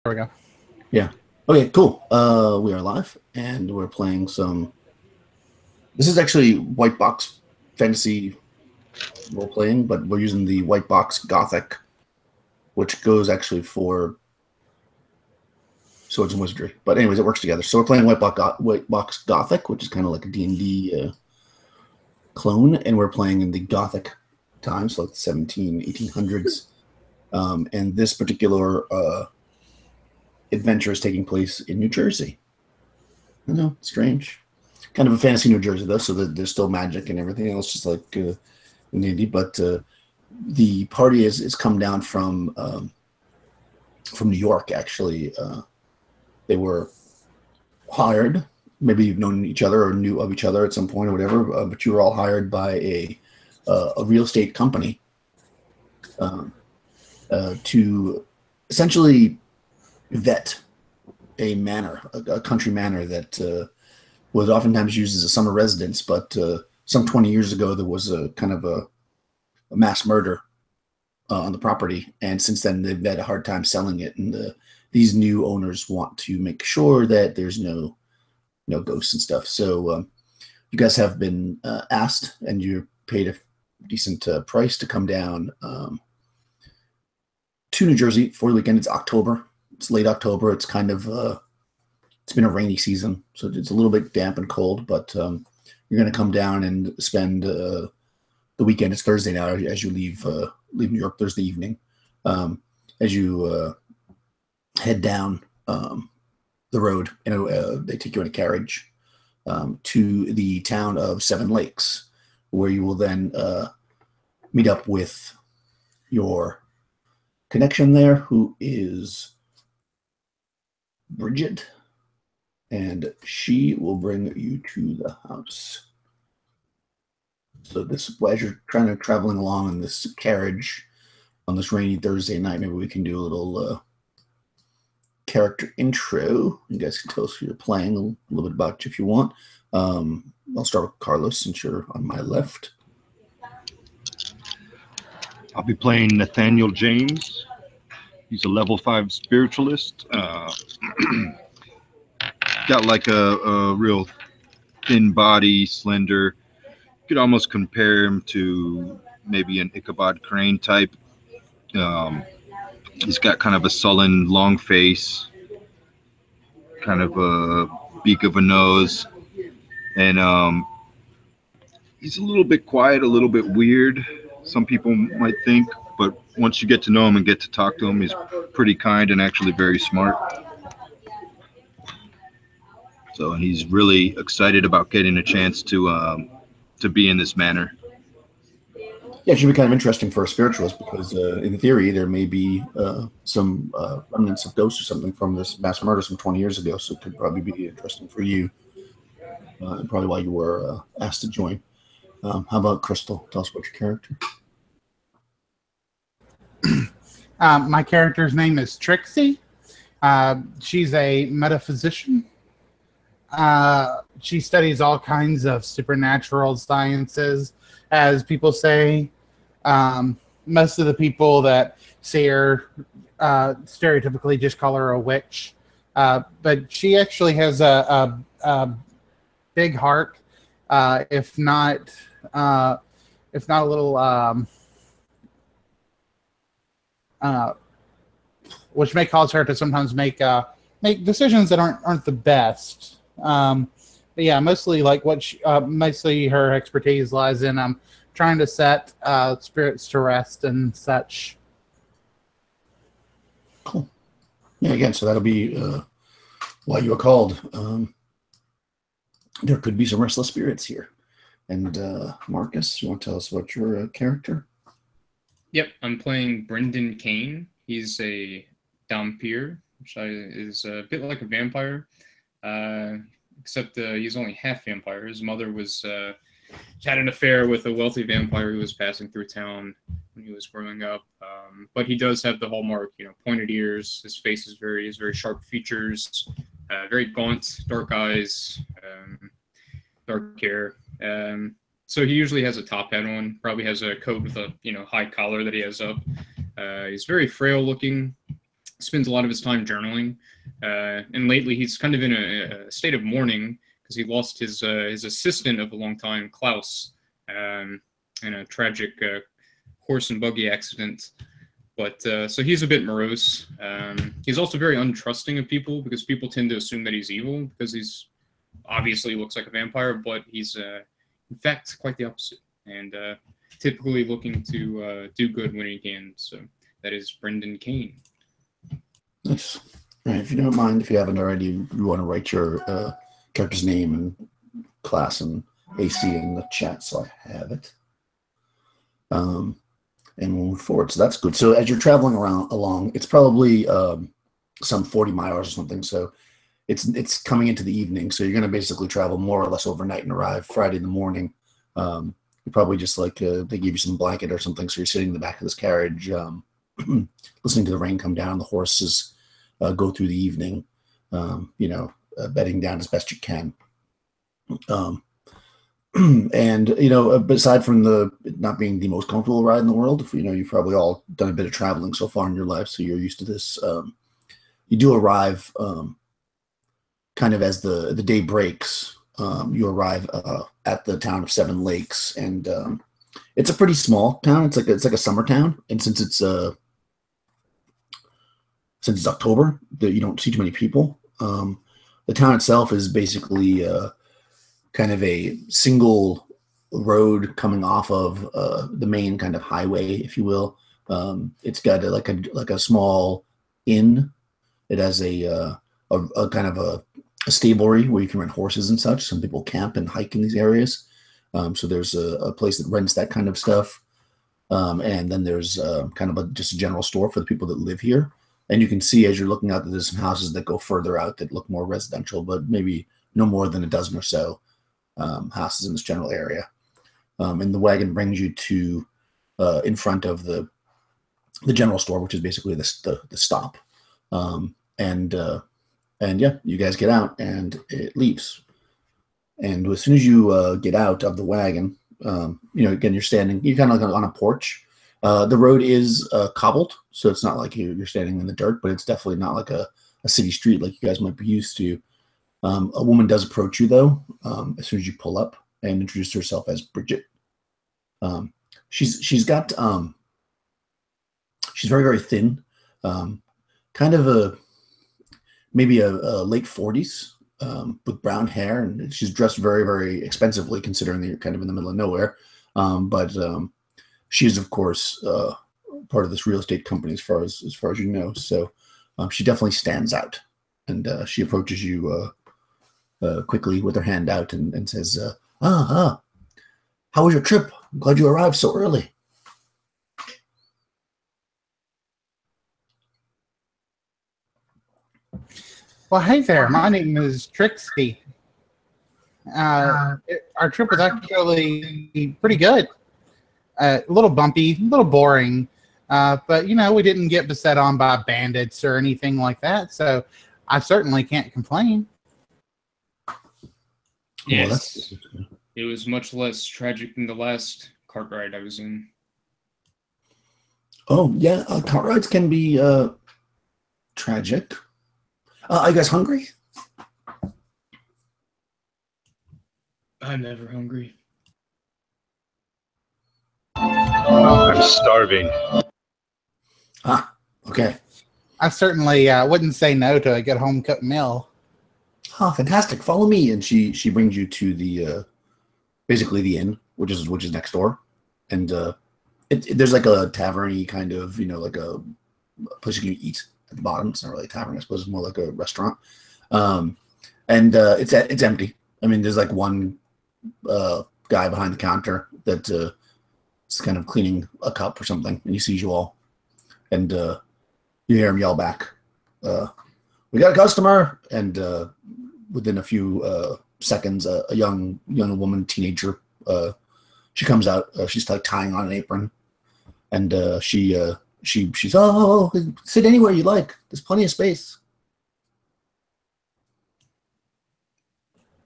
we go. Yeah. Okay, cool. We are live, and we're playing some... This is actually white box fantasy role-playing, but we're using the white box Gothic, which goes actually for Swords and Wizardry. But anyways, it works together. So we're playing white box Gothic, which is kind of like a D&D clone, and we're playing in the Gothic times, so like the 1800s. And this particular adventure is taking place in New Jersey. I know, strange. Kind of a fantasy New Jersey, though, so that there's still magic and everything else, just like in D&D. But the party is come down from New York, actually. They were hired. Maybe you've known each other or knew of each other at some point or whatever, but you were all hired by a real estate company to essentially vet a manor, a country manor that was oftentimes used as a summer residence. But some 20 years ago, there was a kind of a mass murder on the property, and since then they've had a hard time selling it. And these new owners want to make sure that there's no ghosts and stuff. So you guys have been asked, and you're paid a decent price to come down to New Jersey for the weekend. It's October. It's late October. It's kind of it's been a rainy season, so it's a little bit damp and cold. But you're going to come down and spend the weekend. It's Thursday now as you leave New York Thursday evening. As you head down the road, they take you in a carriage to the town of Seven Lakes, where you will then meet up with your connection there, who is Bridget, and she will bring you to the house. So as you're traveling along in this carriage on this rainy Thursday night, maybe we can do a little character intro. You guys can tell us who you're playing, a little bit about you if you want. I'll start with Carlos, since you're on my left. I'll be playing Nathaniel James. He's a level 5 spiritualist. Got like a real thin body, slender. You could almost compare him to maybe an Ichabod Crane type. He's got kind of a sullen, long face, kind of a beak of a nose, and he's a little bit quiet, a little bit weird, some people might think, but once you get to know him and get to talk to him, he's pretty kind and actually very smart. So he's really excited about getting a chance to be in this manor. Yeah, it should be kind of interesting for a spiritualist, because in theory there may be some remnants of ghosts or something from this mass murder some 20 years ago, so it could probably be interesting for you, and probably why you were asked to join. How about Crystal? Tell us about your character. My character's name is Trixie. She's a metaphysician. She studies all kinds of supernatural sciences, as people say. Most of the people that see her stereotypically just call her a witch. But she actually has a big heart, if not a little, which may cause her to sometimes make decisions that aren't the best. But yeah, mostly mostly her expertise lies in trying to set spirits to rest and such. Cool. Yeah, again, so that'll be why you were called. There could be some restless spirits here. And Marcus, you want to tell us about your character? Yep, I'm playing Brendan Kane. He's a Dhampir, which is a bit like a vampire, except he's only half vampire. His mother had an affair with a wealthy vampire who was passing through town when he was growing up. But he does have the hallmark, pointed ears. His face is very sharp features, very gaunt, dark eyes, dark hair. So he usually has a top hat on, probably has a coat with a high collar that he has up. He's very frail looking, spends a lot of his time journaling. And lately, he's kind of in a state of mourning because he lost his assistant of a long time, Klaus, in a tragic horse and buggy accident. But so he's a bit morose. He's also very untrusting of people because people tend to assume that he's evil because he's obviously looks like a vampire, but he's in fact quite the opposite, and typically looking to do good when he can. So that is Brendan Kane. Nice. All right, if you don't mind, if you haven't already, you want to write your character's name and class and AC in the chat, so I have it. And we'll move forward. So that's good. So as you're traveling along, it's probably some 40 miles or something. So it's coming into the evening. So you're going to basically travel more or less overnight and arrive Friday in the morning. You're probably just like they give you some blanket or something. So you're sitting in the back of this carriage, listening to the rain come down. The horses go through the evening, bedding down as best you can. And aside from the not being the most comfortable ride in the world, you've probably all done a bit of traveling so far in your life, so you're used to this. You do arrive kind of as the day breaks. You arrive at the town of Seven Lakes, and it's a pretty small town. It's like a summer town, and since it's October, you don't see too many people. The town itself is basically kind of a single road coming off of the main kind of highway, if you will. It's got like a small inn. It has a kind of a stablery where you can rent horses and such. Some people camp and hike in these areas. So there's a place that rents that kind of stuff. And then there's kind of just a general store for the people that live here. And you can see as you're looking out that there's some houses that go further out that look more residential, but maybe no more than a dozen or so houses in this general area. And the wagon brings you to in front of the general store, which is basically the stop. And yeah, you guys get out and it leaves. And as soon as you get out of the wagon, again, you're kind of like on a porch. The road is cobbled, so it's not like you're standing in the dirt, but it's definitely not like a city street like you guys might be used to. A woman does approach you, though, as soon as you pull up, and introduce herself as Bridget. She's got she's very, very thin, kind of maybe a late 40s, with brown hair, and she's dressed very, very expensively considering that you're kind of in the middle of nowhere. But she is, of course, part of this real estate company, as far as you know. So she definitely stands out, and she approaches you quickly with her hand out and says, how was your trip? I'm glad you arrived so early. Well, hey there. My name is Trixie. Our trip was actually pretty good. A little bumpy, a little boring, but we didn't get beset on by bandits or anything like that, so I certainly can't complain. Yes, it was much less tragic than the last cart ride I was in. Oh yeah, cart rides can be tragic. Are you guys hungry? I'm never hungry. I'm starving. Ah, okay. I certainly wouldn't say no to a good home cooked meal. Oh, fantastic! Follow me, and she brings you to the basically the inn, which is next door, and there's like a tavern-y kind of like a place you can eat at the bottom. It's not really a tavern, I suppose. It's more like a restaurant, and it's empty. I mean, there's like one guy behind the counter that is kind of cleaning a cup or something, and he sees you all, and you hear him yell back, "We got a customer!" And within a few seconds, a young woman, teenager, she comes out. She's like tying on an apron, and she's oh, sit anywhere you like. There's plenty of space.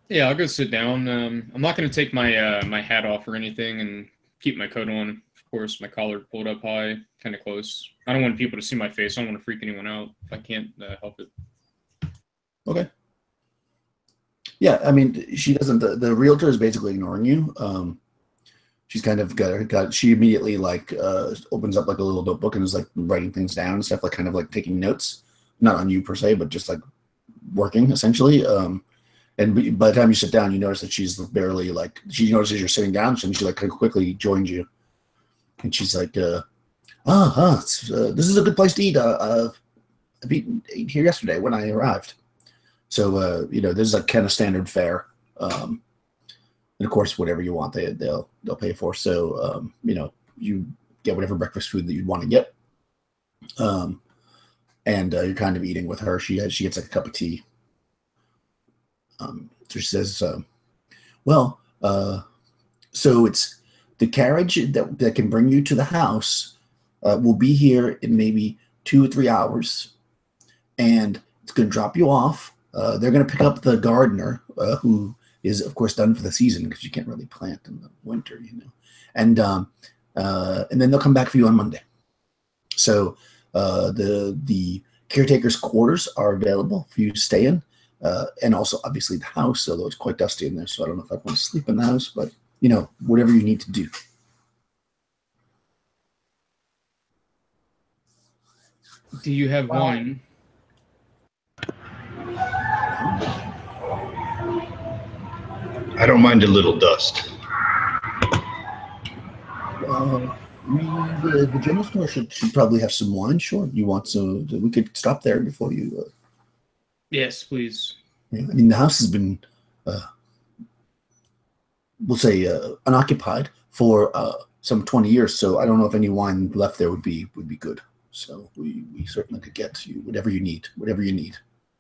Yeah, I'll go sit down. I'm not going to take my my hat off or anything and keep my coat on. course, my collar pulled up high, kind of close. I don't want people to see my face. I don't want to freak anyone out if I can't help it. Okay. Yeah, I mean, she doesn't. The realtor is basically ignoring you. She's kind of got. She immediately like opens up like a little notebook and is like writing things down and stuff, like kind of like taking notes, not on you per se, but just like working essentially. And by the time you sit down, you notice that she's barely like she notices you're sitting down, and she like kind of quickly joins you, and she's like, this is a good place to eat. I ate here yesterday when I arrived. So this is a kind of standard fare, and of course, whatever you want, they'll pay for. So you get whatever breakfast food that you'd want to get, and you're kind of eating with her. She gets like a cup of tea. So she says, so it's the carriage that can bring you to the house will be here in maybe 2 or 3 hours, and it's going to drop you off. They're going to pick up the gardener, who is, of course, done for the season because you can't really plant in the winter, and then they'll come back for you on Monday. So the caretaker's quarters are available for you to stay in, and also obviously the house, although it's quite dusty in there. So I don't know if I want to sleep in the house, but whatever you need to do. Do you have wine? I don't mind a little dust. The general store should probably have some wine. Sure, you want some? We could stop there before you. Yes, please. I mean, the house has been, we'll say, unoccupied for some 20 years. So I don't know if any wine left there would be good. So we certainly could get you whatever you need.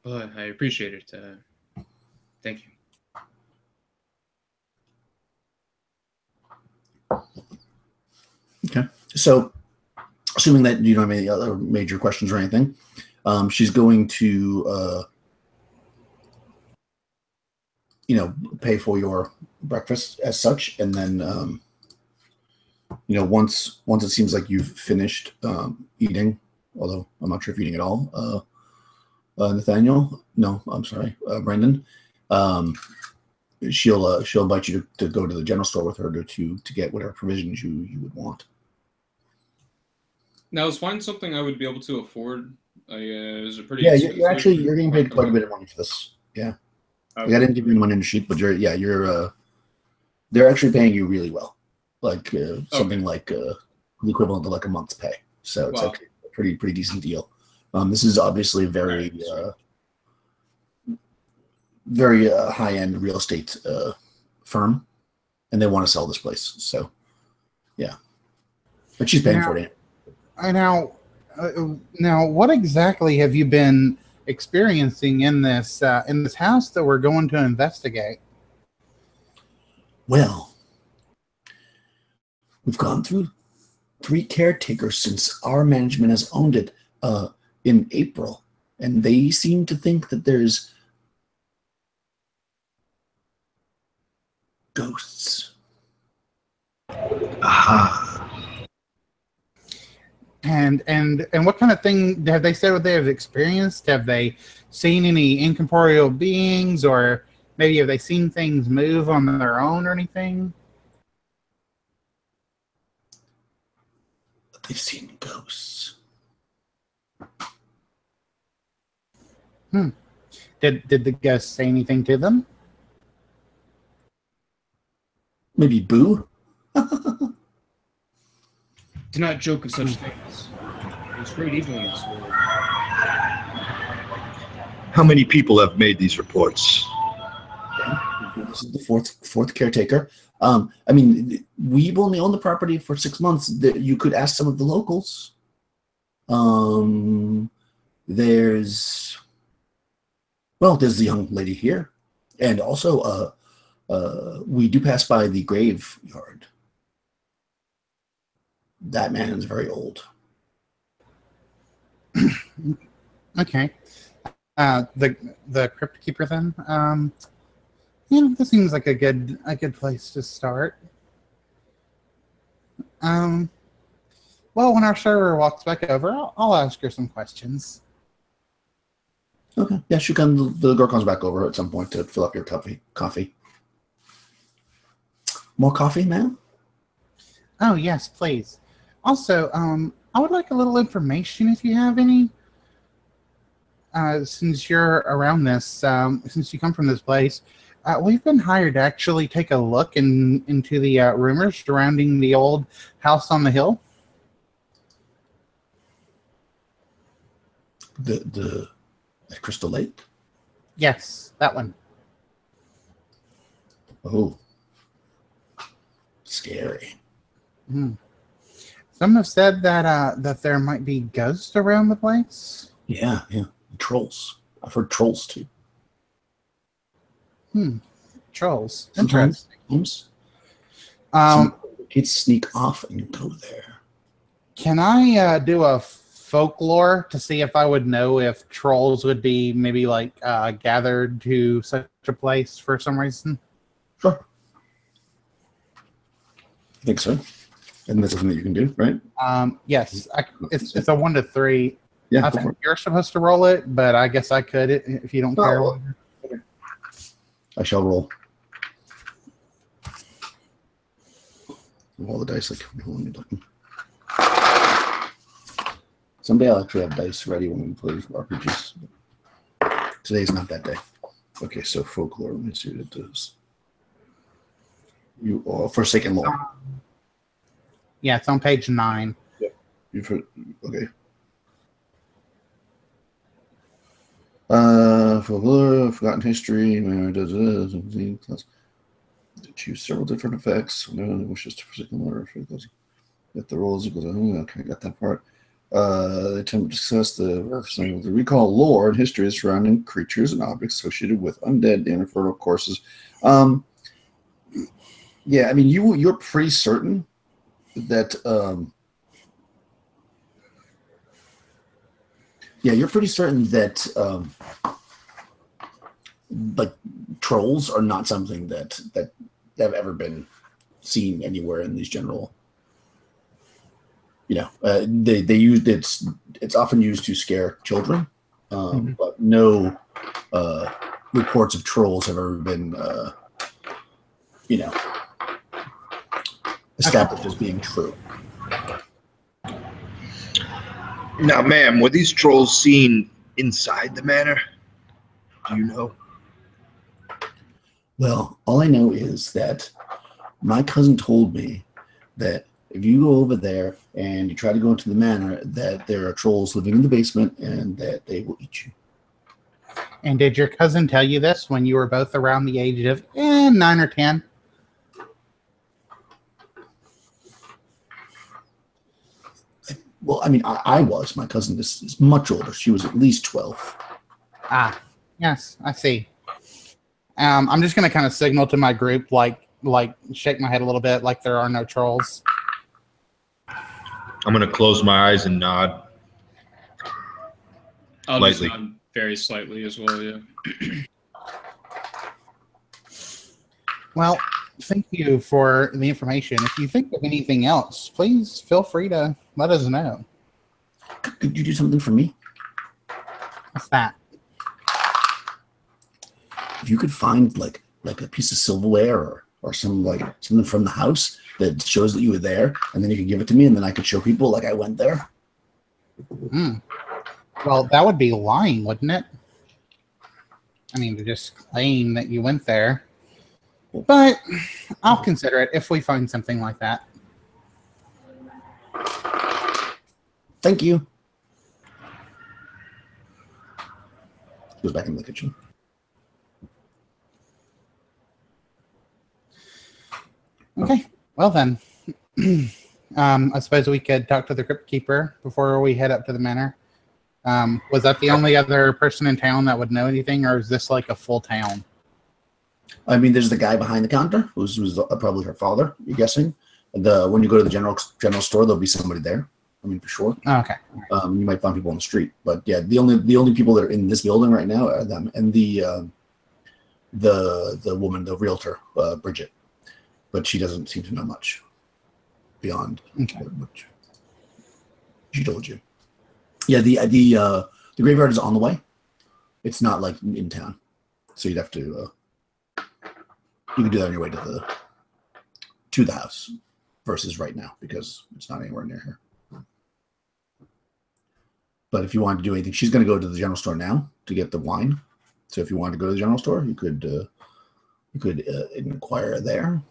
Well, I appreciate it. Thank you. Okay. So, assuming that you don't have any other major questions or anything, she's going to, pay for your breakfast as such, and then, once it seems like you've finished eating, although I'm not sure if you're eating at all, Nathaniel. No, I'm sorry, Brendan. She'll invite you to go to the general store with her to get whatever provisions you would want. Now, is wine something I would be able to afford? Is it pretty? Yeah, you're getting paid quite a bit of money for this. Yeah, okay. I didn't give you money in the sheet, but they're actually paying you really well, like something like the equivalent to like a month's pay. So it's actually a pretty decent deal. This is obviously a very very high-end real estate firm, and they want to sell this place. So, yeah, but she's paying for it. Now, what exactly have you been experiencing in this house that we're going to investigate? Well, we've gone through 3 caretakers since our management has owned it in April, and they seem to think that there's ghosts. Aha. And what kind of thing have they said what they have experienced? Have they seen any incorporeal beings, or maybe have they seen things move on their own or anything? They've seen ghosts. Did the ghosts say anything to them? Maybe boo? Do not joke of such things. There's great evil in this world. How many people have made these reports? This is the fourth caretaker. I mean, we've only owned the property for 6 months. You could ask some of the locals. There's the young lady here, and also we do pass by the graveyard. That man is very old. Okay. The crypt keeper then. This seems like a good place to start. Well, when our server walks back over, I'll ask her some questions. Okay. Yeah, the girl comes back over at some point to fill up your coffee. More coffee, ma'am? Oh, yes, please. Also, I would like a little information if you have any. Since you're around this, since you come from this place, we've been hired to actually take a look into the rumors surrounding the old house on the hill. The at Crystal Lake? Yes, that one. Oh. Scary. Some have said that there might be ghosts around the place. Yeah. Trolls. I've heard trolls too. Trolls. Sometimes kids sneak off and go there. Can I do a folklore to see if I would know if trolls would be maybe like gathered to such a place for some reason? Sure. I think so. And that's something that you can do, right? Yes. It's a 1 to 3. Yeah. I think you're supposed to roll it, but I guess I could if you don't care. I shall roll. All the dice someday I'll actually have dice ready when we play RPGs. Today's not that day. Okay, so folklore. Let me see what it does. You are Forsaken Lore. Yeah, it's on page 9. Yeah. You've heard. Okay. Folklore, forgotten history. Choose several different effects. No one wishes to Forsaken Lore. If the roll is equal to okay, I got that part. They attempt to discuss the recall lore and history surrounding creatures and objects associated with undead and infertile courses. Yeah, I mean, you're pretty certain that. You're pretty certain that like trolls are not something that have ever been seen anywhere in these general. They used it's often used to scare children, but no reports of trolls have ever been established as being true. Now, ma'am, were these trolls seen inside the manor? Do you know? Well, all I know is that my cousin told me that if you go over there and you try to go into the manor, that there are trolls living in the basement and that they will eat you. And did your cousin tell you this when you were both around the age of 9 or 10? Well, I mean, I was. My cousin is much older. She was at least 12. Ah, yes, I see. I'm just going to kind of signal to my group, like shake my head a little bit, like there are no trolls. I'm going to close my eyes and nod. I'll Lightly. just nod very slightly as well, yeah. Well, thank you for the information. If you think of anything else, please feel free to let us know. Could you do something for me? What's that? If you could find like a piece of silverware or something from the house that shows that you were there, and then you could give it to me, and then I could show people like I went there. Well, that would be lying, wouldn't it? I mean, to just claim that you went there. But I'll consider it if we find something like that. Thank you. Goes back into the kitchen. Okay. Well then, I suppose we could talk to the crypt keeper before we head up to the manor. Was that the only other person in town that would know anything, or is this like a full town? I mean, there's the guy behind the counter, who's probably her father. You're guessing. When you go to the general store, there'll be somebody there. I mean, for sure. Oh, okay. You might find people on the street, but yeah, the only people that are in this building right now are them and the woman, the realtor, Bridget, but she doesn't seem to know much beyond Okay. much. She told you. Yeah, the graveyard is on the way. It's not like in town, so you'd have to. You can do that on your way to the house, versus right now because it's not anywhere near here. But if you wanted to do anything, she's going to go to the general store now to get the wine. So if you wanted to go to the general store, you could inquire there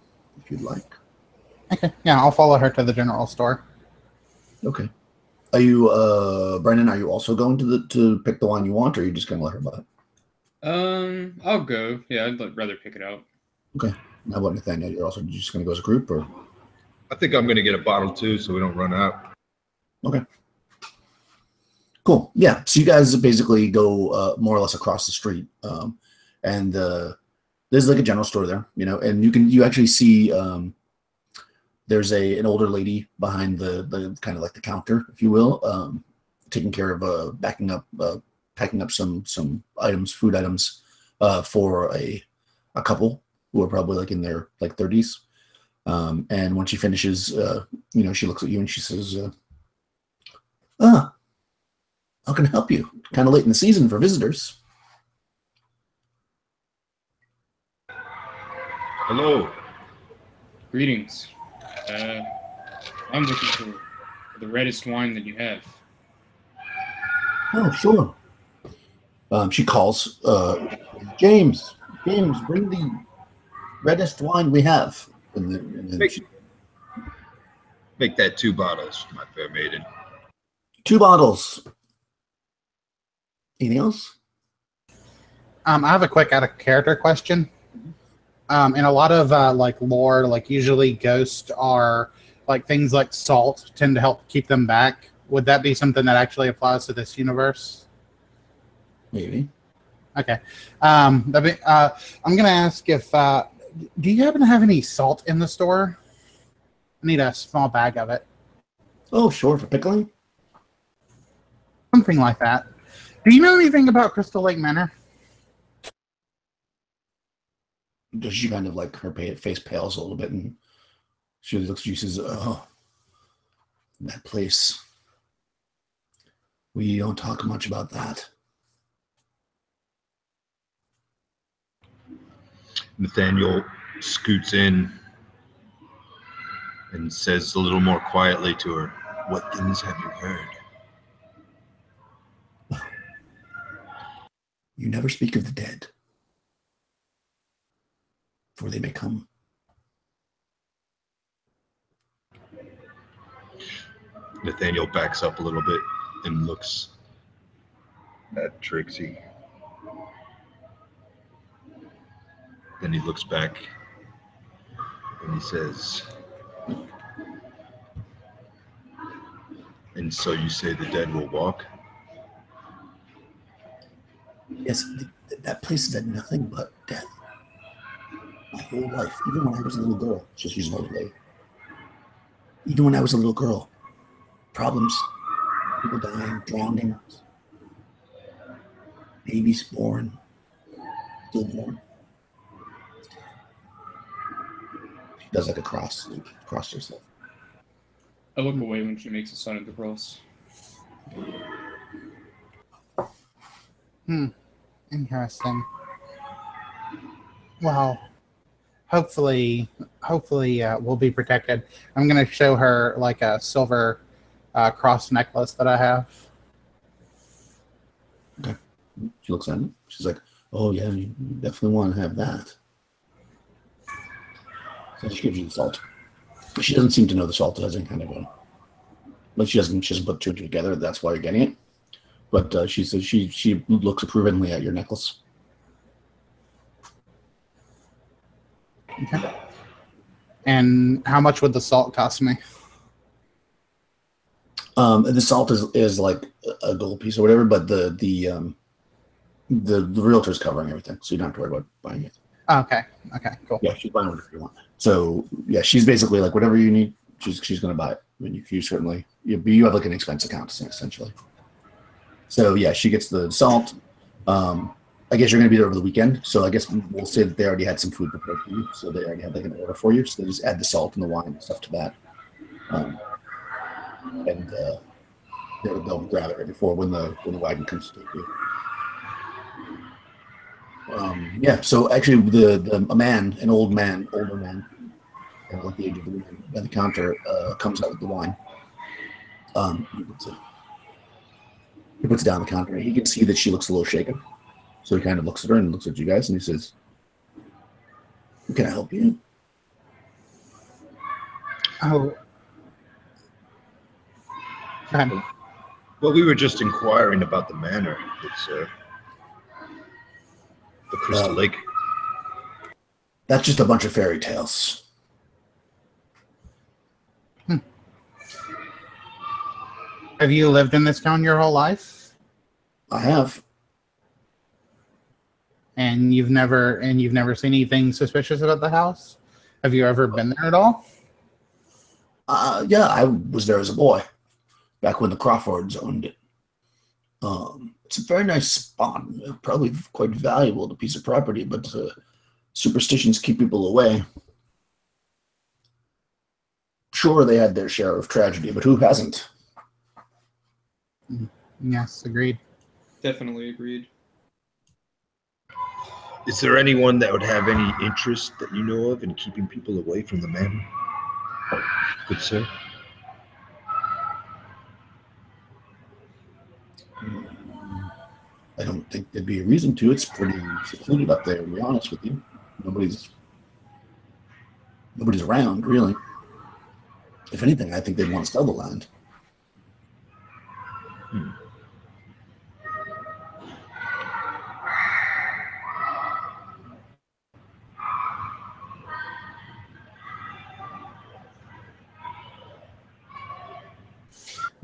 if you'd like. Okay, yeah, I'll follow her to the general store. Okay. Are you, Brendan? Are you also going to pick the wine you want, or are you just going to let her buy it? I'll go. Yeah, I'd rather pick it out. Okay. How about Nathaniel? You're also just going to go as a group, or? I think I'm going to get a bottle too, so we don't run out. Okay. Cool. Yeah. So you guys basically go more or less across the street, and there's like a general store there, and you actually see there's an older lady behind the kind of like the counter, if you will, taking care of packing up some items, food items, for a couple who are probably like in their like 30s. And when she finishes, she looks at you and she says, how can I help you? Kind of late in the season for visitors. Hello. Greetings. I'm looking for the reddest wine that you have. Oh, sure. She calls, James, bring the reddest wine we have. And then Make that 2 bottles, my fair maiden. 2 bottles. Anything else? I have a quick out of character question. In a lot of like lore, like usually ghosts are like things like salt tend to help keep them back. Would that be something that actually applies to this universe? Maybe. Okay. I'm gonna ask if do you happen to have any salt in the store? I need a small bag of it. Oh, sure, for pickling. Something like that. Do you know anything about Crystal Lake Manor? Does she kind of like her face pales a little bit, and she looks at you and says, "Oh, that place. We don't talk much about that." Nathaniel scoots in and says a little more quietly to her, "What things have you heard?" You never speak of the dead, for they may come. Nathaniel backs up a little bit and looks at Trixie. Then he looks back and he says, "And so you say the dead will walk?" Yes, that place has had nothing but death. My whole life, even when I was a little girl, just using overlay. Even when I was a little girl, problems, people dying, drowning, babies born, stillborn. She does like a cross herself. I look away when she makes a sign of the cross. Interesting. Well, hopefully, we'll be protected. I'm gonna show her like a silver cross necklace that I have. Okay. She looks at it. She's like, "Oh yeah, you definitely want to have that." So she gives you the salt. She doesn't seem to know the salt has any kind of a, like she doesn't put 2 and 2 together. That's why you're getting it. But she says she looks approvingly at your necklace. Okay. And how much would the salt cost me? The salt is like a gold piece or whatever, but the realtor's covering everything, so you don't have to worry about buying it. Okay, cool. Yeah, she's buying whatever you want. So yeah, she's basically like whatever you need, she's going to buy it. I mean, you certainly you have like an expense account essentially. So yeah, she gets the salt. I guess you're going to be there over the weekend, so I guess we'll say that they already had some food prepared for you, so they already had like an order for you. So they just add the salt and the wine and stuff to that. And They'll grab it right before when the wagon comes to take you. Yeah. So actually, a man, an older man, like the age of the woman, by the counter, comes out with the wine. He puts it down on the counter. He can see that she looks a little shaken, so he kind of looks at her and looks at you guys, and he says, "Can I help you?" Oh. Well, we were just inquiring about the manor. It's the Crystal Lake. That's just a bunch of fairy tales. Have you lived in this town your whole life? I have. And you've never seen anything suspicious about the house? Have you ever been there at all? Yeah, I was there as a boy, back when the Crawfords owned it. It's a very nice spot, probably quite valuable, the piece of property, but superstitions keep people away. Sure, they had their share of tragedy, but who hasn't? Yes, agreed. Definitely agreed. Is there anyone that would have any interest that you know of in keeping people away from the manor? Good sir. I don't think there'd be a reason to. It's pretty secluded up there, to be honest with you. Nobody's around, really. If anything, I think they'd want to sell the land.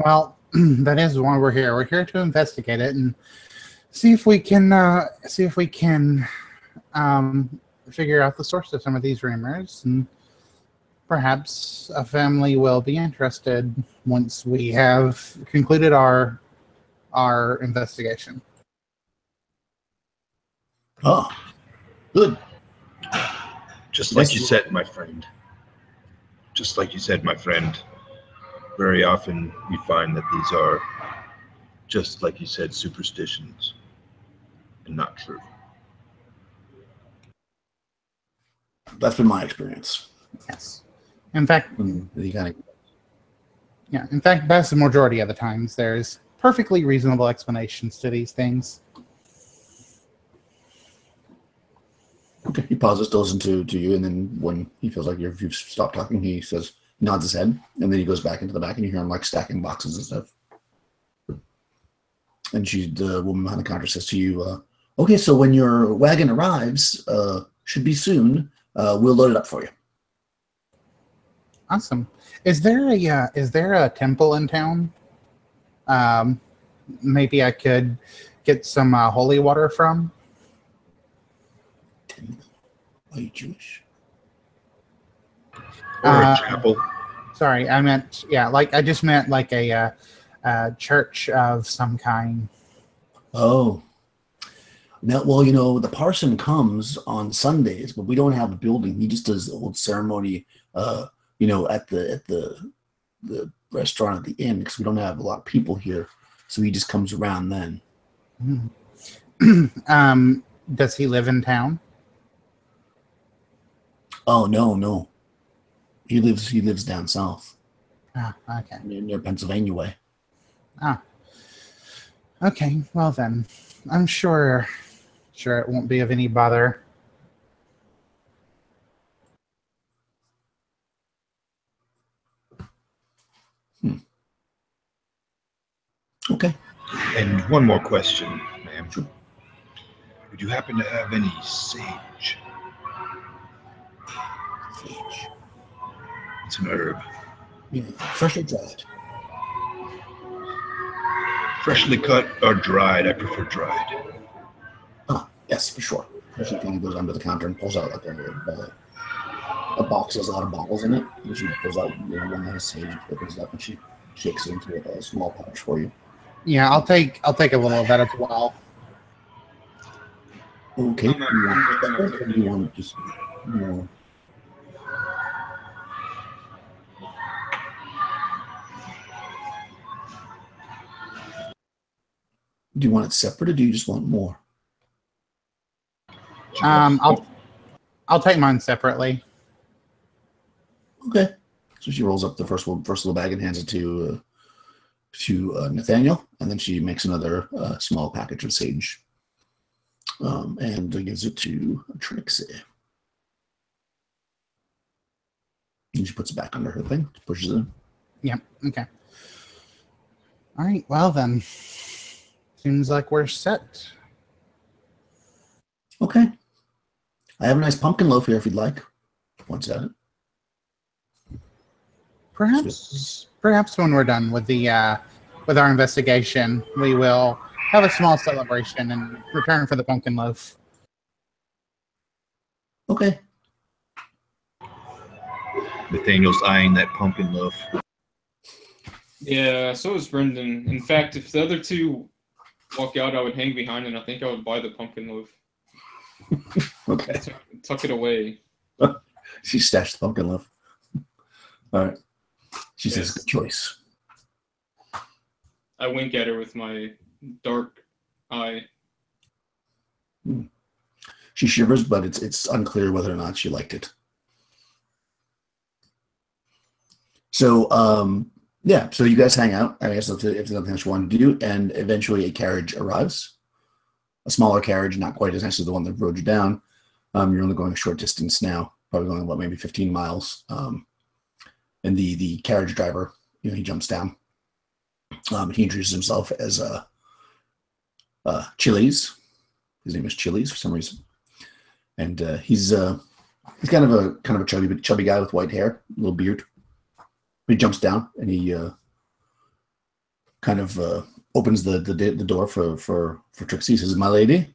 Well, that is why we're here. We're here to investigate it and see if we can figure out the source of some of these rumors, and perhaps a family will be interested once we have concluded our investigation. Oh, good. Just like you said, my friend. Just like you said, my friend. Very often we find that these are, just like you said, superstitions and not true. That's been my experience. Yes. In fact, that's the majority of the times. There's perfectly reasonable explanations to these things. Okay, he pauses, goes into you, and then when he feels like you've stopped talking, he says, nods his head, and then he goes back into the back, and you hear him like stacking boxes and stuff. And the woman behind the counter says to you, "Okay, so when your wagon arrives, should be soon, we'll load it up for you." Awesome. Is there a temple in town? Maybe I could get some holy water from. Are you Jewish? Or a chapel. Sorry, I meant I just meant like a church of some kind. Oh. Now, well, the parson comes on Sundays, but we don't have a building. He just does the old ceremony, at the restaurant at the inn, because we don't have a lot of people here. So he just comes around then. Does he live in town? Oh, no. He lives down south. Ah, okay. Near Pennsylvania way. Ah. Okay, well then. I'm sure it won't be of any bother. Okay. And one more question, ma'am. Sure. Would you happen to have any sage? Sage. It's an herb. Yeah, freshly dried. Freshly cut or dried? I prefer dried. Ah, yes, for sure. She kind of goes under the counter and pulls out like a box with a lot of bottles in it. And she pulls out one that has sage, opens it up, and she shakes it into a small pouch for you. Yeah, I'll take a little of that as well. Okay. You want just more? Do you want it separate, or do you just want more? I'll take mine separately. Okay. So she rolls up the first little bag and hands it to Nathaniel, and then she makes another small package of sage, and gives it to Trixie. And she puts it back under her thing, pushes it in. Yeah. Okay. All right. Well then, seems like we're set. Okay. I have a nice pumpkin loaf here if you'd like. Points at it. Perhaps when we're done with our investigation, we will have a small celebration in return for the pumpkin loaf. Okay. Nathaniel's eyeing that pumpkin loaf. Yeah, so is Brendan. In fact, if the other two walk out, I would hang behind, and I think I would buy the pumpkin loaf. Okay. Tuck it away. She stashed the pumpkin loaf. All right. She says, Yes. good choice. I wink at her with my dark eye. She shivers, but it's unclear whether or not she liked it. So, so you guys hang out, I guess, if there's nothing else you want to do, and eventually a carriage arrives. A smaller carriage, not quite as nice as the one that rode you down. You're only going a short distance now, probably going, maybe 15 miles. And the carriage driver, he jumps down. He introduces himself as Chili's. His name is Chili's for some reason. And he's kind of a chubby guy with white hair, a little beard. He jumps down and he opens the door for Trixie. He says, "My lady."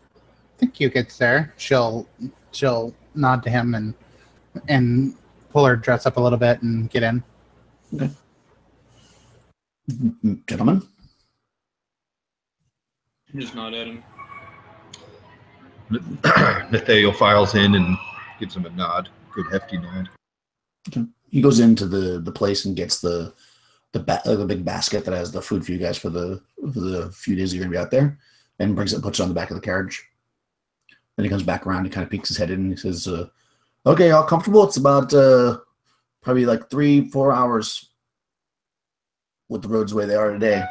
I think you gets there. She'll nod to him and pull her dress up a little bit and get in. Okay. Gentlemen. Just nod at him. Nathaniel files in and gives him a nod. Good hefty nod. Okay. He goes into the place and gets the big basket that has the food for you guys for the few days you're gonna be out there, and brings it and puts it on the back of the carriage. Then he comes back around and kind of peeks his head in and he says, "Okay, all comfortable? It's about probably like 3-4 hours with the roads the way they are today."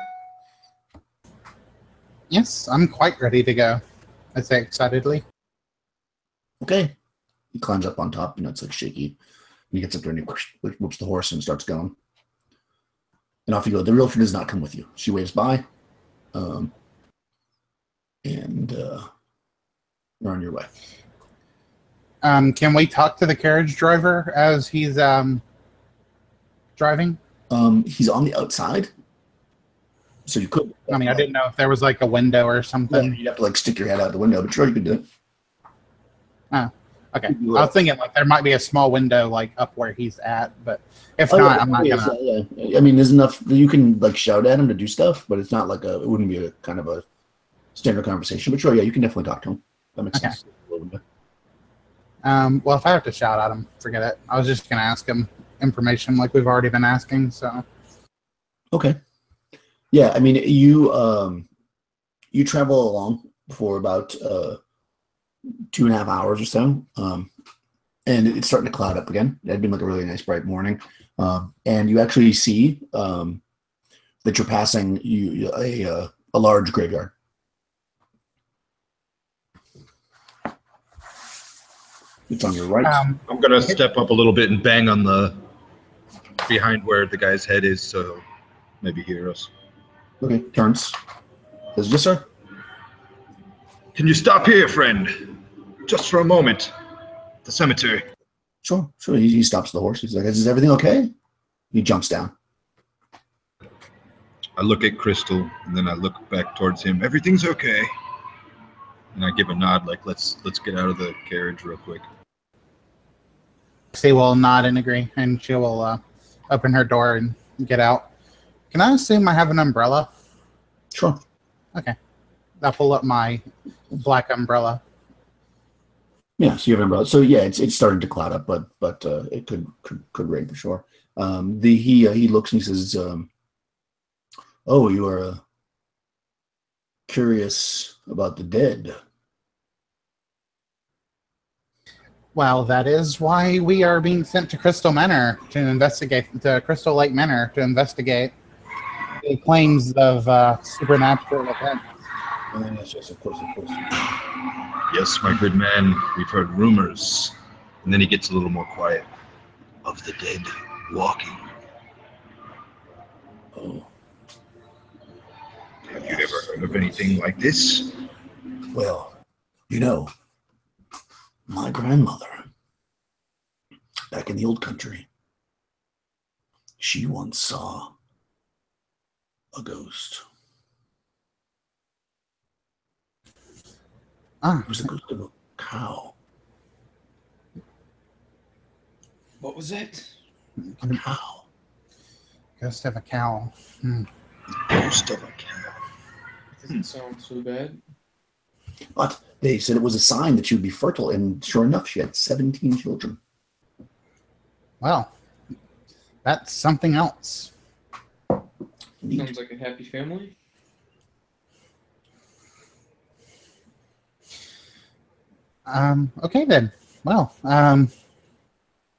Yes, I'm quite ready to go, I say excitedly. Okay. He climbs up on top, it's like shaky. And he gets up there and he whoops the horse and starts going. And off you go. The realtor does not come with you. She waves by. And you're on your way. Can we talk to the carriage driver as he's driving? He's on the outside. So you could. I mean, I didn't know if there was like a window or something. You'd have to stick your head out the window, but sure, you could do it. Oh, okay. I was thinking like there might be a small window like up where he's at, but if not, yeah, I'm not gonna. Yeah. I mean, there's enough you can shout at him to do stuff, but it's not like it wouldn't be a kind of a standard conversation. But sure, yeah, you can definitely talk to him. That makes sense. Well, if I have to shout at him, forget it. I was just gonna ask him information like we've already been asking. So. Okay. Yeah, I mean, you travel along for about 2.5 hours or so, and it's starting to cloud up again. It had been like a really nice bright morning, and you actually see that you're passing a large graveyard. It's on your right. I'm gonna step up a little bit and bang on the behind where the guy's head is, so he'll maybe hear us. Okay, turns. Says, "Yes, sir." Can you stop here, friend? Just for a moment. The cemetery. Sure. He stops the horse. He's like, "Is everything okay?" He jumps down. I look at Crystal, and then I look back towards him. Everything's okay. And I give a nod, like, let's get out of the carriage real quick. She will nod and agree, and she will open her door and get out. Can I assume I have an umbrella? Sure. Okay. I'll pull up my black umbrella. Yeah, so you have an umbrella. So yeah, it's starting to cloud up, but it could rain for sure. He looks and he says, "Oh, you are curious about the dead. Well, that is why we are being sent to Crystal Manor to investigate, to Crystal Lake Manor to investigate the claims of supernatural events. Yes, of course. Yes, my good man, we've heard rumors. And then he gets a little more quiet. Of the dead walking. Oh. Have you ever heard of anything like this? Well, you know, my grandmother, back in the old country, she once saw a ghost. Ah, It was the ghost of a cow. What was that? A cow. ghost of a cow. Ghost of a cow. Doesn't sound so bad. But they said it was a sign that she would be fertile, and sure enough, she had 17 children. Well, that's something else. Indeed. Sounds like a happy family. Okay then. Well, if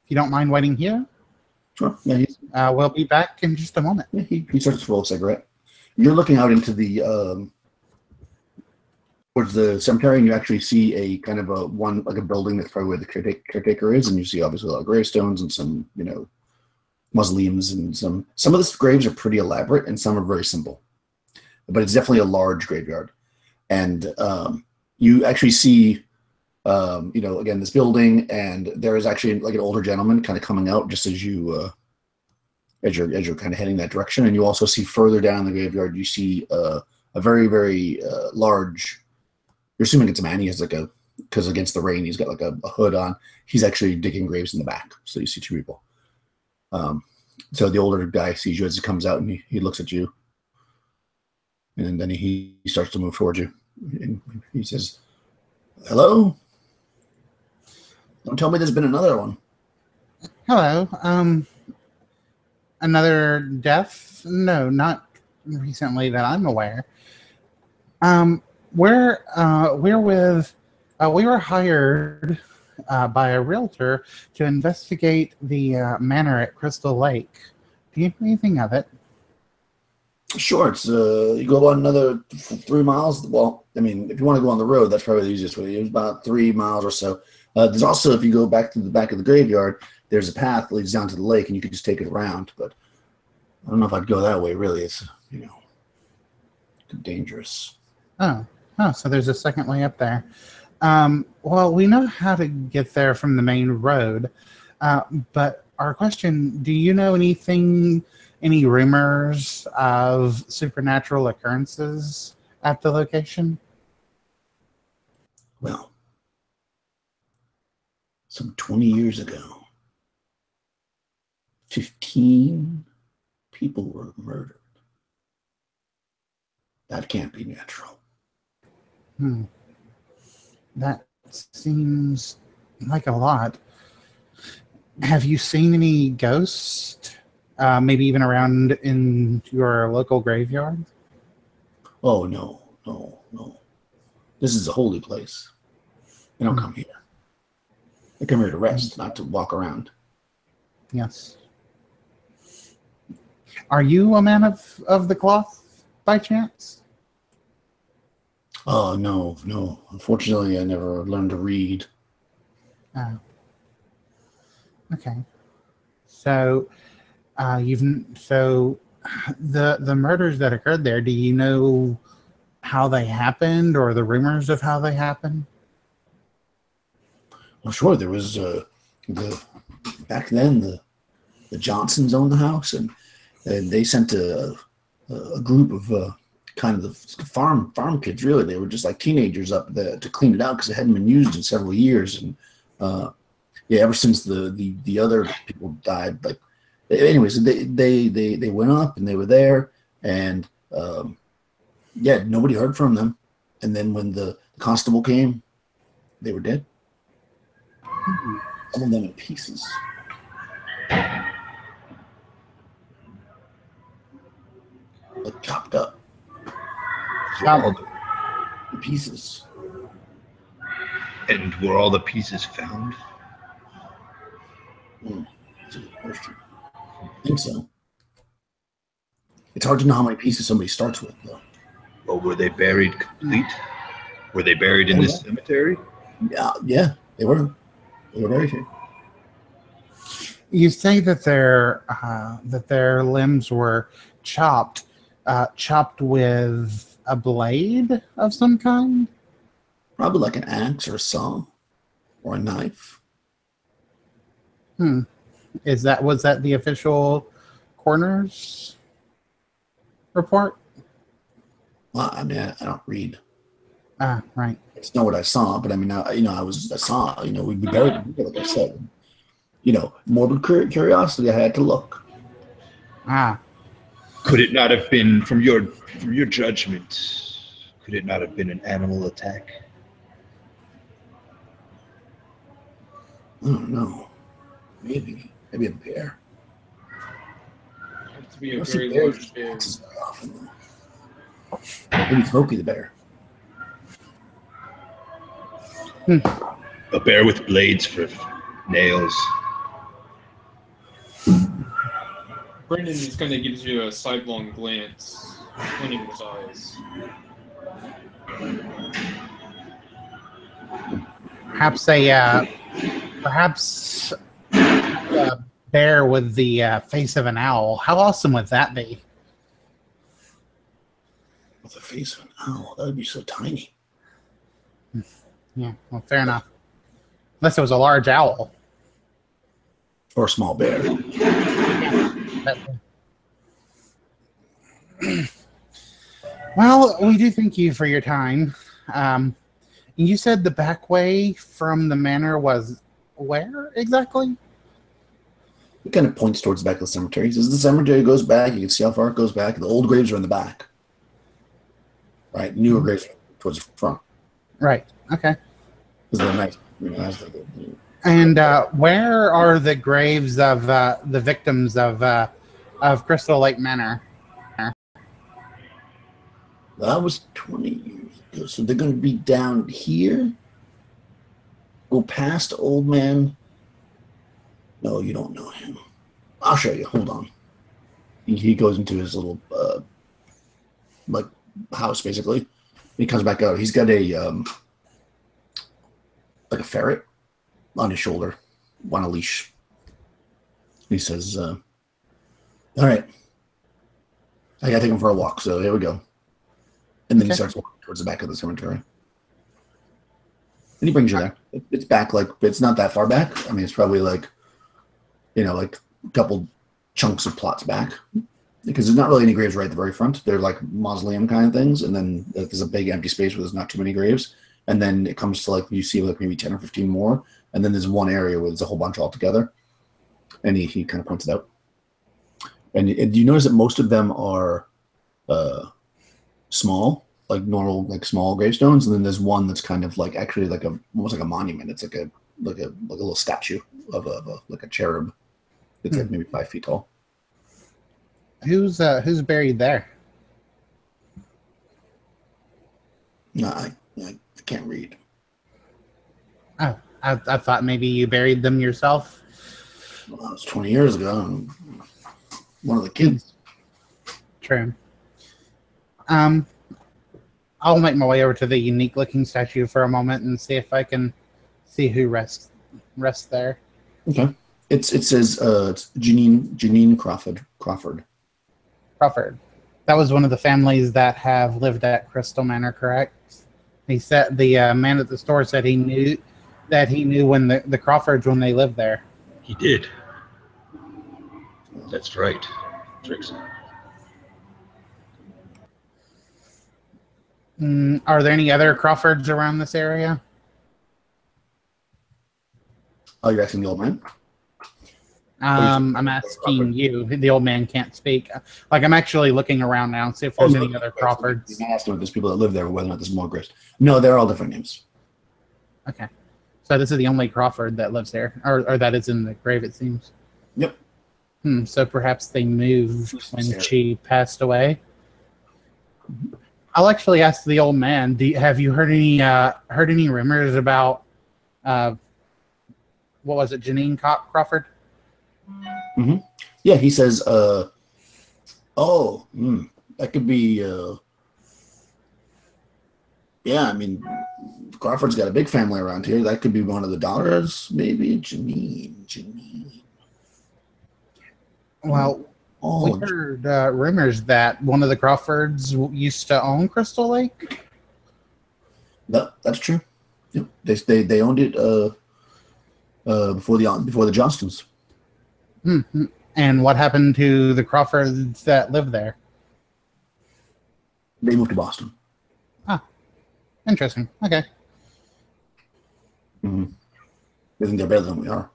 you don't mind waiting here, Sure. Yeah, we'll be back in just a moment. he starts to roll a cigarette. You're looking out into the towards the cemetery, and you actually see a kind of a building that's probably where the caretaker is, and you see obviously a lot of gravestones and some mausoleums, and some of the graves are pretty elaborate and some are very simple, but it's definitely a large graveyard. And you actually see again, this building, and there is actually like an older gentleman kind of coming out just as you're kind of heading that direction. And you also see further down the graveyard, you see a very, very large, you're assuming it's a man. He has because against the rain, he's got like a hood on. He's actually digging graves in the back. So you see two people. So the older guy sees you as he comes out, and he looks at you. And then he starts to move towards you. And he says, "Hello? Don't tell me there's been another one." Hello. Another death? No, not recently that I'm aware. We were hired by a realtor to investigate the manor at Crystal Lake. Do you know anything of it? Sure. It's you go about another 3 miles. Well, I mean, if you want to go on the road, that's probably the easiest way. It's about 3 miles or so. There's also, if you go back to the back of the graveyard, there's a path that leads down to the lake, and you can just take it around. But I don't know if I'd go that way. Really, it's dangerous. Oh, so there's a second way up there. Well, we know how to get there from the main road, but our question: do you know anything? Any rumors of supernatural occurrences at the location? Well, some 20 years ago, 15 people were murdered. That can't be natural. That seems like a lot. Have you seen any ghosts? Maybe even around in your local graveyard? Oh, no. This is a holy place. They don't come here. They come here to rest, not to walk around. Yes. Are you a man of the cloth by chance? Oh, no. Unfortunately, I never learned to read. Oh. Okay. So, the murders that occurred there, do you know how they happened or the rumors of how they happened? Well, sure. There was back then the Johnsons owned the house, and they sent a group of kind of the farm kids. Really, they were just like teenagers up there to clean it out because it hadn't been used in several years, and ever since the other people died. Like, anyways, they went up and they were there, and nobody heard from them. And then when the constable came, they were dead. Some of them in pieces. Like chopped up. Chopped. pieces. And were all the pieces found? That's a good question. I think so. It's hard to know how many pieces somebody starts with, though. Or were they buried complete? Were they buried in this cemetery? Yeah, they were. They were buried here. You say that their limbs were chopped with a blade of some kind? Probably like an axe or a saw or a knife. Was that the official coroner's report? Well, I mean, I don't read. Ah, right. I just know what I saw, but I mean, I saw, we'd be buried in here, like I said. Morbid curiosity, I had to look. Ah. Could it not have been, from your judgment, could it not have been an animal attack? I don't know. Maybe a bear. To be a very large bear. Maybe Smokey the bear. A bear with blades for nails. Brendan just kind of gives you a sidelong glance, squinting his eyes. Perhaps a bear with the face of an owl. How awesome would that be? With the face of an owl, that would be so tiny. Yeah, well, fair enough. Unless it was a large owl. Or a small bear. Well, we do thank you for your time. You said the back way from the manor was where exactly? He kind of points towards the back of the cemetery. He says the cemetery goes back. You can see how far it goes back. The old graves are in the back. Right? Newer graves are towards the front. Right. Okay. Because they're nice. And where are the graves of the victims of Crystal Lake Manor? That was 20 years ago. So they're going to be down here. Go past Old Man. No, you don't know him. I'll show you. Hold on. He goes into his little house, basically. He comes back out. He's got a ferret on his shoulder, on a leash. He says, all right. I gotta take him for a walk, so here we go. And then he starts walking towards the back of the cemetery. And he brings you there. It's back, it's not that far back. I mean, it's probably a couple chunks of plots back. Because there's not really any graves right at the very front. They're like mausoleum kind of things. And then there's a big empty space where there's not too many graves. And then it comes to you see maybe 10 or 15 more. And then there's one area where there's a whole bunch all together. And he kind of points it out. And you notice that most of them are small, normal, small gravestones. And then there's one that's kind of actually almost like a monument. It's like a little statue of a cherub. It's maybe 5 feet tall. Who's buried there? No, I can't read. Oh, I thought maybe you buried them yourself. Well, that was 20 years ago. I'm one of the kids. True. I'll make my way over to the unique-looking statue for a moment and see if I can see who rests there. Okay. It says it's Janine Crawford. Crawford. That was one of the families that have lived at Crystal Manor, correct? He said the man at the store said he knew when the Crawfords when they lived there. He did. That's right, Trixie. Are there any other Crawfords around this area? Oh, you're asking the old man? I'm asking you. The old man can't speak. I'm actually looking around now and see if there's any other Crawfords. I'm asking if there's people that live there, whether or not there's more graves. No, they're all different names. Okay. So this is the only Crawford that lives there, or that is in the grave, it seems. Yep. So perhaps they moved when she passed away. I'll actually ask the old man. Have you heard any rumors about what was it, Janine Crawford? Mm-hmm. Yeah, he says, that could be, yeah, I mean, Crawford's got a big family around here. That could be one of the daughters, maybe. Janine. Well, we heard rumors that one of the Crawfords used to own Crystal Lake. No, that's true. Yep. They owned it before the Johnstons. Mm-hmm. And what happened to the Crawfords that live there? They moved to Boston. Ah, interesting. Okay. Mm-hmm. They think they're better than we are.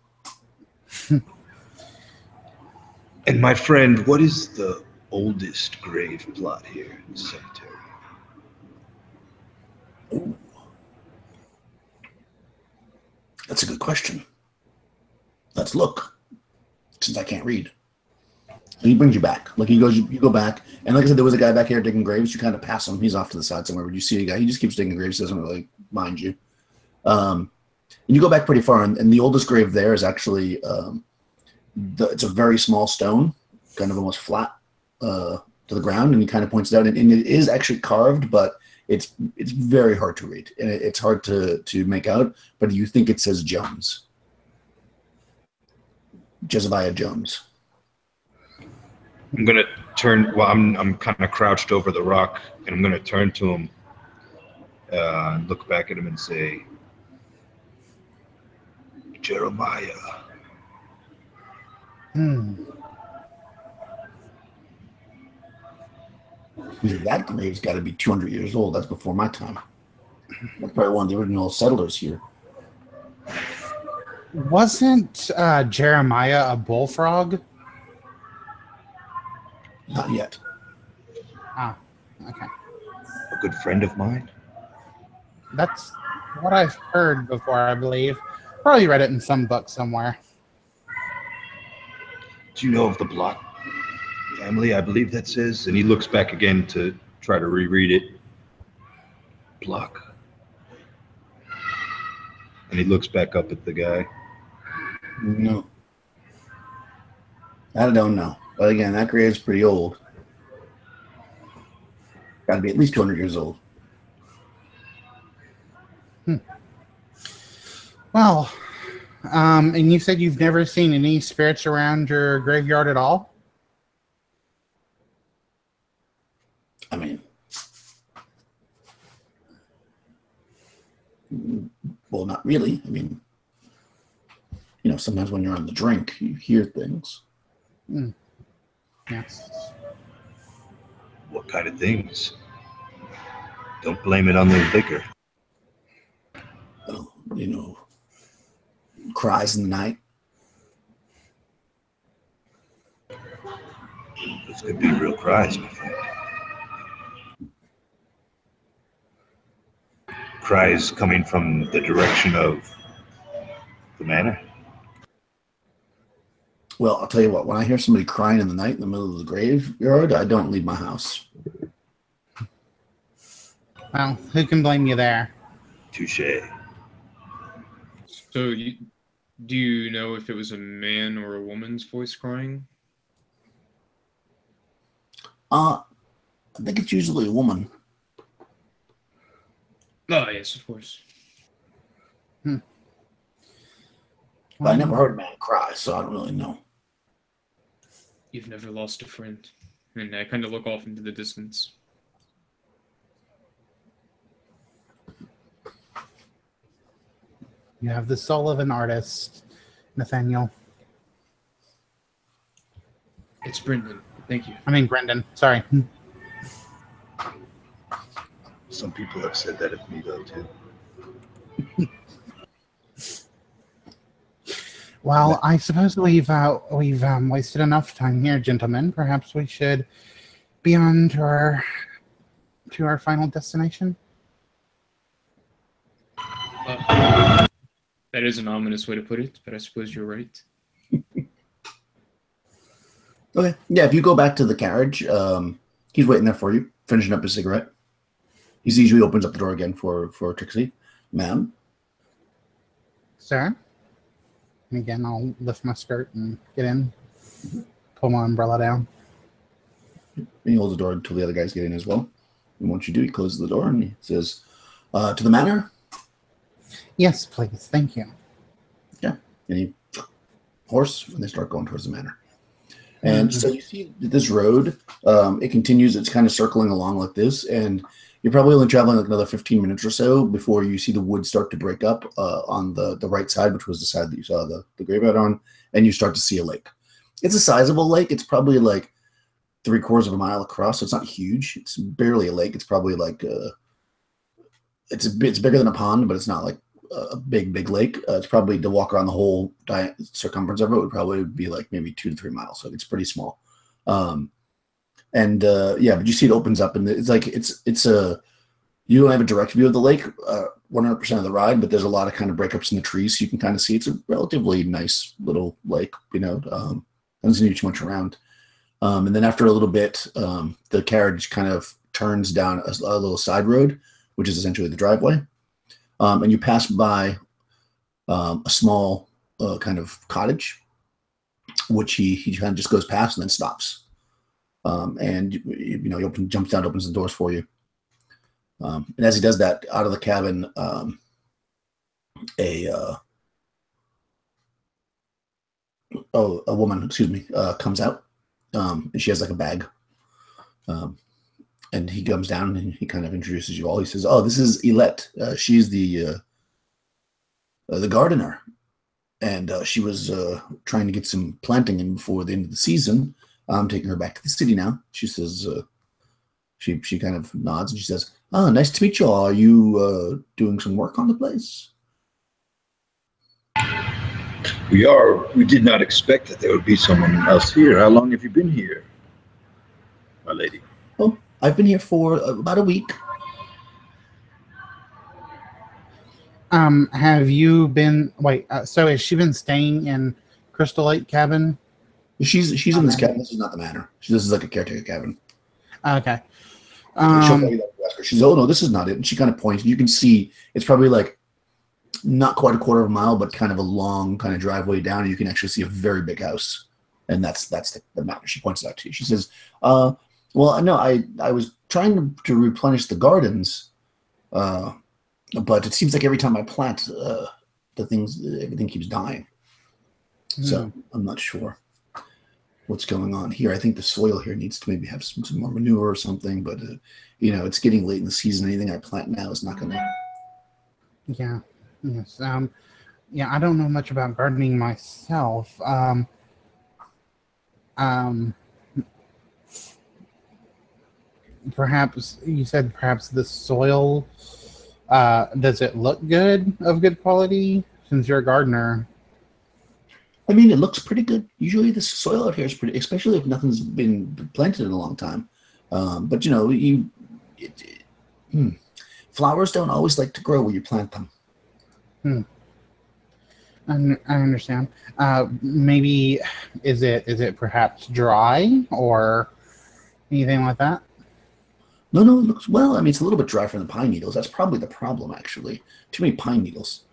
And my friend, what is the oldest grave plot here in the cemetery? Ooh. That's a good question. Let's look, since I can't read. So he brings you back. Like he goes, you go back, and like I said, there was a guy back here digging graves. You kind of pass him. He's off to the side somewhere. But you see a guy. He just keeps digging graves. Doesn't really mind you. And you go back pretty far, and the oldest grave there is actually it's a very small stone, kind of almost flat to the ground, and he kind of points it out, and it is actually carved, but it's very hard to read, and it's hard to make out. But you think it says Jones, Josiah Jones. I'm gonna turn. Well, I'm kind of crouched over the rock, and I'm gonna turn to him, and look back at him and say, Jeremiah. That grave's got to be 200 years old. That's before my time. That's probably one of the original settlers here. Wasn't Jeremiah a bullfrog? Not yet. Ah, okay. A good friend of mine. That's what I've heard before, I believe. Probably read it in some book somewhere. Do you know of the Block family? I believe that says. And he looks back again to try to reread it. Block. And he looks back up at the guy. No. I don't know. But again, that grave's pretty old. Got to be at least 200 years old. Well, and you said you've never seen any spirits around your graveyard at all? I mean, well, not really. I mean, you know, sometimes when you're on the drink, you hear things. Yes. What kind of things? Don't blame it on the liquor. Well, you know, cries in the night. Those could be real cries, my friend. Cries coming from the direction of the manor. Well, I'll tell you what, when I hear somebody crying in the night in the middle of the graveyard, I don't leave my house. Well, who can blame you there? Touche. So, do you know if it was a man or a woman's voice crying? I think it's usually a woman. Oh, yes, of course. But I never heard a man cry, so I don't really know. You've never lost a friend. And I kind of look off into the distance. You have the soul of an artist, Nathaniel. It's Brendan. Thank you. I mean, Brendan. Sorry. Some people have said that of me, though, too. Well, I suppose we've wasted enough time here, gentlemen. Perhaps we should be on to our final destination. That is an ominous way to put it, but I suppose you're right. Okay. Yeah, if you go back to the carriage, he's waiting there for you, finishing up his cigarette. He usually opens up the door again for Trixie. Ma'am? Sir? And again, I'll lift my skirt and get in. Pull my umbrella down. And he holds the door until the other guys get in as well. And once you do, he closes the door and he says, to the manor? Yes, please. Thank you. Yeah. And he horse and they start going towards the manor. And so you see this road, it continues, it's kind of circling along like this, and you're probably only traveling like another 15 minutes or so before you see the woods start to break up on the right side, which was the side that you saw the graveyard on, and you start to see a lake. It's a sizable lake. It's probably like 3/4 of a mile across, so it's not huge. It's barely a lake. It's probably like it's bigger than a pond, but it's not like a big lake. It's probably to walk around the whole circumference of it would probably be like maybe 2 to 3 miles. So it's pretty small. Yeah, but you see it opens up and it's like, it's a, you don't have a direct view of the lake 100% of the ride, but there's a lot of kind of breakups in the trees. So you can kind of see it's a relatively nice little lake, doesn't need too much around. And then after a little bit, the carriage kind of turns down a little side road, which is essentially the driveway. And you pass by a small kind of cottage, which he kind of just goes past and then stops. And he jumps down, opens the doors for you. And as he does that, out of the cabin, a woman, comes out, and she has like a bag. And he comes down and he kind of introduces you all. He says, "Oh, this is Elette. She's the gardener, and she was trying to get some planting in before the end of the season. I'm taking her back to the city now." She says, she kind of nods and she says, "Oh, nice to meet you all. Are you doing some work on the place?" We are. We did not expect that there would be someone else here. How long have you been here, my lady? Oh, I've been here for about a week. Have you been? Wait. So has she been staying in Crystal Lake cabin? She's in this cabin. This is not the manor. This is like a caretaker cabin. Okay. She'll tell you that. Ask her. She's, "Oh no, this is not it." And she kind of points. And you can see it's probably like not quite 1/4 of a mile, but kind of a long kind of driveway down. And you can actually see a very big house, and that's the manor. She points it out to you. She says, "Well, no, I was trying to replenish the gardens, but it seems like every time I plant, everything keeps dying. So I'm not sure what's going on here. I think the soil here needs to maybe have some more manure or something, but it's getting late in the season. Anything I plant now is not going to." Yeah. Yes. Yeah, I don't know much about gardening myself. Perhaps you said the soil, does it look good, of good quality, since you're a gardener? I mean, it looks pretty good. Usually the soil out here is pretty, especially if nothing's been planted in a long time. But flowers don't always like to grow where you plant them. I understand. Maybe is it perhaps dry or anything like that? No, it looks well. I mean, it's a little bit dry from the pine needles. That's probably the problem, actually. Too many pine needles.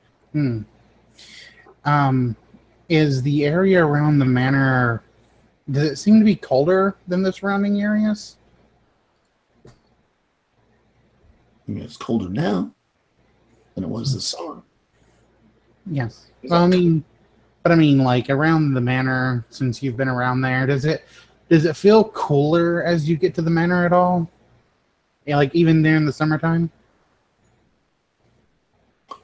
Is the area around the manor, does it seem to be colder than the surrounding areas? I mean, it's colder now than it was this summer. Yes. Well, I mean, like around the manor, since you've been around there, does it feel cooler as you get to the manor at all? Yeah, like even there in the summertime?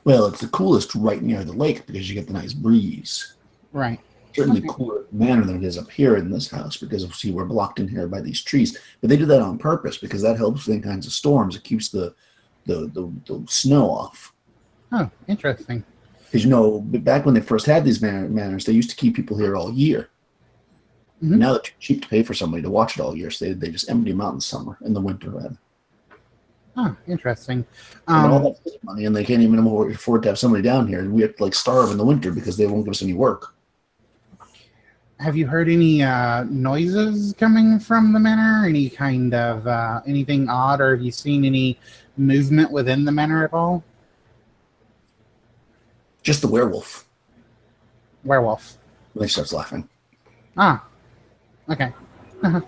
Well, it's the coolest right near the lake because you get the nice breeze. Right. Certainly cooler at the manor than it is up here in this house because, see, we're blocked in here by these trees. But they do that on purpose because that helps with any kinds of storms. It keeps the snow off. Oh, interesting. Because, back when they first had these manors, they used to keep people here all year. Now they're too cheap to pay for somebody to watch it all year, so they just empty them out in the summer, in the winter, rather. Oh, interesting. All that money, and they can't even afford to have somebody down here. And we have to starve in the winter because they won't give us any work. Have you heard any noises coming from the manor? Any kind of anything odd, or have you seen any movement within the manor at all? Just the werewolf. Werewolf. When he starts laughing. Ah, okay. That's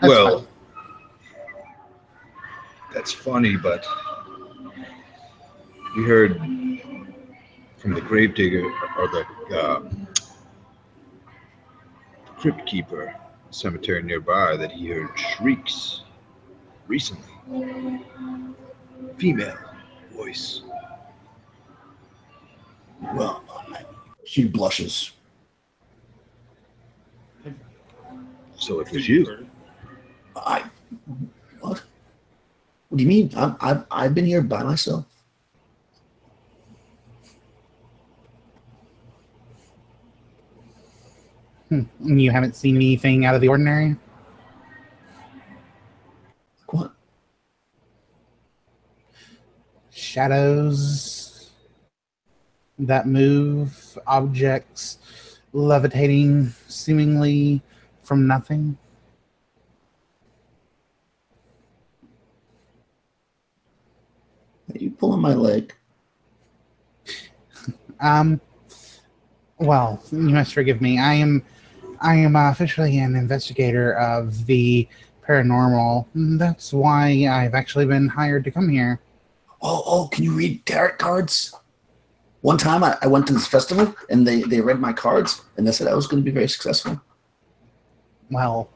Well, fine. that's funny, but we heard from the gravedigger or the crypt keeper cemetery nearby that he heard shrieks recently. Female voice. Well, she blushes. So it was you. I what? What do you mean? I've been here by myself. You haven't seen anything out of the ordinary? What? Shadows that move, objects levitating seemingly from nothing. Are you pulling my leg? Well, you must forgive me. I am officially an investigator of the paranormal. That's why I've actually been hired to come here. Oh, can you read tarot cards? One time I went to this festival and they read my cards and they said I was going to be very successful. Well,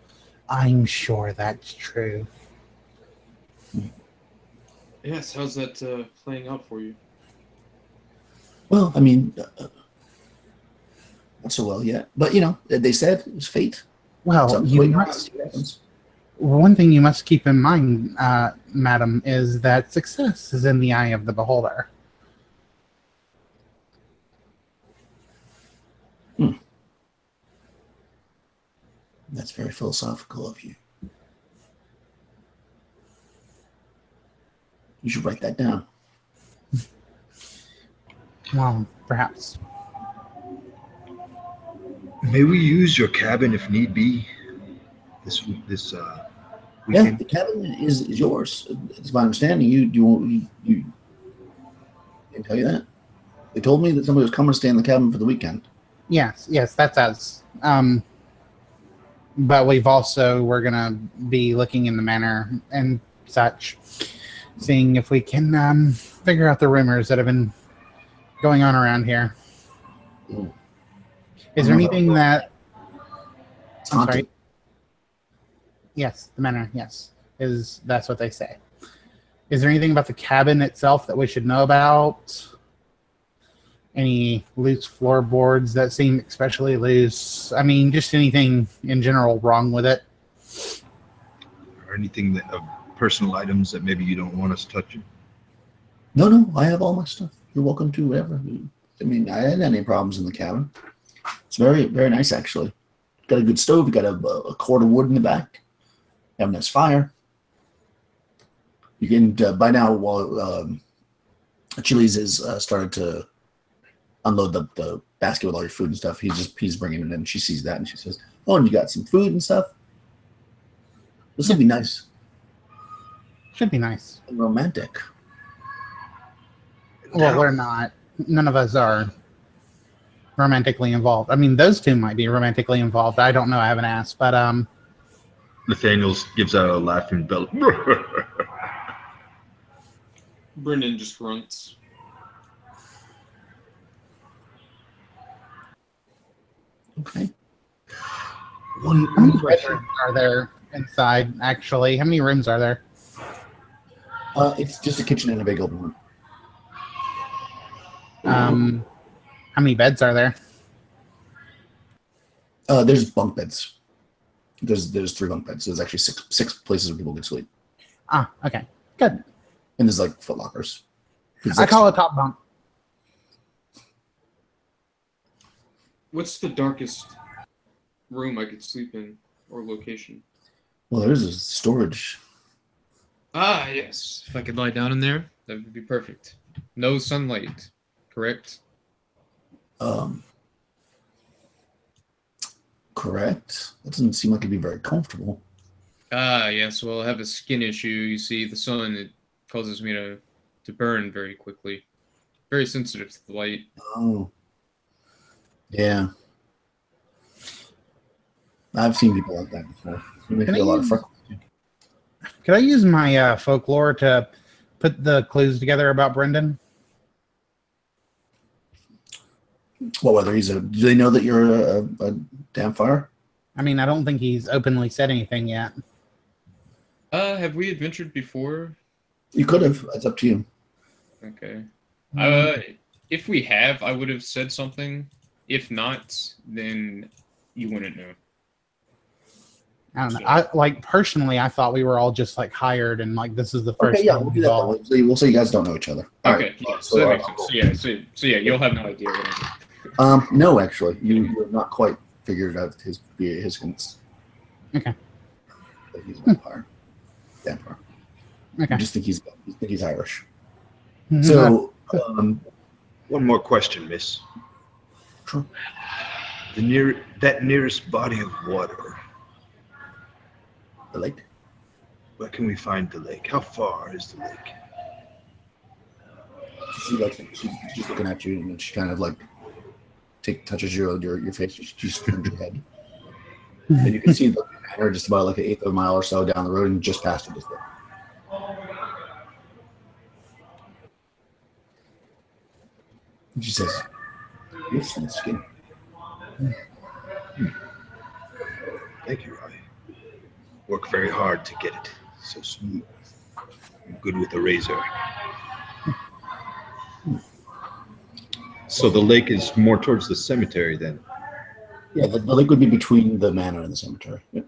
I'm sure that's true. Yes, how's that playing out for you? Well, I mean, not so well yet. But, you know, they said it was fate. Well, So, you wait, must. see what happens. One thing you must keep in mind, madam, is that success is in the eye of the beholder. That's very philosophical of you. You should write that down. Well, perhaps. May we use your cabin if need be? This Yeah, weekend. the cabin is yours. It's my understanding. You didn't tell you that. They told me that somebody was coming to stay in the cabin for the weekend. Yes, that's us. But we're gonna be looking in the manor and such, seeing if we can figure out the rumors that have been going on around here. Ooh. Is there anything that? It's I'm haunted. sorry. Yes, the manor. Yes, that's what they say. Is there anything about the cabin itself that we should know about? Any loose floorboards that seem especially loose? I mean, just anything in general wrong with it? Or anything that of personal items that maybe you don't want us touching? No, I have all my stuff. You're welcome to whatever. I mean, I hadn't had any problems in the cabin. It's very, very nice, actually. Got a good stove. You got a cord of wood in the back. You have a nice fire. You can, by now, while Chili's has started to unload the basket with all your food and stuff, he's bringing it in. She sees that and she says, "Oh, and you got some food and stuff. This will be nice Should be nice. and romantic." Well, we're not. None of us are romantically involved. I mean, those two might be romantically involved. I don't know. I haven't asked, but Nathaniel gives out a laughing belly. Brendan just grunts. Okay. how many bedrooms are there inside? Actually, how many rooms are there? It's just a kitchen and a big open room. How many beds are there? There's bunk beds. There's 3 bunk beds. There's actually six places where people can sleep, Ah, okay, good. and there's like foot lockers. I call it top bunk. What's the darkest room I could sleep in or location? Well, there's a storage. Ah, yes. If I could lie down in there, that would be perfect. No sunlight, correct? Correct. That doesn't seem like it'd be very comfortable. Ah, yes. Well, I have a skin issue. You see, the sun, it causes me to burn very quickly. Very sensitive to the light. Oh, yeah. I've seen people like that before. It makes me a lot of freckles. Could I use my folklore to put the clues together about Brendan? Well, whether he's a... Do they know that you're a damn fire? I mean, I don't think he's openly said anything yet. Have we adventured before? You could have. It's up to you. Okay. If we have, I would have said something. If not, then you wouldn't know. I don't know. Personally, I thought we were all just like hired, and like this is the first. Okay, yeah, time we'll do that. We'll say you guys don't know each other. All okay, right. yeah, so that makes sense. So yeah, you'll have no idea what no, actually, you have not quite figured out his hints. Okay. But he's a vampire. Vampire. Okay. You just think he's Irish. So, one more question, miss. Sure. That nearest body of water. The lake? Where can we find the lake? How far is the lake? She's looking at you, and she kind of like touches your face. She turns your head, and you can see the manor just about like an eighth of a mile or so down the road, and just past it is there. And she says, "You have smooth skin." Thank you, Robbie. Work very hard to get it so smooth. I'm good with a razor. So the lake is more towards the cemetery then? Yeah, the lake would be between the manor and the cemetery. Yep.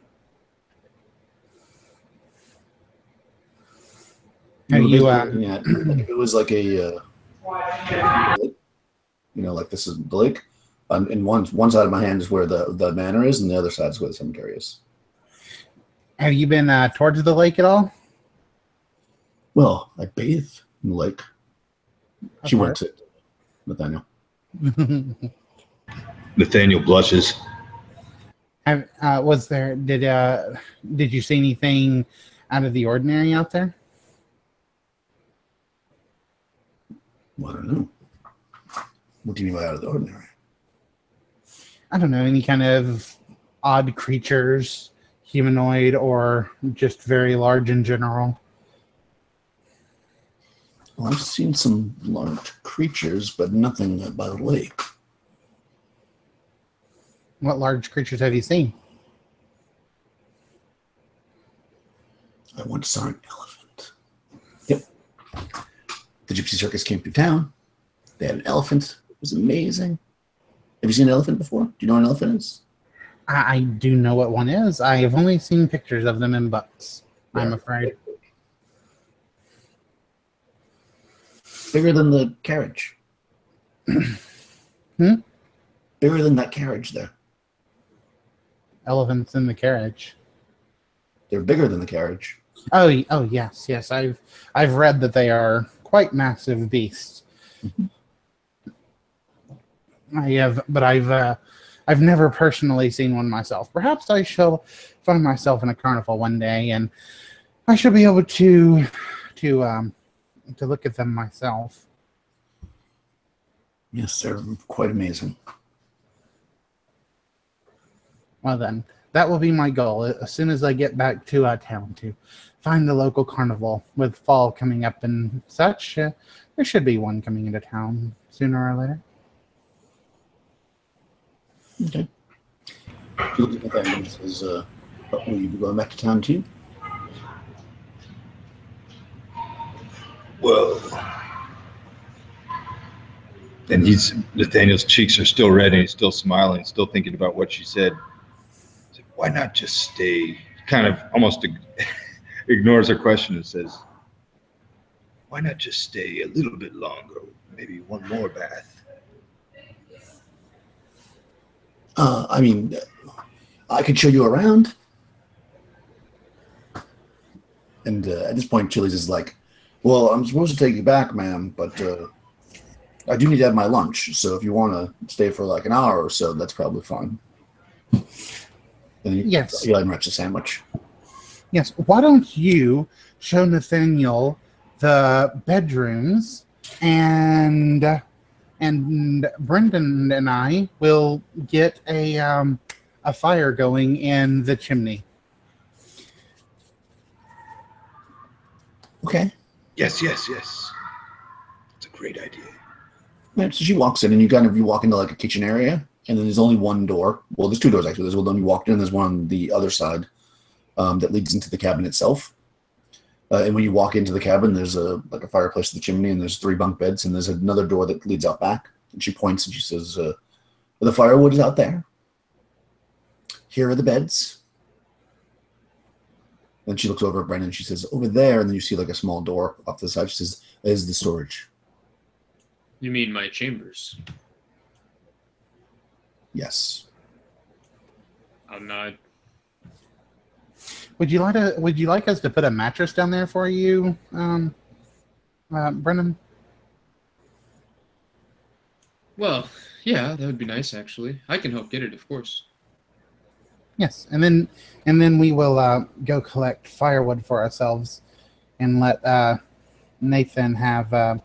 Are you looking at, like, if it was like a lake, like this is the lake. And one side of my hand is where the manor is, and the other side is where the cemetery is. Have you been towards the lake at all? Well, I bathe in the lake. She went to Nathaniel. Nathaniel blushes. Did you see anything out of the ordinary out there? Well, I don't know. What do you mean by out of the ordinary? I don't know, any kind of odd creatures, humanoid, or just very large in general. Well, I've seen some large creatures, but nothing by the lake. What large creatures have you seen? I once saw an elephant. Yep. The Gypsy Circus came through town. They had an elephant. It was amazing. Have you seen an elephant before? Do you know what an elephant is? I do know what one is. I have only seen pictures of them in books, I'm afraid. Bigger than the carriage. Bigger than that carriage there. Elephants in the carriage. They're bigger than the carriage. Oh, yes. I've read that they are quite massive beasts. I've never personally seen one myself. Perhaps I shall find myself in a carnival one day, and I shall be able to look at them myself. Yes, they're quite amazing. Well then, that will be my goal as soon as I get back to town to find the local carnival. With fall coming up and such, there should be one coming into town sooner or later. Okay. You look at that and says, will you be going back to town too? Well, and Nathaniel's cheeks are still red and he's still smiling, still thinking about what she said. He's like, why not just stay? Kind of almost ignores her question and says, why not just stay a little bit longer? Maybe one more bath. I mean, I could show you around. And at this point, Chili's is like, well, I'm supposed to take you back, ma'am, but I do need to have my lunch. So if you want to stay for like an hour or so, that's probably fine. And Eli wraps a sandwich. Yes. Why don't you show Nathaniel the bedrooms, and Brendan and I will get a fire going in the chimney. Okay. Yes. It's a great idea. Yeah, so she walks in, and you walk into like a kitchen area, and then there's only one door. Well, there's two doors actually. There's one you walked in, there's one on the other side that leads into the cabin itself. And when you walk into the cabin, there's a fireplace in the chimney, and there's 3 bunk beds, and there's another door that leads out back. And she points and she says, "The firewood is out there. Here are the beds." Then she looks over at Brendan and she says, "Over there," and then you see like a small door off to the side. She says, "Is the storage." You mean my chambers? Yes. I'll nod. Would you like us to put a mattress down there for you, Brendan? Well, yeah, that would be nice actually. I can help get it, of course. Yes, and then we will go collect firewood for ourselves, and let Nathan have a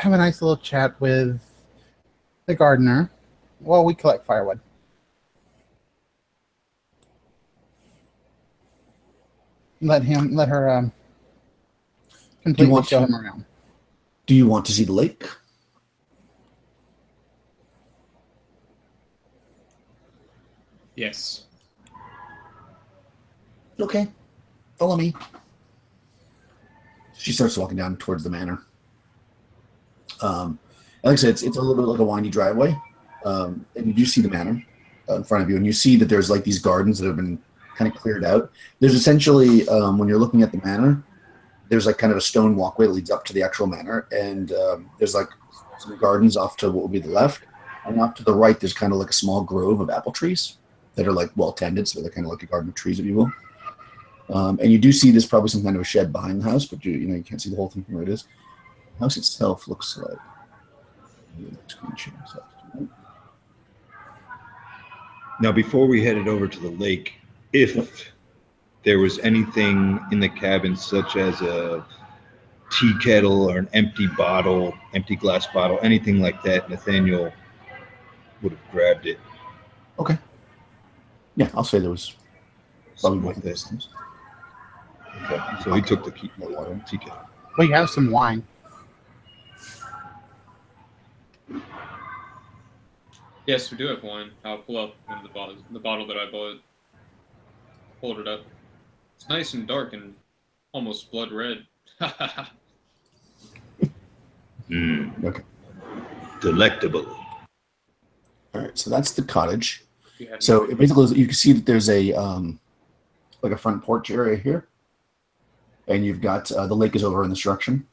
nice little chat with the gardener while we collect firewood. Let her completely show him around. Do you want to see the lake? Yes. Okay, follow me. She starts walking down towards the manor. And like I said, it's a little bit like a windy driveway. And you do see the manor in front of you, and you see that there's like these gardens that have been kind of cleared out. There's essentially, when you're looking at the manor, there's like kind of a stone walkway that leads up to the actual manor, and there's like some gardens off to what would be the left, and off to the right, there's kind of like a small grove of apple trees that are like well tended, so they're kind of like a garden of trees, if you will. And you do see there's probably some kind of a shed behind the house, but you can't see the whole thing from where it is. The house itself looks like. Now, before we headed over to the lake, if there was anything in the cabin, such as a tea kettle or an empty glass bottle, anything like that, Nathaniel would have grabbed it. Okay. Yeah, I'll say there was probably both of those things. Okay. So he took the tea kettle. We have some wine. Yes, we do have wine. I'll pull up one of the bottles. The bottle that I bought. Hold it up. It's nice and dark and almost blood red. Okay. Delectable. All right, so that's the cottage. So it basically, you can see that there's a like a front porch area here, and you've got the lake is over in this direction.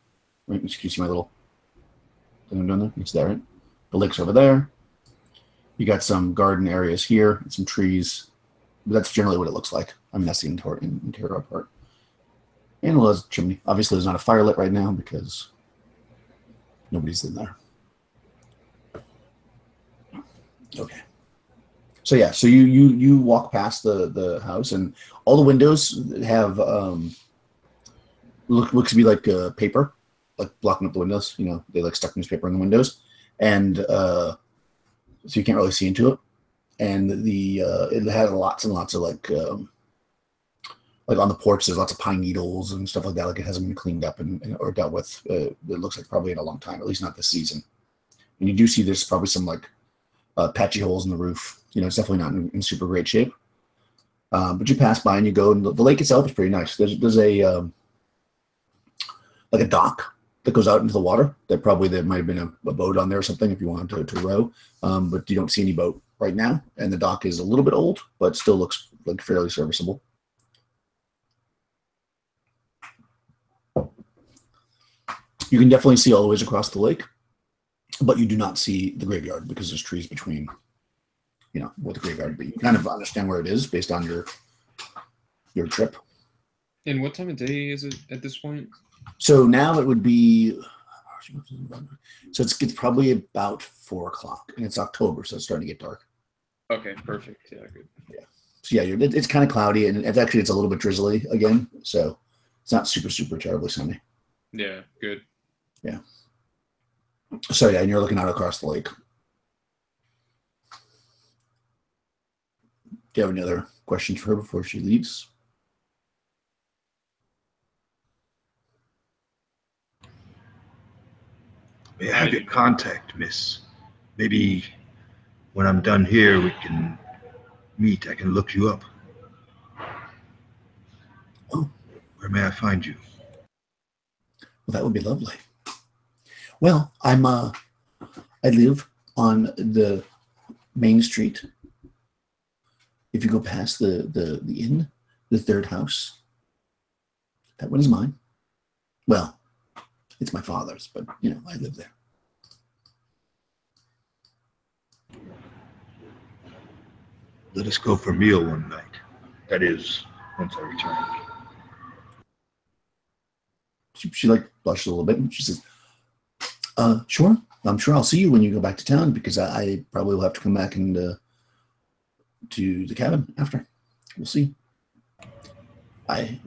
Right, you see my little thing I'm doing there? It's there, right? The lake's over there. You got some garden areas here and some trees. But that's generally what it looks like. I mean, that's the interior part. And there's a chimney. Obviously, there's not a fire lit right now because nobody's in there. Okay. So yeah, so you walk past the house, and all the windows have looks to be like paper, like blocking up the windows. They like stuck newspaper in the windows, and so you can't really see into it. And it had lots and lots of like on the porch, there's lots of pine needles and stuff like that. Like it hasn't been cleaned up or dealt with. It looks like probably in a long time, at least not this season. And you do see there's probably some like patchy holes in the roof. It's definitely not in super great shape. But you pass by and you go, and the lake itself is pretty nice. There's a like a dock that goes out into the water. There might have been a boat on there or something if you wanted to row. But you don't see any boat right now, and the dock is a little bit old, but still looks like fairly serviceable. You can definitely see all the ways across the lake, but you do not see the graveyard because there's trees between, with the graveyard. But you kind of understand where it is based on your trip. And what time of day is it at this point? So now it would be, so it's probably about 4:00, and it's October, so it's starting to get dark. Okay, perfect. Yeah, good. Yeah. So yeah, it's kind of cloudy, and it's a little bit drizzly again, so it's not super, super terribly sunny. Yeah, good. So yeah, and you're looking out across the lake. Do you have any other questions for her before she leaves? May I have your contact, miss? Maybe when I'm done here, we can meet. I can look you up. Oh. Where may I find you? Well, that would be lovely. Well, I live on the main street. If you go past the inn, the third house, that one is mine. Well, it's my father's, but I live there. Let us go for a meal one night. That is, once I return. She like blushes a little bit and she says, sure. I'm sure I'll see you when you go back to town because I probably will have to come back and to the cabin after. We'll see. I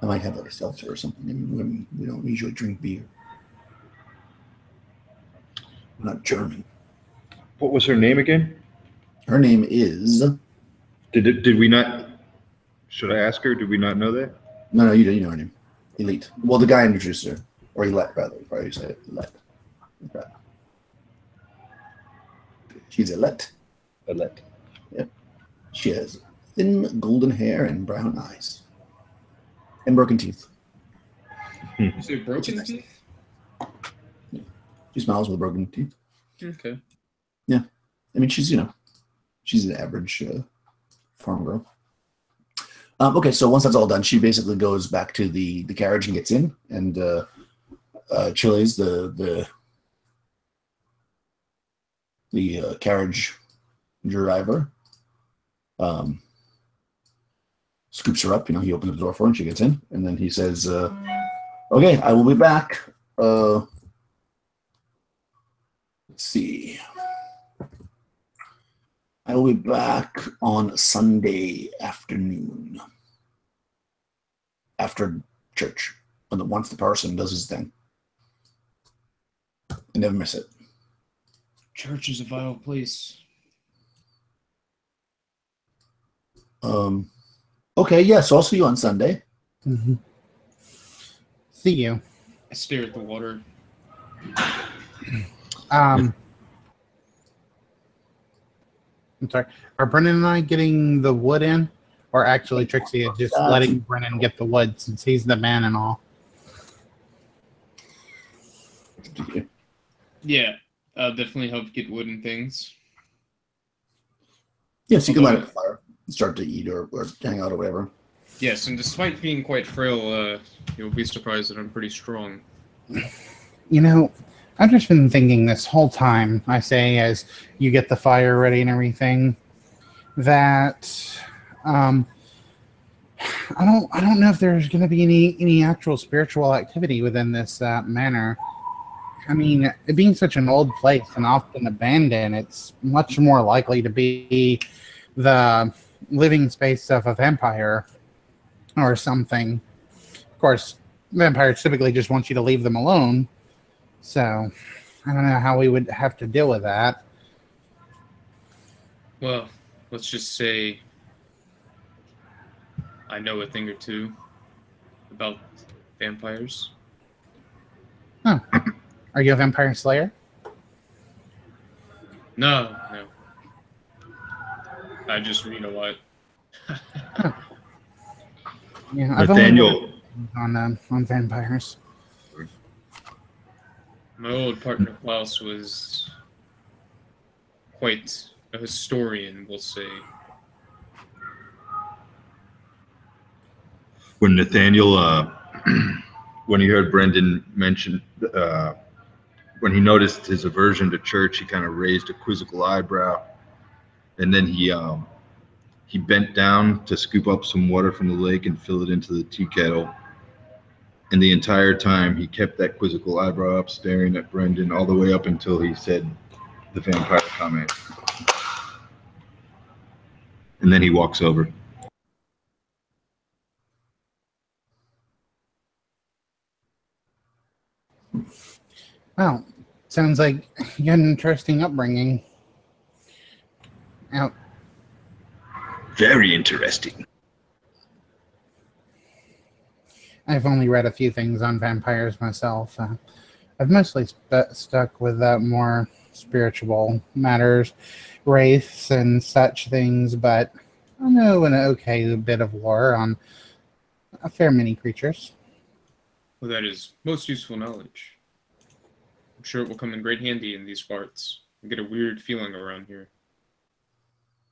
might have like a seltzer or something. I mean, we don't usually drink beer. I'm not German. What was her name again? Her name is. Did we not? Should I ask her? Did we not know that? No, you know her name. Elite. Well, the guy introduced her, or Elite, rather. Probably say it. Elite. Okay. She's Elite. Alette. Yep. She has thin golden hair and brown eyes, and broken teeth. Is it broken teeth? Yeah. She smiles with broken teeth. Okay. Yeah. I mean, she's an average farm girl. Okay, so once that's all done, she basically goes back to the carriage and gets in, and Chile's the carriage driver scoops her up. He opens the door for her, and she gets in, and then he says, "Okay, I will be back. Let's see." I will be back on Sunday afternoon after church, once the parson does his thing. I never miss it. Church is a vile place. Okay, yeah, so I'll see you on Sunday. Mm-hmm. See you. I stare at the water. I'm sorry. Are Brennan and I getting the wood in? Or actually Trixie is just letting Brennan get the wood since he's the man and all? Yeah, I'll definitely help get wood and things. Yes, you can light up a fire and start to eat or hang out or whatever. Yes, and despite being quite frail, you'll be surprised that I'm pretty strong. I've just been thinking this whole time, I say, as you get the fire ready and everything, that I don't know if there's going to be any actual spiritual activity within this manor. I mean, it being such an old place and often abandoned, it's much more likely to be the living space of a vampire or something. Of course, vampires typically just want you to leave them alone. So, I don't know how we would have to deal with that. Well, let's just say I know a thing or two about vampires. Huh. Are you a vampire slayer? No. I just read a lot. Yeah, I've Nathaniel. only on vampires. My old partner Klaus was quite a historian, we'll say. When Nathaniel, when he heard Brendan mention, when he noticed his aversion to church, he kind of raised a quizzical eyebrow, and then he bent down to scoop up some water from the lake and fill it into the tea kettle. And the entire time, he kept that quizzical eyebrow up, staring at Brendan all the way up until he said the vampire comment. And then he walks over. Well, sounds like you had an interesting upbringing. Now, Very interesting. I've only read a few things on vampires myself. I've mostly stuck with more spiritual matters, wraiths and such things, but I know an okay bit of lore on a fair many creatures. Well, that is most useful knowledge. I'm sure it will come in great handy in these parts. I get a weird feeling around here.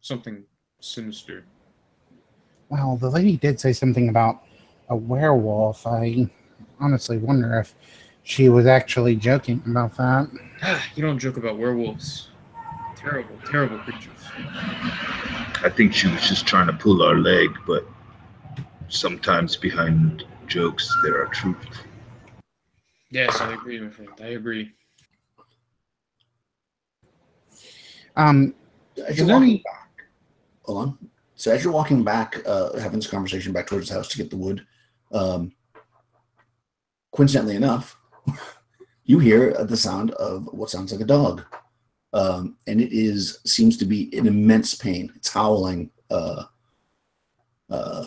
Something sinister. Well, the lady did say something about a werewolf. I honestly wonder if she was actually joking about that. You don't joke about werewolves. Terrible, terrible creatures. I think she was just trying to pull our leg, but sometimes behind jokes there are truth. Yes, I agree, my friend. I agree. As Is you're there walking any... back, hold on. So as you're walking back, having this conversation back towards the house to get the wood, coincidentally enough, you hear the sound of what sounds like a dog, and it seems to be in immense pain. It's howling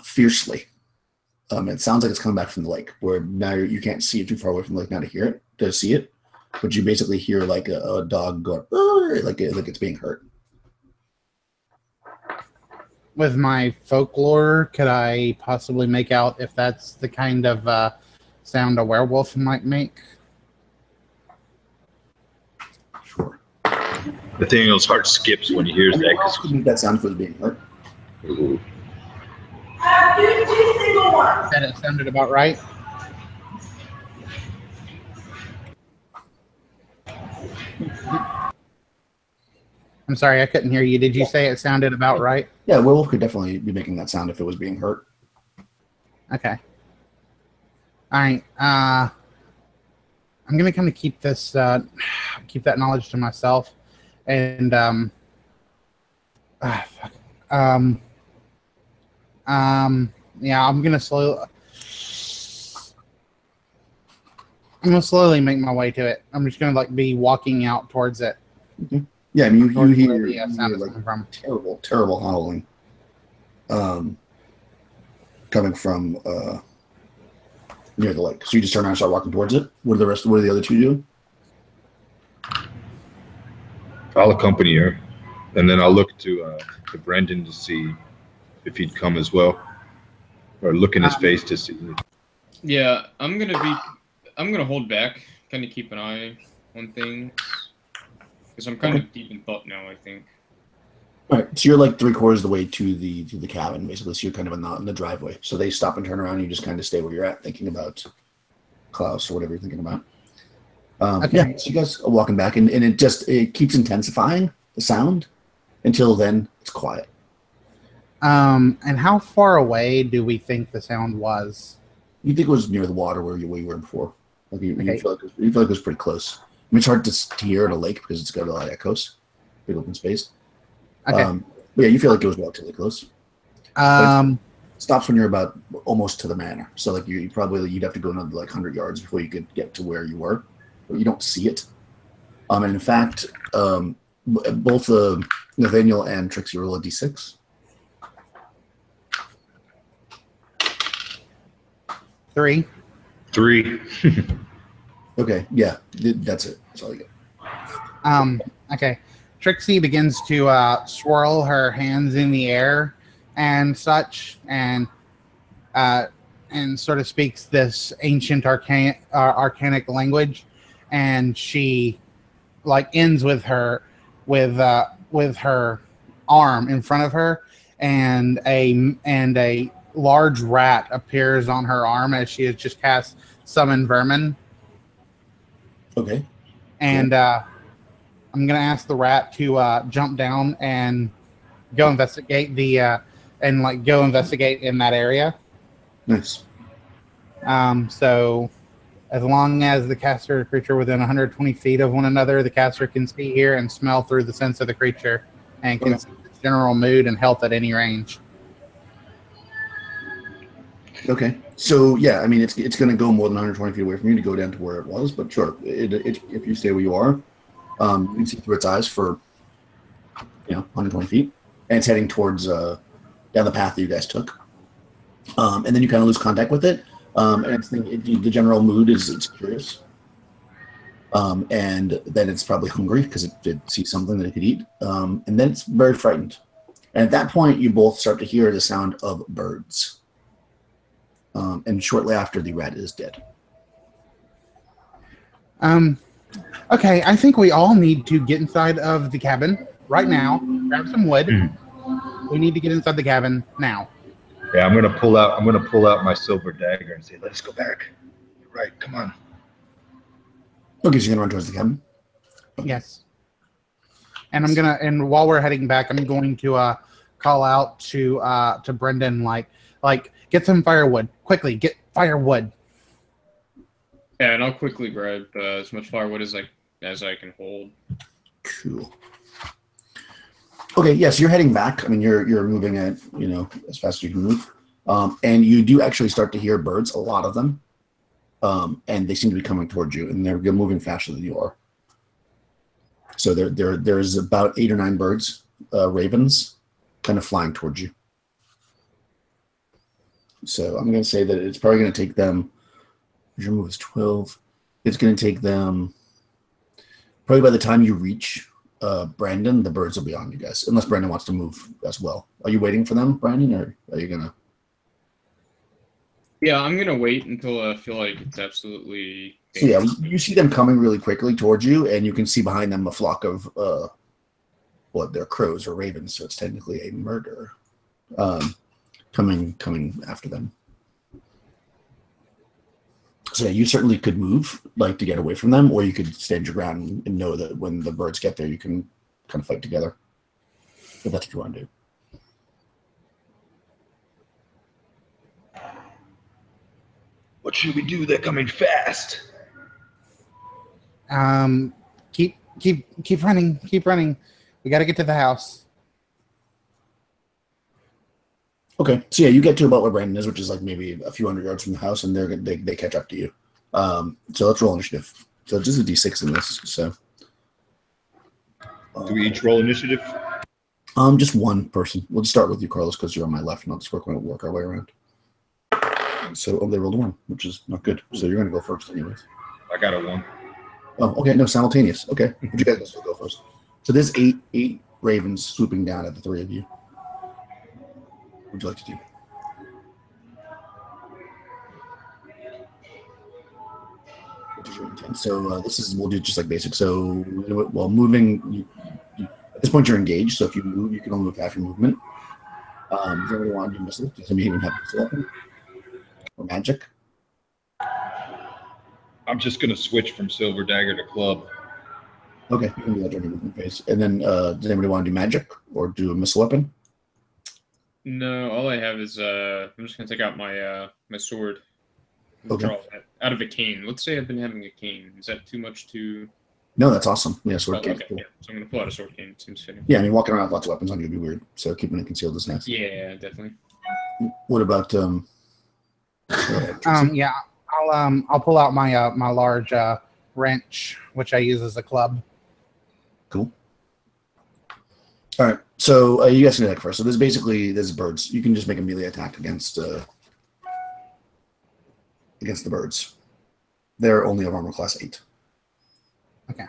fiercely. It sounds like it's coming back from the lake, where now you can't see it too far away from the lake now to hear it, to see it, but you basically hear like a dog going, like it's being hurt. With my folklore, could I possibly make out if that's the kind of sound a werewolf might make? Sure. Nathaniel's heart skips when he hears that. Else could make that sound if it was being hurt. Ooh. That it sounded about right. I'm sorry, I couldn't hear you. Did you say it sounded about right? Yeah, werewolf could definitely be making that sound if it was being hurt. Okay. All right. I'm gonna kind of keep this, keep that knowledge to myself, and fuck. Yeah, I'm gonna slowly make my way to it. I'm just gonna like be walking out towards it. Mm-hmm. Yeah, I mean, you hear, the sound is like coming from. terrible howling, coming from near the lake. So you just turn around and start walking towards it. What do the other two do? I'll accompany her, and then I'll look to Brendan to see if he'd come as well, or look in his face to see. Yeah, I'm gonna hold back, kind of keep an eye on things, because I'm kind of deep in thought now, I think. All right, so you're like 3/4 of the way to the cabin, basically. So you're kind of in the driveway. So they stop and turn around, and you just kind of stay where you're at, thinking about Klaus or whatever you're thinking about. Okay. Yeah, so you guys are walking back, and it keeps intensifying the sound until then it's quiet. And how far away do we think the sound was? You think it was near the water where you were before? Like you Okay. feel like it was pretty close. I mean, it's hard to hear at a lake because it's got a lot of echoes, big open space. Okay. But yeah, you feel like it was relatively close. It stops when you're about almost to the manor. So like you'd have to go another like 100 yards before you could get to where you were. But you don't see it. And in fact, both Nathaniel and Trixie roll a d6. 3. 3. Okay, yeah, that's it. That's all you get. Okay. Trixie begins to swirl her hands in the air and such, and sort of speaks this ancient arcanic language, and she like ends with her arm in front of her, and a large rat appears on her arm as she has just cast summon vermin. Okay. And I'm gonna ask the rat to jump down and go investigate in that area. Nice. So as long as the caster and creature within 120 feet of one another, the caster can see, hear, and smell through the sense of the creature, and can see its general mood and health at any range. Okay. So yeah, I mean it's going to go more than 120 feet away from you to go down to where it was, but sure, if you stay where you are, you can see through its eyes for 120 feet, and it's heading towards down the path that you guys took, and then you kind of lose contact with it, and the general mood is it's curious, and then it's probably hungry because it did see something that it could eat, and then it's very frightened, and at that point you both start to hear the sound of birds. And shortly after, the rat is dead. Okay, I think we all need to get inside of the cabin right now. Grab some wood. We need to get inside the cabin now. Yeah, I'm gonna pull out my silver dagger and say, "Let's go back." You're right. Come on. Okay, so you're gonna run towards the cabin. Okay. Yes. And while we're heading back, I'm going to call out to Brendan like get some firewood quickly. Get firewood. Yeah, and I'll quickly grab as much firewood as I can hold. Cool. Okay, yes, yeah, so you're heading back. I mean, you're moving at as fast as you can move, and you do actually start to hear birds, a lot of them, and they seem to be coming towards you, and they're moving faster than you are. So there's about 8 or 9 birds, ravens, kind of flying towards you. So I'm going to say that it's probably going to take them. Your move is 12. It's going to take them. Probably by the time you reach Brandon, the birds will be on you guys. Unless Brandon wants to move as well. Are you waiting for them, Brandon, or are you gonna? Yeah, I'm gonna wait until I feel like it's absolutely. So yeah, you see them coming really quickly towards you, and you can see behind them a flock of they're crows or ravens, so it's technically a murder. Coming after them. So yeah, you certainly could move, to get away from them, or you could stand your ground and know that when the birds get there, you can kind of fight together. If that's what you want to do. What should we do? They're coming fast. Keep running. Keep running. We got to get to the house. Okay, so yeah, you get to about where Brandon is, which is maybe a few hundred yards from the house, and they catch up to you. So let's roll initiative. So just a d6 in this. So do we each roll initiative? Just one person. We'll just start with you, Carlos, because you're on my left, and I'll just work our way around. So they rolled a 1, which is not good. So you're going to go first, anyways. I got a 1. Oh, okay, no, simultaneous. Okay, but you guys will go first. So there's eight ravens swooping down at the 3 of you. What would you like to do? What is your intent? So we'll do just like basic. So while moving, at this point you're engaged. So if you move, you can only move half your movement. Does anybody want to do missile? Does anybody even have a missile weapon or magic? I'm just gonna switch from silver dagger to club. Okay, you can do that during your movement phase. And then does anybody want to do magic or do a missile weapon? No, all I have is I'm just gonna take out my my sword. Okay. Draw that out of a cane. Let's say I've been having a cane. Is that too much to? No, that's awesome. Yeah, sword cane. Okay, Cool. yeah. So I'm gonna pull out a sword cane. Seems fitting. Yeah, I mean walking around with lots of weapons on you would be weird. So keeping it concealed is nice. Yeah, definitely. What about Yeah, I'll pull out my my large wrench, which I use as a club. Cool. All right, so you guys can attack first. So there's birds. You can just make a melee attack against the birds. They're only of armor class 8. Okay.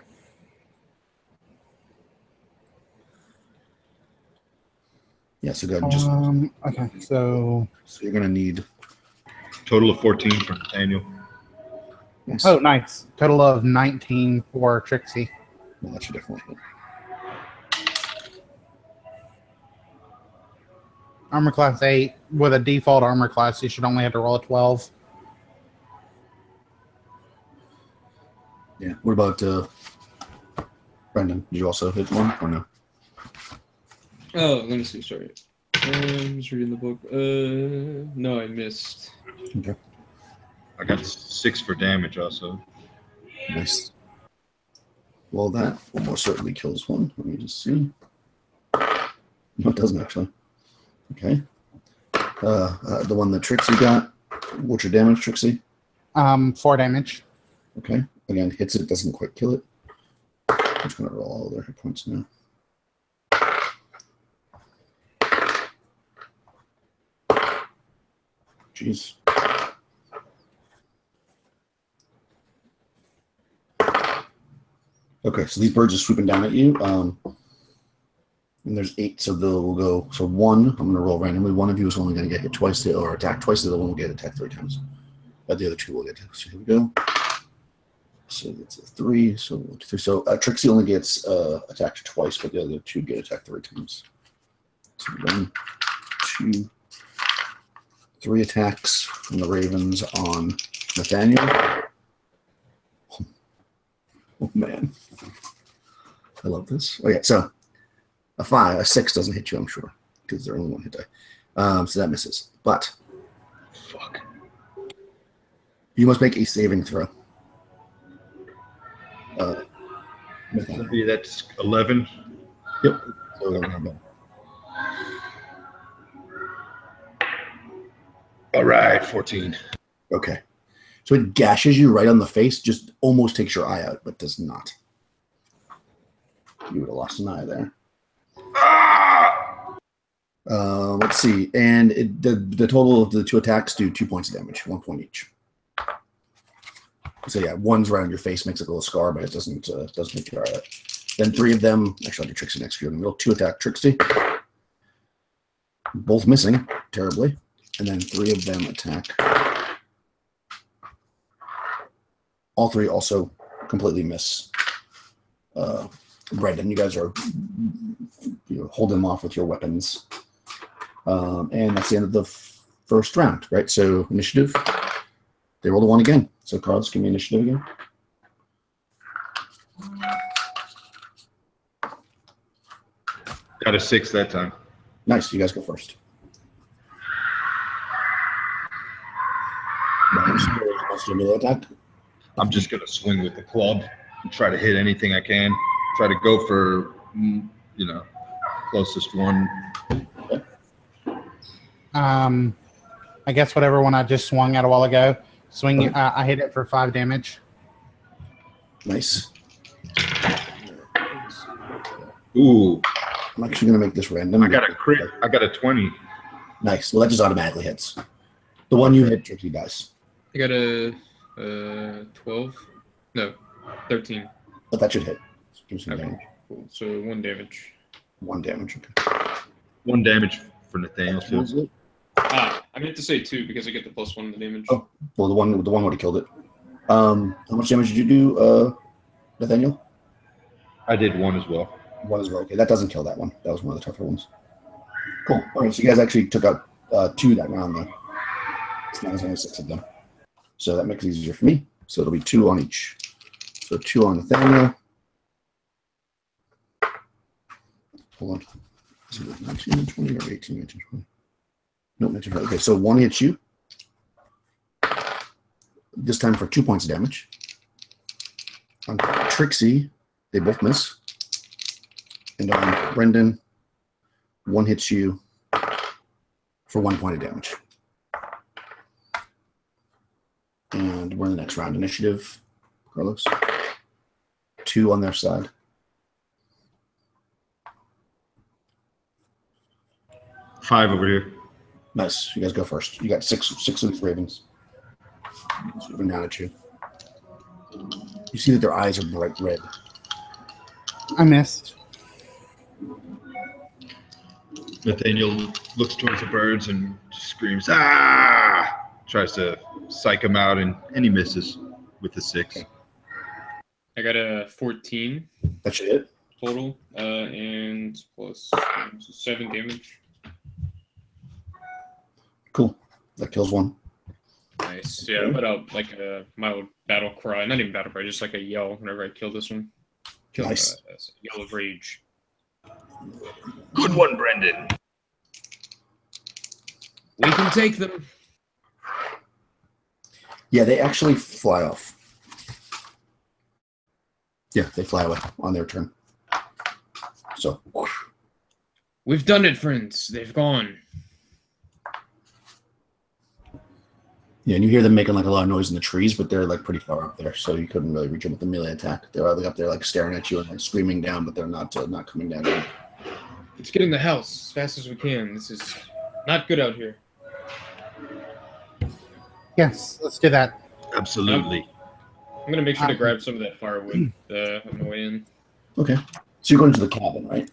Yeah, so go ahead and just. Okay, so you're gonna need Total of 14 for Nathaniel. Yes. Oh, nice. Total of 19 for Trixie. Well, that should definitely hit. Armor class 8. With a default armor class, you should only have to roll a 12. Yeah. What about Brendan? Did you also hit 1 or no? Oh, let me see. Sorry. I'm just reading the book. No, I missed. Okay. I got 6 for damage also. Nice. Well, that almost certainly kills one. Let me just see. No, it doesn't actually. Okay. The one that Trixie got What's your damage, Trixie? 4 damage. Okay. Again, hits it, doesn't quite kill it. I'm just going to roll all their hit points now. Jeez. Okay, so these birds are swooping down at you. And there's 8, so they'll go. So 1, I'm going to roll randomly. One of you is only going to get hit twice or attack twice. The other one will get attacked 3 times. But the other 2 will get attacked. So here we go. So it's a 3. So 1, 2, 3. So Trixie only gets attacked twice, but the other 2 get attacked 3 times. So 1, 2, 3 attacks from the Ravens on Nathaniel. Oh man, I love this. Okay, so a 6 doesn't hit you, I'm sure, because they're only 1 hit die. So that misses. But Fuck. you must make a saving throw. That's 11. Yep. So, all right, 14. okay. So it gashes you right on the face, just almost takes your eye out, but does not. You would have lost an eye there. Ah! Let's see. And the total of the 2 attacks do 2 points of damage, 1 point each. So yeah, 1's right on your face, makes it a little scar, but it doesn't make your eye out. Then 3 of them, actually I'll do Trixie next year in the middle. 2 attack Trixie. Both missing terribly. And then 3 of them attack. All 3 also completely miss. Brendan, you guys are hold them off with your weapons. And that's the end of the first round, right? So initiative. They rolled a 1 again. So cards, give me initiative again. Got a 6 that time. Nice. You guys go first. Attack. I'm just going to swing with the club and try to hit anything I can. Try to go for, closest one. I guess whatever one I just swung at a while ago. Swing. I hit it for 5 damage. Nice. Ooh. I'm actually going to make this random. I got a crit. I got a 20. Nice. Well, that just automatically hits. The one you hit, Trixie dies. I got a 12. No, 13. But that should hit. Give some Okay, damage. cool. So 1 damage. 1 damage. Okay. 1 damage for Nathaniel too. I meant to say 2 because I get the +1 in the damage. Oh, well, the one would have killed it. How much damage did you do, Nathaniel? I did 1 as well. 1 as well. Okay, that doesn't kill that one. That was one of the tougher ones. Cool. All right, so you guys actually took out 2 that round, though. It's not as only 6 of them. So that makes it easier for me. So it'll be 2 on each. So 2 on Nathaniel. Hold on. Is it 19 and 20 or 18, 19, 20? No, 19, 20. Okay, so 1 hits you. This time for 2 points of damage. On Trixie, they both miss. And on Brendan, 1 hits you for 1 point of damage. And we're in the next round. Initiative, Carlos. 2 on their side. Five over here. Nice. You guys go first. You got six of these ravens. Moving down at you. You see that their eyes are bright red. I missed. Nathaniel looks towards the birds and screams, "Ah!" Tries to psych him out, and he misses with the 6. I got a 14 That should hit. total, and plus 7 damage. Cool. That kills 1. Nice. Yeah, I put out like a mild battle cry. Not even battle cry, just like a yell whenever I kill this one. Nice. Yell of rage. Good one, Brendan. We can take them. Yeah, they actually fly off. Yeah, they fly away on their turn. So. Whoosh. We've done it, friends. They've gone. Yeah, and you hear them making like a lot of noise in the trees, but they're like pretty far up there, so you couldn't really reach them with a melee attack. They're like up there, like staring at you and like screaming down, but they're not coming down. Let's get in the house as fast as we can. This is not good out here. Yes, let's do that. Absolutely. I'm gonna make sure to grab some of that firewood on the way in. Okay, so you're going to the cabin, right?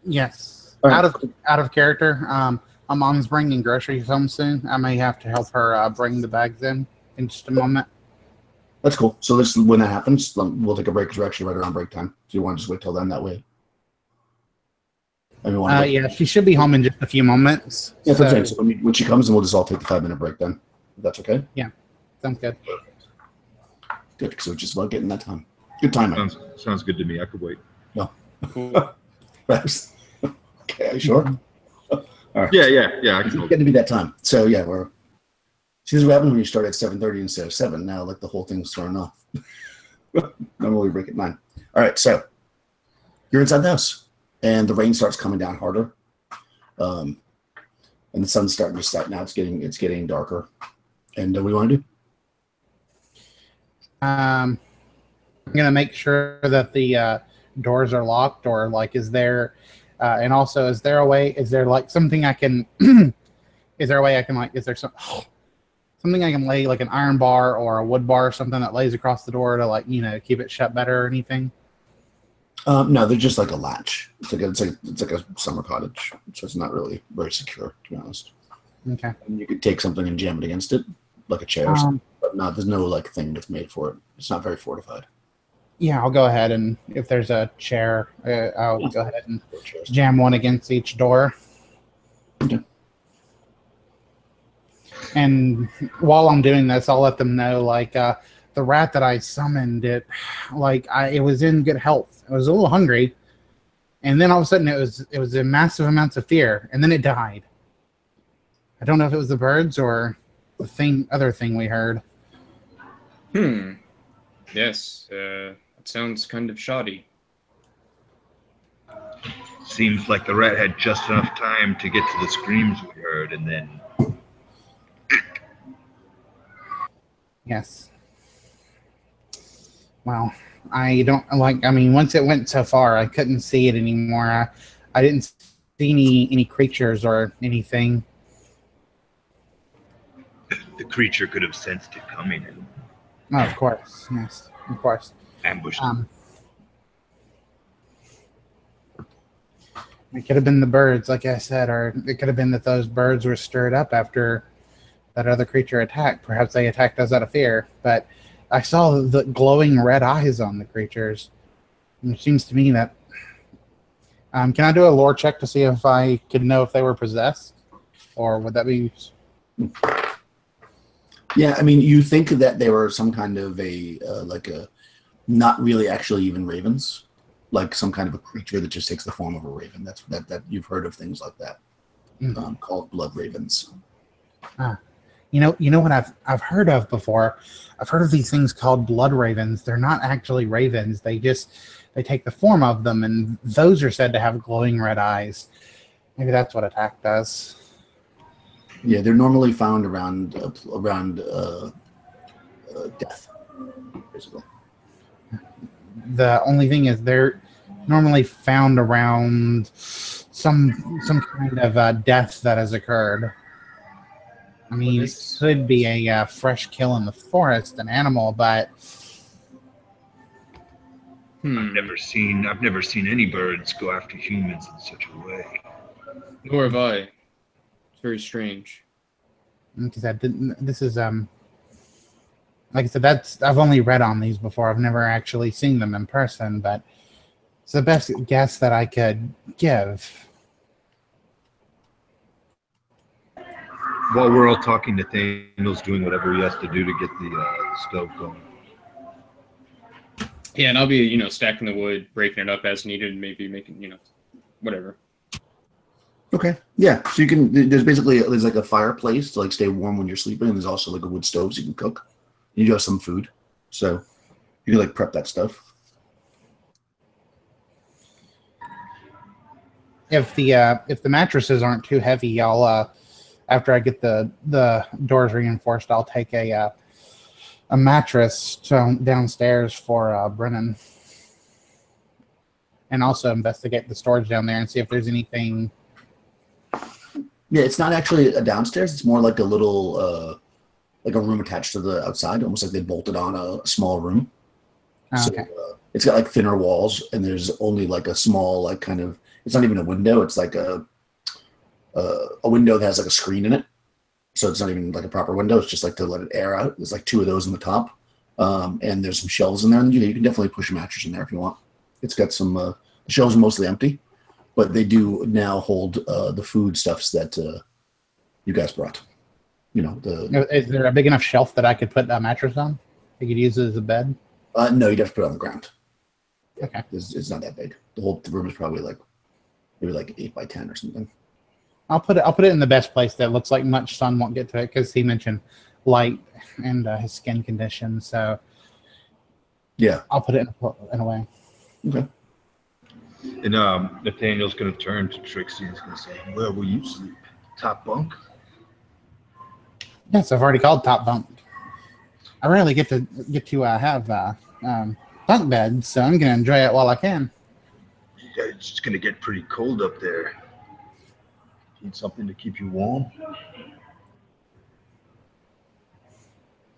Yes. All right. Out of character. My mom's bringing groceries home soon. I may have to help her bring the bags in just a moment. That's cool. So when that happens, we'll take a break because we're actually right around break time. So you want to just wait till then that way? Yeah, she should be home in just a few moments. Yeah, that's what I'm saying. So when she comes, then we'll just all take the 5-minute break then. If that's okay? Yeah, sounds good. Good, because we're just about getting that time. Good timing. Sounds good to me. I could wait. No. Cool. Okay, are you sure? All right. Yeah. I It's can getting to be that time. So yeah, see, this is what happens when you start at 7:30 instead of 7. Now, like the whole thing's thrown off. Normally we break at 9. All right, so you're inside the house, and the rain starts coming down harder, and the sun's starting to set. Now it's getting darker. And what do you want to do? I'm gonna make sure that the doors are locked, or like, is there, and also, is there a way? Is there like something I can? Is there a way I can like? Is there something I can lay like an iron bar or a wood bar or something that lays across the door to like keep it shut better or anything? No, they're just like a latch. It's like a summer cottage, so it's not really very secure, to be honest. Okay. And you could take something and jam it against it, like a chair or something. But no, there's no like thing that's made for it. It's not very fortified. Yeah, I'll go ahead, and if there's a chair, I'll go ahead and jam one against each door. Okay. And while I'm doing this, I'll let them know, like, the rat that I summoned, it was in good health. It was a little hungry, and then all of a sudden it was in massive amounts of fear, and then it died. I don't know if it was the birds or the other thing we heard. Yes, it sounds kind of shoddy. Seems like the rat had just enough time to get to the screams we heard, and then. Yes. Well, I don't like. I mean, once it went so far, I couldn't see it anymore. I didn't see any creatures or anything. The creature could have sensed it coming and Oh, of course. Yes, of course. ambushed. It could have been the birds, like I said, or it could have been that those birds were stirred up after that other creature attacked. Perhaps they attacked us out of fear. But I saw the glowing red eyes on the creatures. And it seems to me that... can I do a lore check to see if I could know if they were possessed? Or would that be... Yeah, I mean, you think that they were some kind of not really actually even ravens, like some kind of a creature that just takes the form of a raven. That you've heard of things like that, called blood ravens. You know what I've heard of before? I've heard of these things called blood ravens. They're not actually ravens. They take the form of them, and those are said to have glowing red eyes. Maybe that's what attacked us. Yeah, they're normally found around death, basically. The only thing is they're normally found around some kind of death that has occurred. I mean, it could be a fresh kill in the forest, an animal, but I've never seen any birds go after humans in such a way. Nor have I. It's very strange. because this is like I said, I've only read on these before. I've never actually seen them in person, but it's the best guess that I could give. While we're all talking, Nathaniel's doing whatever he has to do to get the stove going. Yeah, and I'll be, stacking the wood, breaking it up as needed, and maybe making, whatever. Okay. Yeah. So you can. There's like a fireplace to like stay warm when you're sleeping, and there's also like a wood stove so you can cook. You do have some food, so you can like prep that stuff. If the mattresses aren't too heavy, I'll after I get the doors reinforced, I'll take a mattress downstairs for Brennan, and also investigate the storage down there and see if there's anything. Yeah, it's not actually a downstairs. It's more like a little, like a room attached to the outside, almost like they bolted on a small room. Oh, okay. So it's got like thinner walls, and there's only like a small, like kind of. It's not even a window. It's like a window that has like a screen in it. So it's not even like a proper window. It's just like to let it air out. There's like 2 of those in the top, and there's some shelves in there. And you can definitely push a mattress in there if you want. It's got some. The shelves are mostly empty, but they do now hold the food stuffs that you guys brought. You know the. Is there a big enough shelf that I could put a mattress on? You could use it as a bed. No, you'd have to put it on the ground. Okay. It's not that big. The whole room is probably like maybe like 8 by 10 or something. I'll put it in the best place that looks like much sun won't get to it, because he mentioned light and his skin condition. So yeah, I'll put it in a way. Okay. And Nathaniel's going to turn to Trixie and he's going to say, "Where will you sleep? Top bunk?" Yes, I've already called top bunk. I rarely get to have bunk beds, so I'm going to enjoy it while I can. Yeah, it's just going to get pretty cold up there. Need something to keep you warm?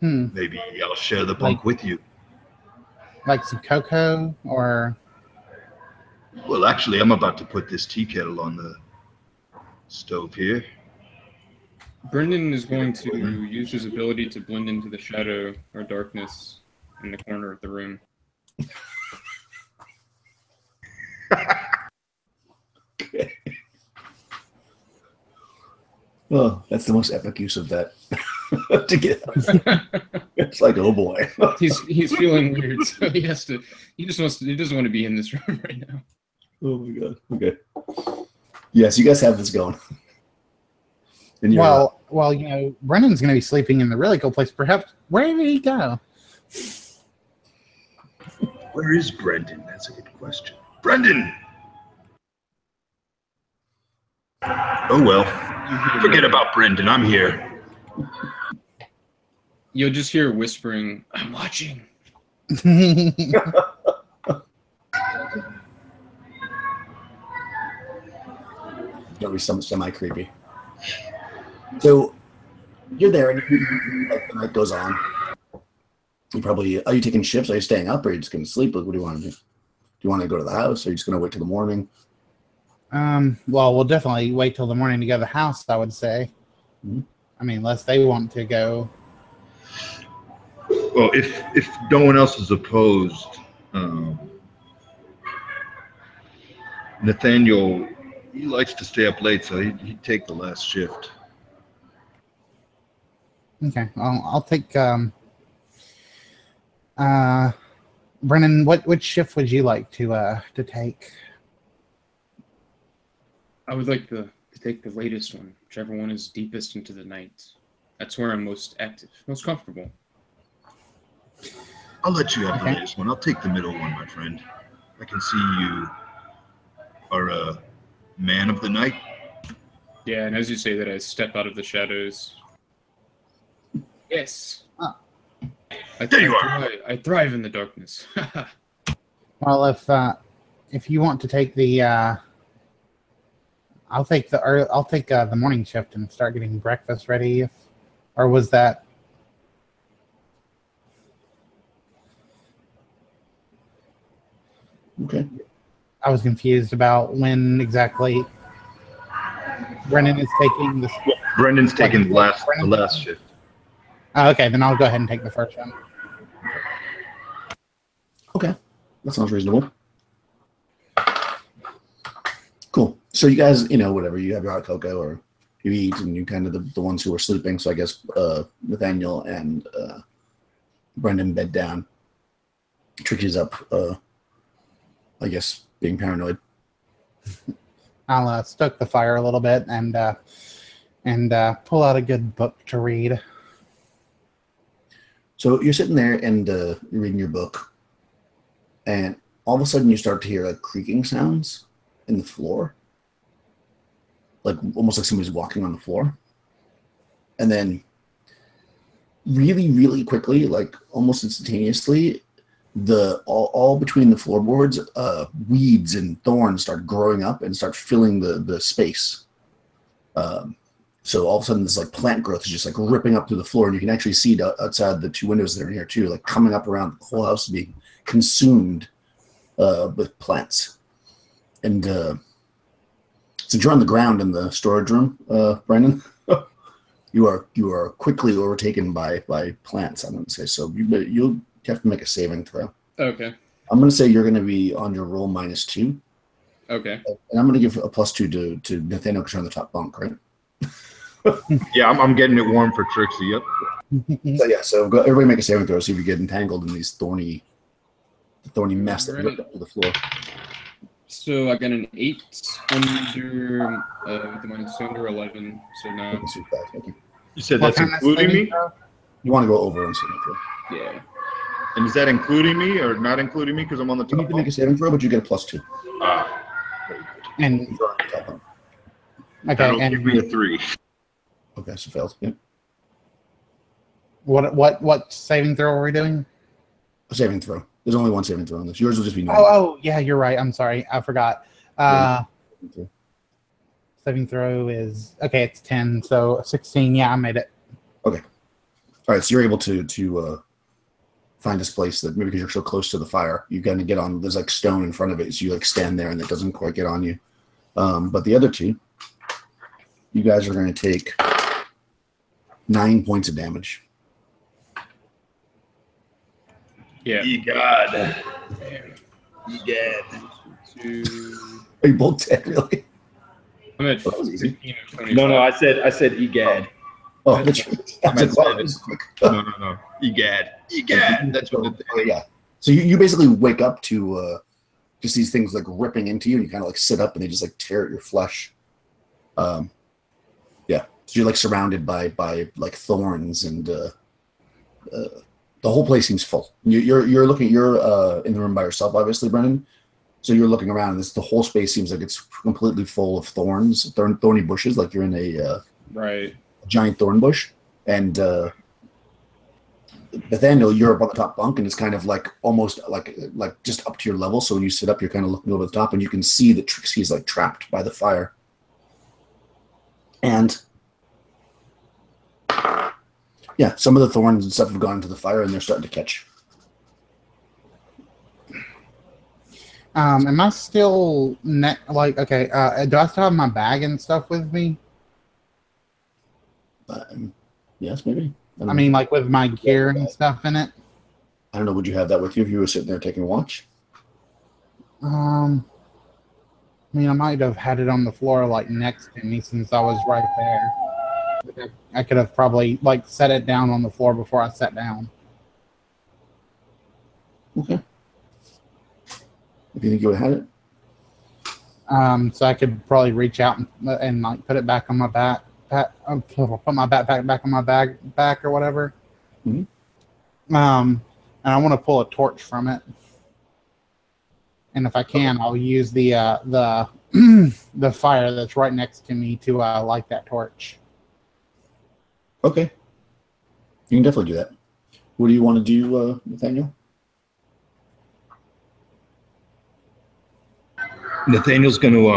Maybe I'll share the bunk with you. Like some cocoa or... Well, actually, I'm about to put this tea kettle on the stove here. Brendan is going to use his ability to blend into the shadow or darkness in the corner of the room. Okay. Oh, that's the most epic use of that to get. It's like, oh boy. he's feeling weird, so he doesn't want to be in this room right now. Oh my god. Okay. Yes, you guys have this going. Well, Brennan's going to be sleeping in the really cool place. Perhaps, where did he go? Where is Brendan? That's a good question. Brendan! Oh well. Forget about Brendan. I'm here. You'll just hear whispering, "I'm watching." That'll be semi creepy. So you're there, and like the night goes on. You probably are you taking shifts? Are you staying up, or are you just going to sleep? What do you want to do? Do you want to go to the house, or are you just going to wait till the morning? Well, we'll definitely wait till the morning to go to the house, I would say. Mm-hmm. I mean, unless they want to go. Well, if no one else is opposed, Nathaniel, he likes to stay up late, so he'd take the last shift. Okay, I'll take. Brennan, which shift would you like to take? I would like to take the latest one, whichever one is deepest into the night. That's where I'm most active, most comfortable. I'll let you have the latest one. I'll take the middle one, my friend. I can see you are a man of the night. Yeah, and as you say that, I step out of the shadows. Yes. Oh. There you are. I thrive in the darkness. Well, if you want to take the, I'll take the morning shift and start getting breakfast ready. Or was that? Okay. I was confused about when exactly Brennan is taking this. Brendan's taking the last shift. Oh, okay, then I'll go ahead and take the first one. Okay, that sounds reasonable. Cool. So you guys, whatever, you have your hot cocoa or you eat, and you kind of the ones who are sleeping. So I guess Nathaniel and Brendan bed down. Trixie's up, I guess, being paranoid. I'll stoke the fire a little bit and pull out a good book to read. So you're sitting there and you're reading your book, and all of a sudden you start to hear like creaking sounds in the floor, like almost like somebody's walking on the floor. And then really, really quickly, like almost instantaneously, all between the floorboards, weeds and thorns start growing up and start filling the space. So all of a sudden, this like plant growth is just like ripping up through the floor, and you can actually see it outside the 2 windows that are here too, like coming up around the whole house, being consumed with plants. And since you're on the ground in the storage room, Brandon, you are quickly overtaken by plants. I'm going to say so. You'll have to make a saving throw. Okay. I'm going to say you're going to be on your roll -2. Okay. And I'm going to give a +2 to Nathaniel because you're on the top bunk, right? Yeah, I'm getting it warm for Trixie. Yep. So yeah, so everybody make a saving throw. See if you get entangled in these thorny mess that ripped up to the floor. So I got an 8 under with the -2 under 11. So now. Okay. You said that's including me? You want to go over and saving throw. Yeah. And is that including me or not including me because I'm on the You need top to make a saving throw, but you get a +2. And You're on the top bunk. okay, That'll and give me a 3. Okay, so failed. Yeah. what saving throw are we doing? A saving throw. There's only one saving throw on this. Yours will just be normal. Oh, yeah, you're right. I'm sorry, I forgot. Saving throw is okay. It's 10, so 16. Yeah, I made it. Okay. All right, so you're able to find this place that maybe because you're so close to the fire, you kind of get on. There's like stone in front of it, so you like stand there, and it doesn't quite get on you. But the other two, you guys are going to take 9 points of damage. Yeah. Egad. Egad. Are you both dead, really? I'm at That was easy. 15 or 25. No, I said Egad. Oh, that's right. No. Egad. Egad. That's what it is. Yeah. So you basically wake up to just these things like ripping into you, and you kind of like sit up, and they just like tear at your flesh. Yeah. So you're like surrounded by like thorns, and the whole place seems full. You're in the room by yourself, obviously, Brennan. So you're looking around, and the whole space seems like it's completely full of thorny bushes, like you're in a right. giant thorn bush. And Nathaniel, you're up on the top bunk, and it's kind of like almost like just up to your level. So when you sit up, you're kind of looking over the top, and you can see that Trixie's like trapped by the fire. And yeah, some of the thorns and stuff have gone into the fire, and they're starting to catch. Am I still okay? Do I still have my bag and stuff with me? Yes, maybe. I mean, like with my gear and stuff in it. I don't know. Would you have that with you if you were sitting there taking a watch? I mean, I might have had it on the floor like next to me since I was right there. I could have probably like set it down on the floor before I sat down. Okay. If you think you would have had it. So I could probably reach out and like put it back on my back. Put my backpack back on my back or whatever. Mm-hmm. And I want to pull a torch from it. And if I can, I'll use the the fire that's right next to me to light that torch. Okay. You can definitely do that. What do you want to do, Nathaniel? Nathaniel's going to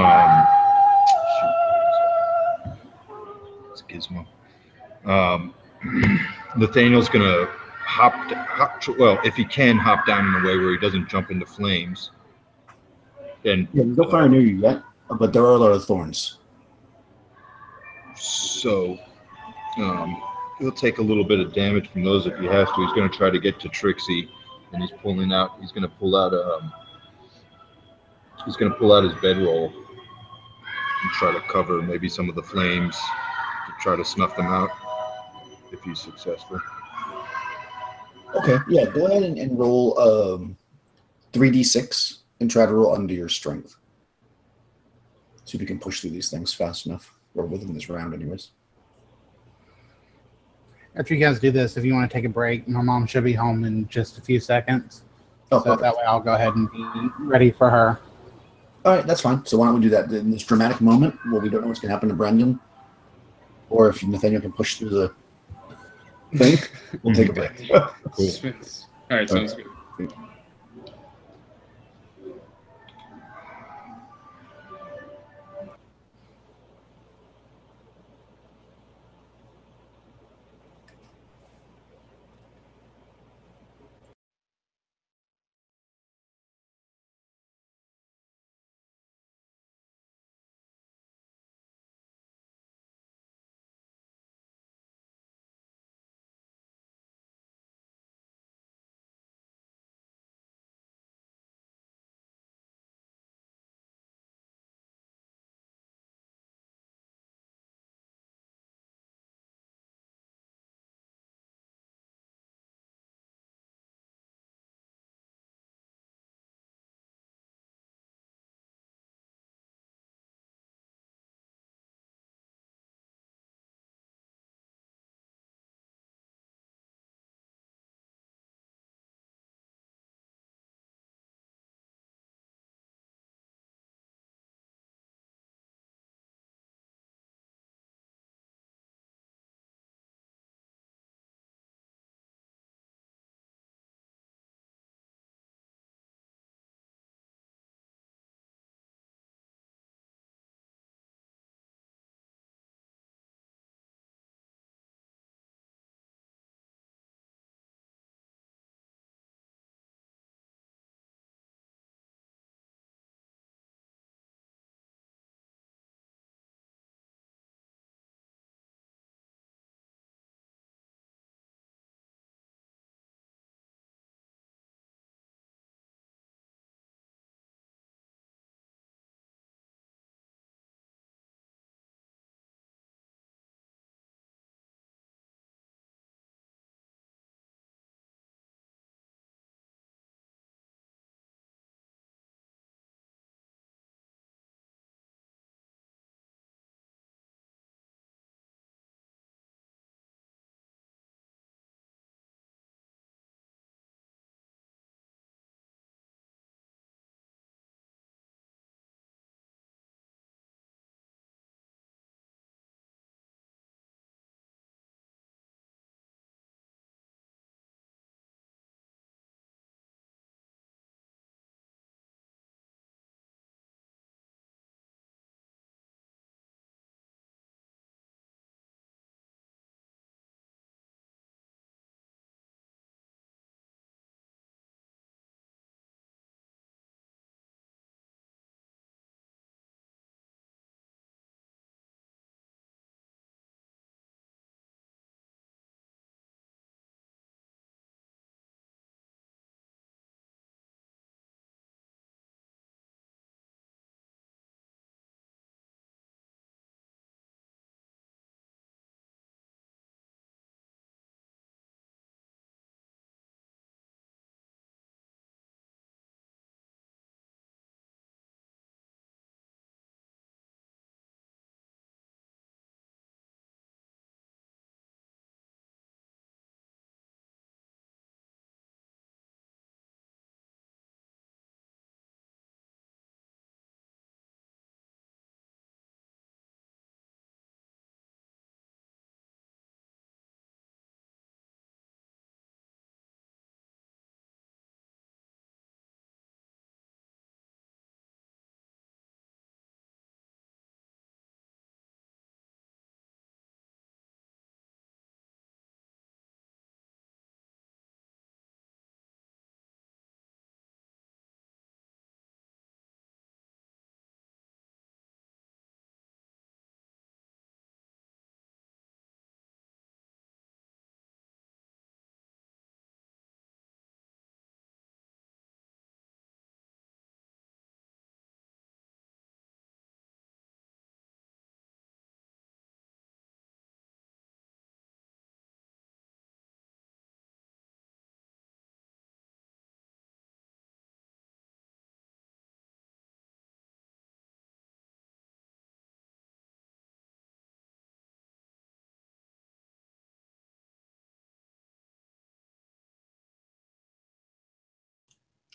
it's Gizmo. Nathaniel's going to hop. Well, if he can, hop down in a way where he doesn't jump into flames. And Yeah, there's no fire near you yet, but there are a lot of thorns. So he'll take a little bit of damage from those if he has to. He's going to try to get to Trixie, and he's going to pull out his bedroll and try to cover maybe some of the flames to try to snuff them out if he's successful. Okay, yeah, go ahead and roll 3d6 and try to roll under your strength. See if you can push through these things fast enough, or within this round anyways. After you guys do this, if you want to take a break, my mom should be home in just a few seconds. Oh, so perfect. that way I'll go ahead and be ready for her. All right, that's fine. So why don't we do that in this dramatic moment where we don't know what's going to happen to Brendan? or if Nathaniel can push through the thing, we'll take a break. Cool. Smiths. All right, sounds good.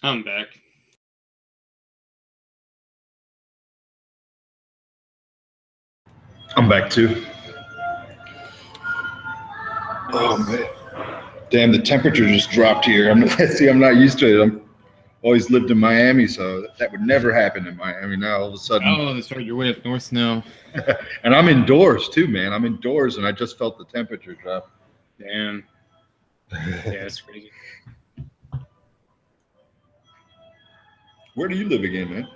I'm back. I'm back too. Oh man, damn! The temperature just dropped here. I'm not used to it. I'm always lived in Miami, so that would never happen in Miami. Now all of a sudden, Oh, that's right. You're way up north now. and I'm indoors too, man. I'm indoors, and I just felt the temperature drop. Damn. Yeah, it's crazy. Where do you live again, man?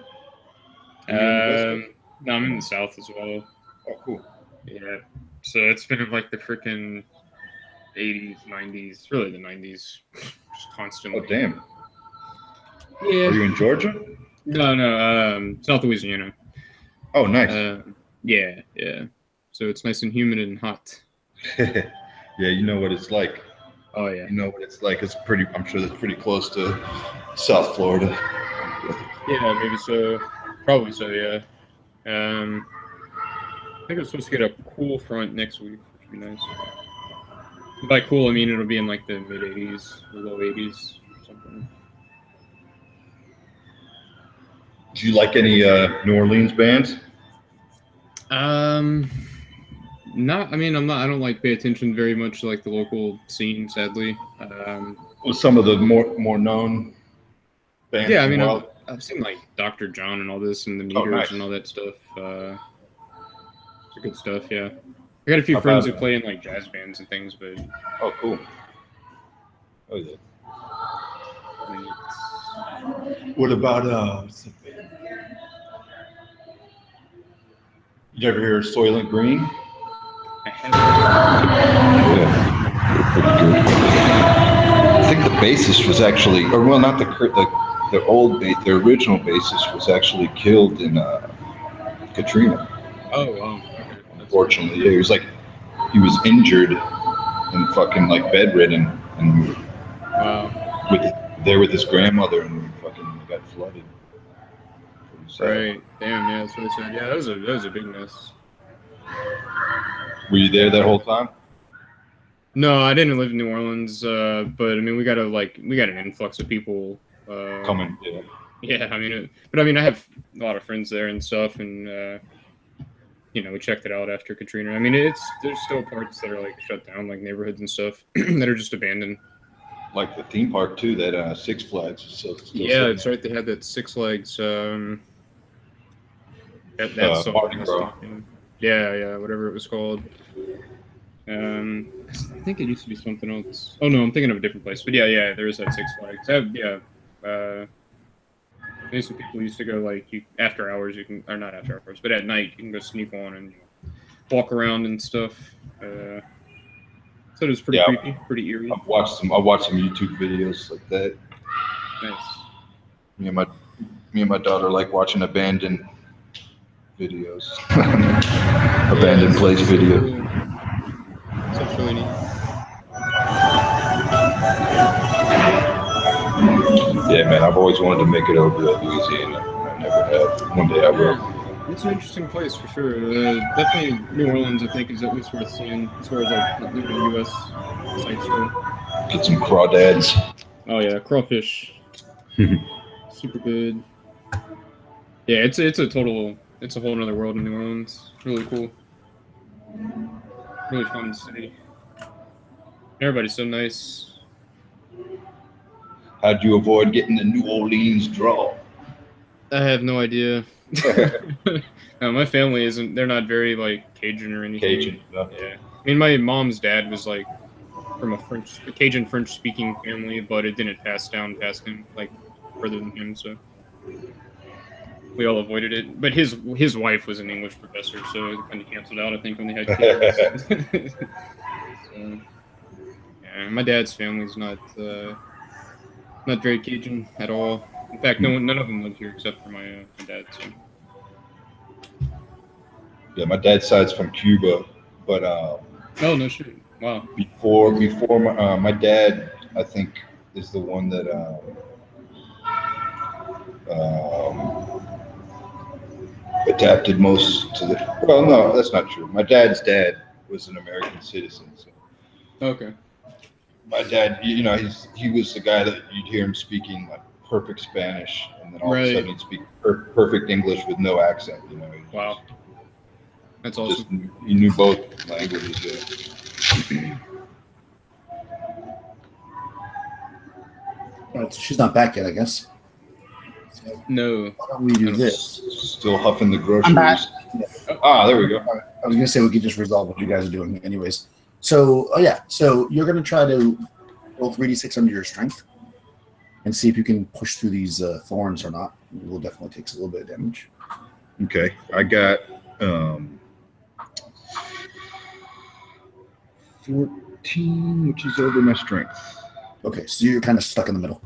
Are you in the West Coast? No, I'm in the south as well. Oh, cool. Yeah. So it's been in like the freaking 80s, 90s, really the 90s, just constantly. Oh, damn. Yeah. Are you in Georgia? No, South Louisiana. Oh, nice. Yeah. So it's nice and humid and hot. Yeah, you know what it's like. Oh yeah. You know what it's like. It's pretty. I'm sure that's pretty close to South Florida. Yeah, maybe so. Probably so. Yeah. I think I'm supposed to get a cool front next week, which would be nice. By cool, I mean it'll be in like the mid 80s, or low 80s, or something. Do you like any New Orleans bands? Not. I mean, I don't like pay attention very much to like the local scene, sadly. Well, some of the more known bands. Yeah, I mean, I've seen like Dr. John and all this, and the Meters nice. and all that stuff. It's good stuff. Yeah, I got a few friends who play in like jazz bands and things, but oh, cool. Oh yeah. What about you ever hear of Soylent Green? I haven't. Yeah, pretty good. I think the bassist was actually, or well, not the original bassist was actually killed in Katrina. Oh wow. Okay. Unfortunately, yeah, he was injured and fucking like bedridden, and with his grandmother, and fucking got flooded. Right. Damn. Yeah, that's what I said. Yeah, that was a big mess. Were you there that whole time? No, I didn't live in New Orleans, but I mean, we got an influx of people coming. Yeah. Yeah, I mean, I have a lot of friends there and stuff, and we checked it out after Katrina. I mean, there's still parts that are like shut down, like neighborhoods and stuff that are just abandoned. Like the theme park too, that Six Flags. Yeah, that's right. They had that Six Flags. That's Mardi Gras. Yeah, whatever it was called. I think it used to be something else. Oh no, I'm thinking of a different place. But yeah, there is that Six Flags. Some people used to go like after hours. You can, or not after hours, but at night you can go sneak on and walk around and stuff. So it was pretty creepy, pretty eerie. I've watched some YouTube videos like that. Nice. Me and my daughter like watching abandoned videos. Abandoned place video. Cool. That's really neat. Yeah, man, I've always wanted to make it over to Louisiana. I never have. One day I will. It's an interesting place for sure. Definitely New Orleans, I think, is at least worth seeing as far as like living U.S. sites go. Get some crawdads. Oh yeah, crawfish. Super good. Yeah, it's a whole nother world in New Orleans. Really cool. Really fun city. Everybody's so nice. How'd you avoid getting the New Orleans draw? I have no idea. No, my family isn't. They're not very like Cajun or anything. Cajun, no. Yeah. I mean, my mom's dad was like from a Cajun French-speaking family, but it didn't pass down past him, like further than him. So we all avoided it. But his wife was an English professor, so it kind of canceled out, I think, when they had kids. So, yeah, my dad's family's not very Cajun at all. In fact, none of them live here except for my dad. So. Yeah, my dad's side's from Cuba, but oh no shit! Wow. Before my dad, I think, is the one that adapted most to the. Well, no, that's not true. My dad's dad was an American citizen. So. Okay. My dad, he was the guy that you'd hear him speaking like perfect Spanish, and then all of a sudden he'd speak perfect English with no accent. Wow. That's awesome. He knew both languages. Yeah. All right, so she's not back yet, I guess. So No. why don't we do I don't- this? Still huffing the I'm back. groceries. Ah, there we go. All right. I was gonna say we could just resolve what you guys are doing, anyways. So, so you're gonna try to roll 3d6 under your strength and see if you can push through these thorns or not. It will definitely take a little bit of damage. Okay, I got 14, which is over my strength. Okay, so you're kind of stuck in the middle.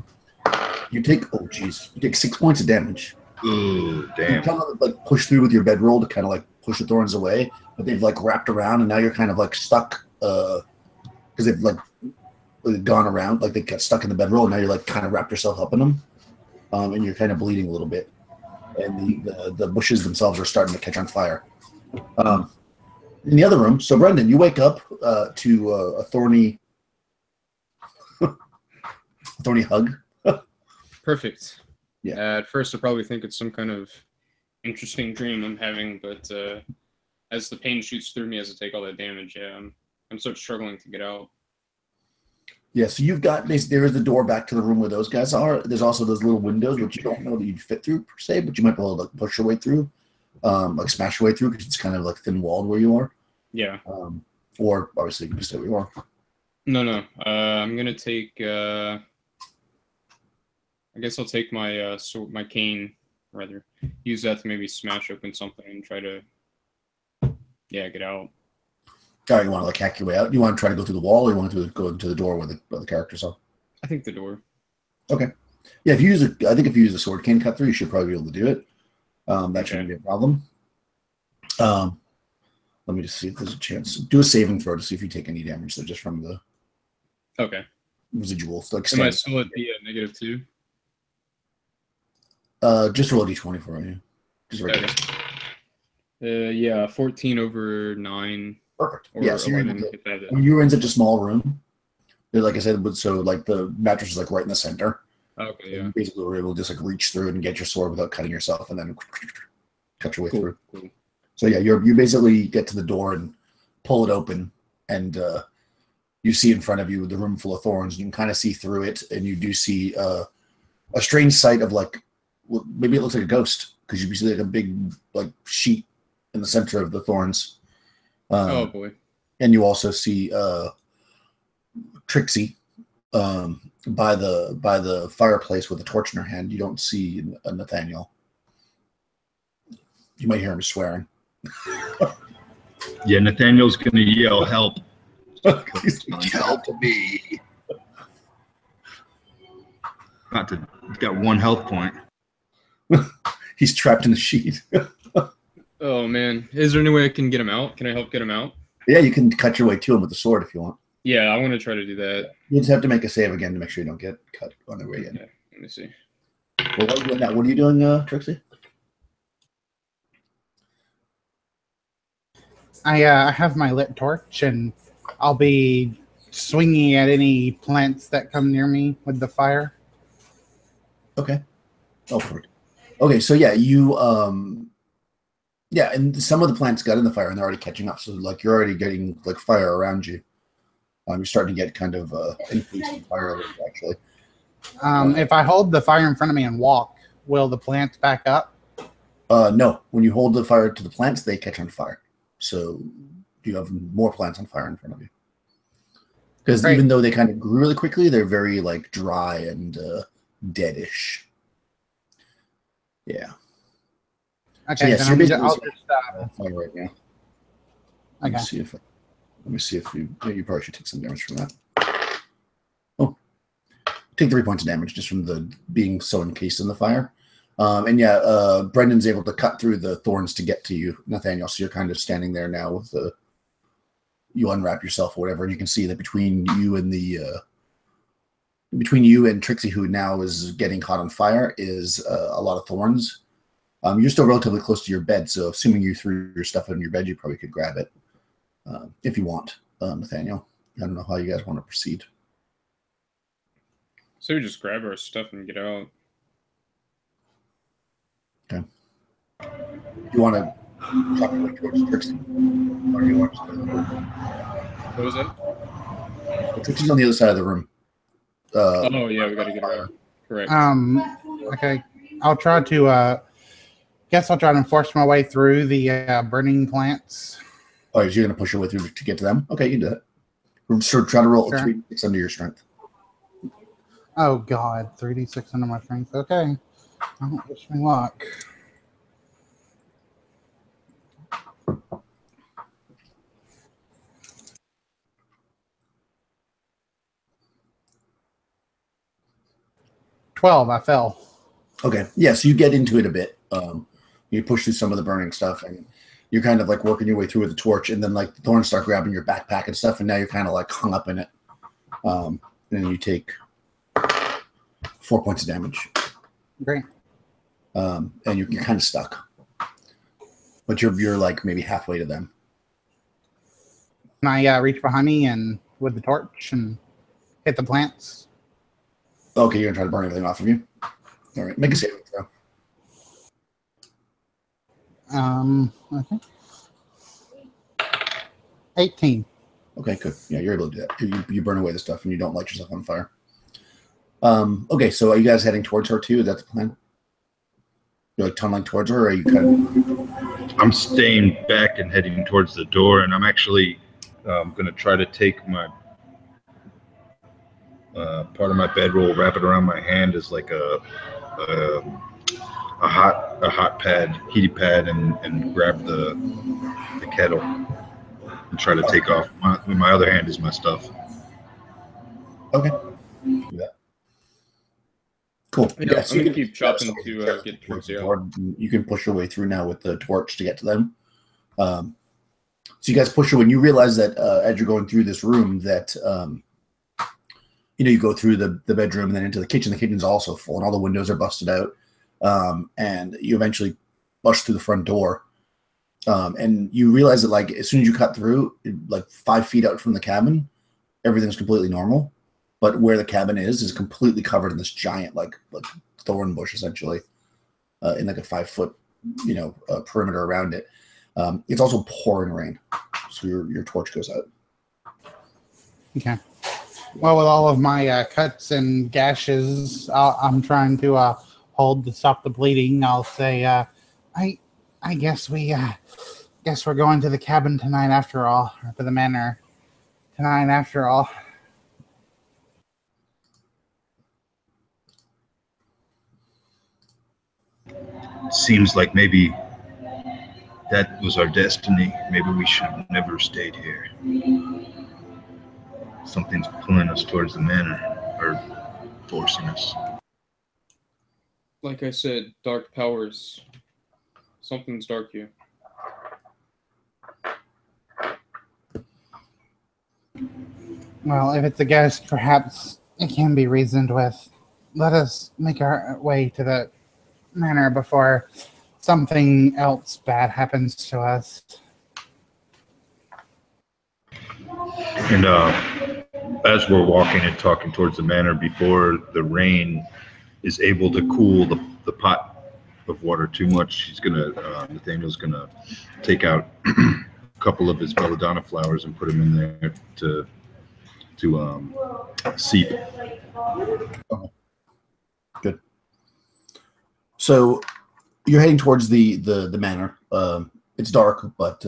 You take you take 6 points of damage. Ooh, You damn. kind of like push through with your bedroll to kind of like push the thorns away, but they've like wrapped around, and now you're kind of like stuck because they've like gone around, like they got stuck in the bedroll, and now you're like kind of wrapped yourself up in them, and you're kind of bleeding a little bit, and the bushes themselves are starting to catch on fire. In the other room, so Brendan, you wake up to a thorny hug. Perfect. Yeah. At first, I probably think it's some kind of interesting dream I'm having, but as the pain shoots through me as I take all that damage, I'm sort of struggling to get out. Yeah, so you've got there is the door back to the room where those guys are. There's also those little windows which you don't know that you'd fit through per se, but you might be able to like push your way through, like smash your way through because it's kind of like thin walled where you are. Yeah. Or obviously you can just stay where you are. No. I'm gonna take. I guess I'll take my my cane, rather. Use that to maybe smash open something and try to, get out. All right, you want to like hack your way out? You want to try to go through the wall, or you want to go into the door where the characters are? I think the door. Okay. Yeah, if you use I think if you use a sword cane cut through, you should probably be able to do it. That shouldn't be a problem. Let me just see if there's a chance. Do a saving throw to see if you take any damage. So just from the residual. Like Am I still at the -2? Just roll a d20 for you. Just regular. Yeah, 14 over 9. Perfect. Or Yeah, so you're 11. If I have when you're in such a small room, like I said, so like the mattress is like right in the center. Okay, And yeah. basically, we're able to just like reach through and get your sword without cutting yourself, and then cut your way through. Cool. So yeah, you basically get to the door and pull it open, and you see in front of you the room full of thorns. You can kind of see through it, and you do see a strange sight of like maybe it looks like a ghost because you see like a big like sheet in the center of the thorns. Oh boy! And you also see Trixie by the fireplace with a torch in her hand. You don't see Nathaniel. You might hear him swearing. Yeah, Nathaniel's gonna yell help. Help me. He's got 1 health point. He's trapped in the sheet. Oh man, is there any way I can get him out? Can I help get him out? Yeah, you can cut your way to him with the sword if you want. Yeah, I want to try to do that. You just have to make a save again to make sure you don't get cut on the way in. Okay, let me see. Well, what are you doing now? What are you doing, Trixie? I have my lit torch, and I'll be swinging at any plants that come near me with the fire. Okay. Oh, perfect. Okay, so yeah, you and some of the plants got in the fire and they're already catching up. So like you're already getting like fire around you. You're starting to get kind of increasing fire actually. If I hold the fire in front of me and walk, will the plants back up? No. When you hold the fire to the plants, they catch on fire. So you have more plants on fire in front of you. Because even though they kind of grew really quickly, they're very like dry and deadish. Yeah. Okay, so then I'll just fire right now. Okay. Let me see if you probably should take some damage from that. Oh, take 3 points of damage just from the being so encased in the fire. Brendan's able to cut through the thorns to get to you, Nathaniel. So you're kind of standing there now with you unwrap yourself or whatever, and you can see that between you and Trixie, who now is getting caught on fire, is a lot of thorns. You're still relatively close to your bed, so assuming you threw your stuff in your bed, you probably could grab it if you want, Nathaniel. I don't know how you guys want to proceed. So we just grab our stuff and get out. Okay. You want to talk towards Trixie? Or do you want to What was that? Trixie's on the other side of the room. Oh yeah, we got to get around. Correct. Okay. I'll try to. Guess I'll try to force my way through the burning plants. Oh, so you're gonna push your way through to get to them? Okay, you can do that. So try to roll Sure. 3d6 under your strength. Oh God, 3d6 under my strength. Okay. I don't wish me luck. $12. I fell. Okay, yeah. So you get into it a bit. You push through some of the burning stuff, and you're kind of like working your way through with the torch, and then like the thorns start grabbing your backpack and stuff, and now you're kind of like hung up in it. And then you take 4 points of damage. Great. And you're kind of stuck, but you're like maybe halfway to them. Can I reach behind me and with the torch and hit the plants? Okay, you're gonna try to burn everything off of you. All right, make a saving throw. Okay. 18. Okay, good. Yeah, you're able to do that. You burn away the stuff and you don't light yourself on fire. Okay, so are you guys heading towards her too? Is that the plan? You're like tunneling towards her, or are you kind of... I'm staying back and heading towards the door, and I'm actually going to try to take my part of my bedroll, wrap it around my hand as like a hot pad, heaty pad, and grab the kettle and try to take off. My other hand is my stuff. Okay. Do that. Cool. Yeah, so I'm you gonna can keep chopping to get towards the door. You can push your way through now with the torch to get to them. So you guys push her when you realize that as you're going through this room that you go through the bedroom and then into the kitchen. The kitchen's also full and all the windows are busted out. And you eventually bust through the front door. And you realize that like as soon as you cut through, like 5 feet out from the cabin, everything's completely normal. But where the cabin is completely covered in this giant like thorn bush, essentially, in like a 5-foot perimeter around it. It's also pouring rain, so your torch goes out. Okay. Well, with all of my cuts and gashes, I'm trying to hold to stop the bleeding. I'll say, I guess we're going to the cabin tonight after all, or to the manor tonight after all. Seems like maybe that was our destiny. Maybe we should have never stayed here. Something's pulling us towards the manor, or forcing us. Like I said, dark powers. Something's dark here. Well, if it's a ghost, perhaps it can be reasoned with. Let us make our way to the manor before something else bad happens to us. And as we're walking and talking towards the manor, before the rain is able to cool the pot of water too much, Nathaniel's gonna take out a couple of his belladonna flowers and put them in there to seep. Oh. Good. So you're heading towards the manor. It's dark, but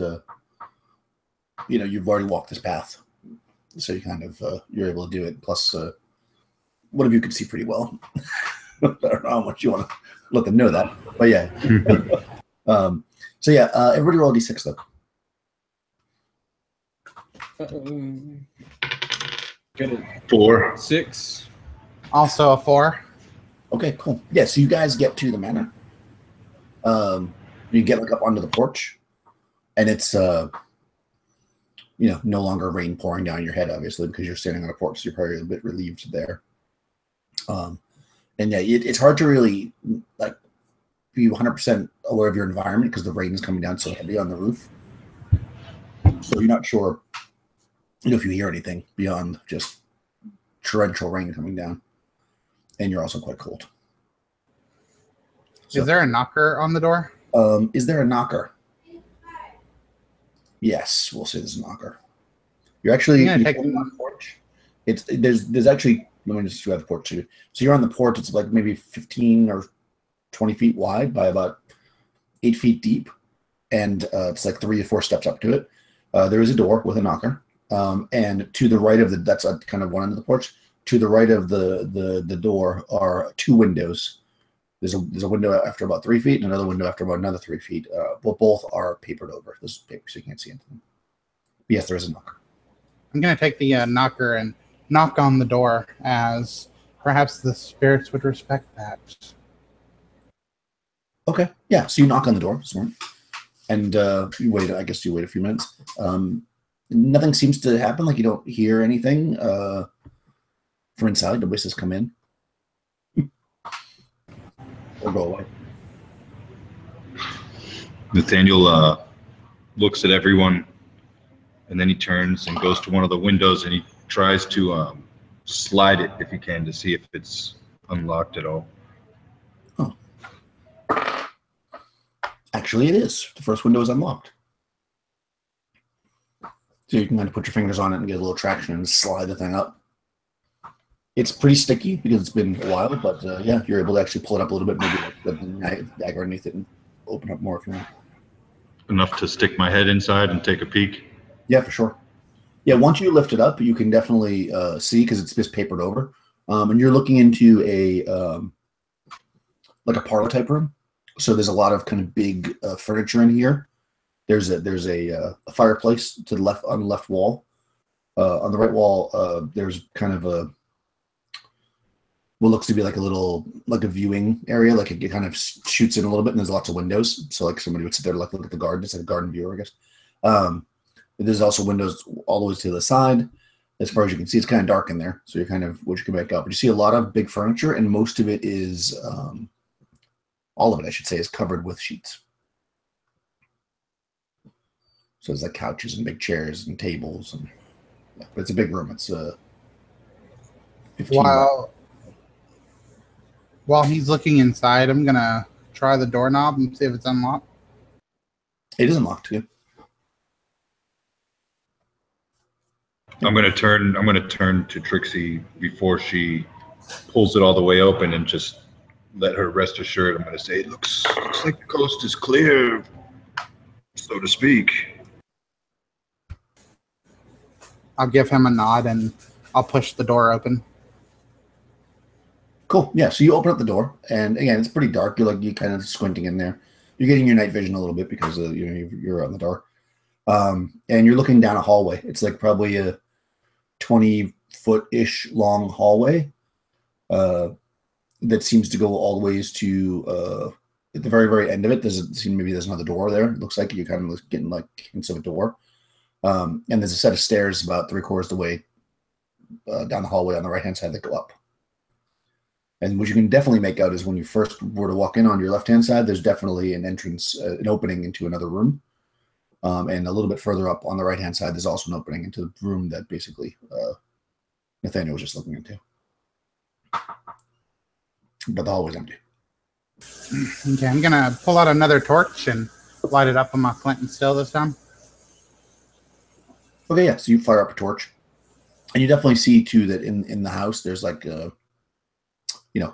you've already walked this path, so you kind of you're able to do it. Plus, one of you can see pretty well. I don't know how much you want to let them know that, but yeah. Everybody roll a d6 though. Get it. 4. 6. Also a 4. Okay, cool. Yeah, so you guys get to the manor. You get like up onto the porch, and it's no longer rain pouring down your head, obviously, because you're standing on a porch, so you're probably a bit relieved there. And yeah, it's hard to really like be 100% aware of your environment because the rain is coming down so heavy on the roof. So you're not sure, if you hear anything beyond just torrential rain coming down, and you're also quite cold. So, is there a knocker on the door? Is there a knocker? Yes, we'll say there's a knocker. You're actually on the porch. There's actually Let me just grab the porch too. So you're on the porch. It's like maybe 15 or 20 feet wide by about 8 feet deep, and it's like 3 or 4 steps up to it. There is a door with a knocker, and to the right of that's kind of one end of the porch. To the right of the door are 2 windows. There's a window after about 3 feet, and another window after about another 3 feet. But both are papered over. This is paper, so you can't see anything. But yes, there is a knocker. I'm going to take the knocker and knock on the door, as perhaps the spirits would respect that. Okay, yeah. So you knock on the door, smart, and you wait. I guess you wait a few minutes. Nothing seems to happen. Like you don't hear anything from inside. Nobody says come in or go away. Nathaniel looks at everyone, and then he turns and goes to one of the windows, and he tries to slide it if he can to see if it's unlocked at all. Oh. Actually, it is. The first window is unlocked. So you can kind of put your fingers on it and get a little traction and slide the thing up. It's pretty sticky because it's been a while, but yeah, you're able to actually pull it up a little bit, maybe like the dagger underneath it and open up more if you want. Enough to stick my head inside and take a peek? Yeah, for sure. Yeah, once you lift it up, you can definitely see, because it's just papered over. And you're looking into a like a parlor type room. So there's a lot of kind of big furniture in here. There's a fireplace to the left on the left wall. On the right wall, there's kind of what looks to be like a viewing area. Like it kind of shoots in a little bit, and there's lots of windows. So like somebody would sit there, like look at the garden. It's like a garden view, I guess. There's also windows all the way to the side. As far as you can see, it's kind of dark in there. So you're kind of what you can make out. But you see a lot of big furniture, and most of it is, all of it, I should say, is covered with sheets. So it's like couches and big chairs and tables, and yeah, but it's a big room. It's 15. While he's looking inside, I'm gonna try the doorknob and see if it's unlocked. It is unlocked, yeah. I'm gonna turn to Trixie before she pulls it all the way open and just let her rest assured. I'm gonna say, it looks like the coast is clear, so to speak. I'll give him a nod and I'll push the door open. Cool. Yeah. So you open up the door, and again, it's pretty dark. You're kind of squinting in there. You're getting your night vision a little bit because you're out in the dark, and you're looking down a hallway. It's like probably a 20-foot-ish long hallway that seems to go all the ways to at the very, very end of it. Maybe there's another door there. It looks like you're kind of getting like hints of a door. And there's a set of stairs about 3/4 the way down the hallway on the right-hand side that go up. And what you can definitely make out is when you first were to walk in on your left-hand side, there's definitely an entrance, an opening into another room. And a little bit further up on the right-hand side, there's also an opening into the room that basically Nathaniel was just looking into. But the hallway's empty. Okay, I'm going to pull out another torch and light it up on my flint and steel this time. Okay, yeah, so you fire up a torch. And you definitely see, too, that in the house, there's like,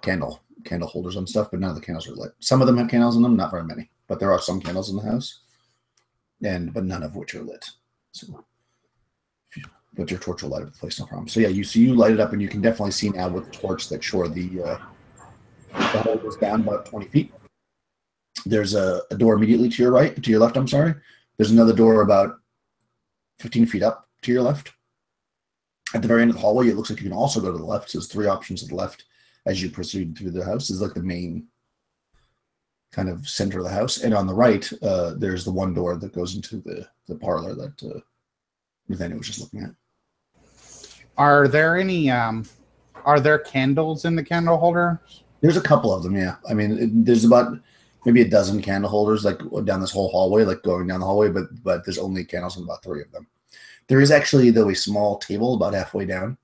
candle holders and stuff, but none of the candles are lit. Some of them have candles in them, not very many. But there are some candles in the house, but none of which are lit. So, but your torch will light up the place, no problem. So yeah, you light it up, and you can definitely see now with the torch that sure the hole goes down about 20 feet. There's a door immediately to your left. I'm sorry. There's another door about 15 feet up to your left. At the very end of the hallway, it looks like you can also go to the left. So there's 3 options to the left as you proceed through the house. Is like the main kind of center of the house. And on the right, there's the one door that goes into the parlor that Nathaniel was just looking at. Are there any are there candles in the candle holder? There's a couple of them, yeah. I mean, there's about maybe a dozen candle holders like down this whole hallway, like going down the hallway, but there's only candles in about 3 of them. There is actually, though, a small table about halfway down.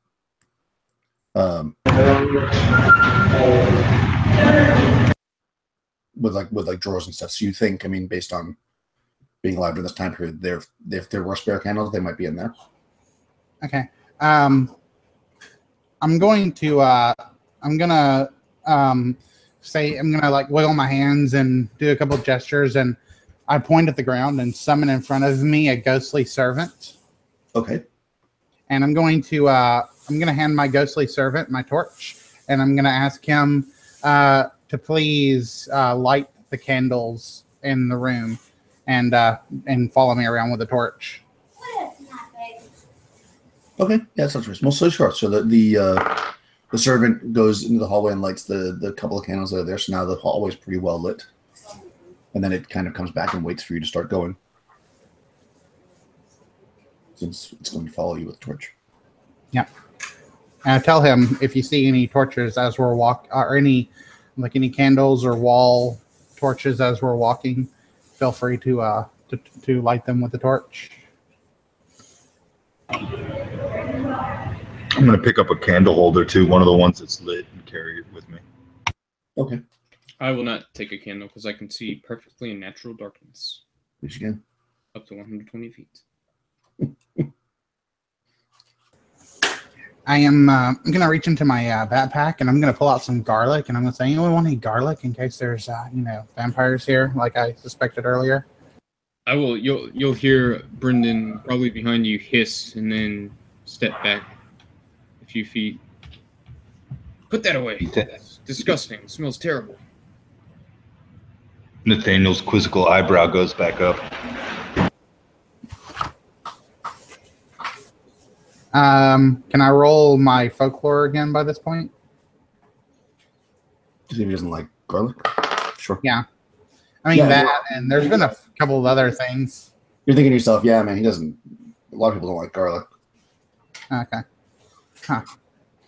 With like drawers and stuff. So you think, I mean, based on being alive during this time period, if there were spare candles, they might be in there. Okay. I'm going to I'm gonna say I'm gonna like wiggle my hands and do a couple of gestures, and I point at the ground and summon in front of me a ghostly servant. Okay. And I'm gonna hand my ghostly servant my torch, and I'm gonna ask him to please light the candles in the room and follow me around with the torch. Okay, yeah, that sounds reasonable. So sure. So the servant goes into the hallway and lights the couple of candles that are there. So now the hallway's pretty well lit. And then it kind of comes back and waits for you to start going. Since it's going to follow you with the torch. Yeah. And I tell him if you see any torches as we're or any candles or wall torches as we're walking, feel free to light them with the torch. I'm going to pick up a candle holder too, one of the ones that's lit, and carry it with me. Okay. I will not take a candle because I can see perfectly in natural darkness. Which again? Up to 120 feet. I'm going to reach into my backpack and I'm going to pull out some garlic, and I'm going to say, anyone want any garlic in case there's vampires here, like I suspected earlier? I will. You'll hear Brendan probably behind you hiss and then step back a few feet. Put that away. It's disgusting. It smells terrible. Nathaniel's quizzical eyebrow goes back up. Can I roll my folklore again by this point? Does he doesn't like garlic? Sure. Yeah. I mean, and there's been a couple of other things. You're thinking to yourself, yeah, man, he doesn't. A lot of people don't like garlic. Okay. Huh.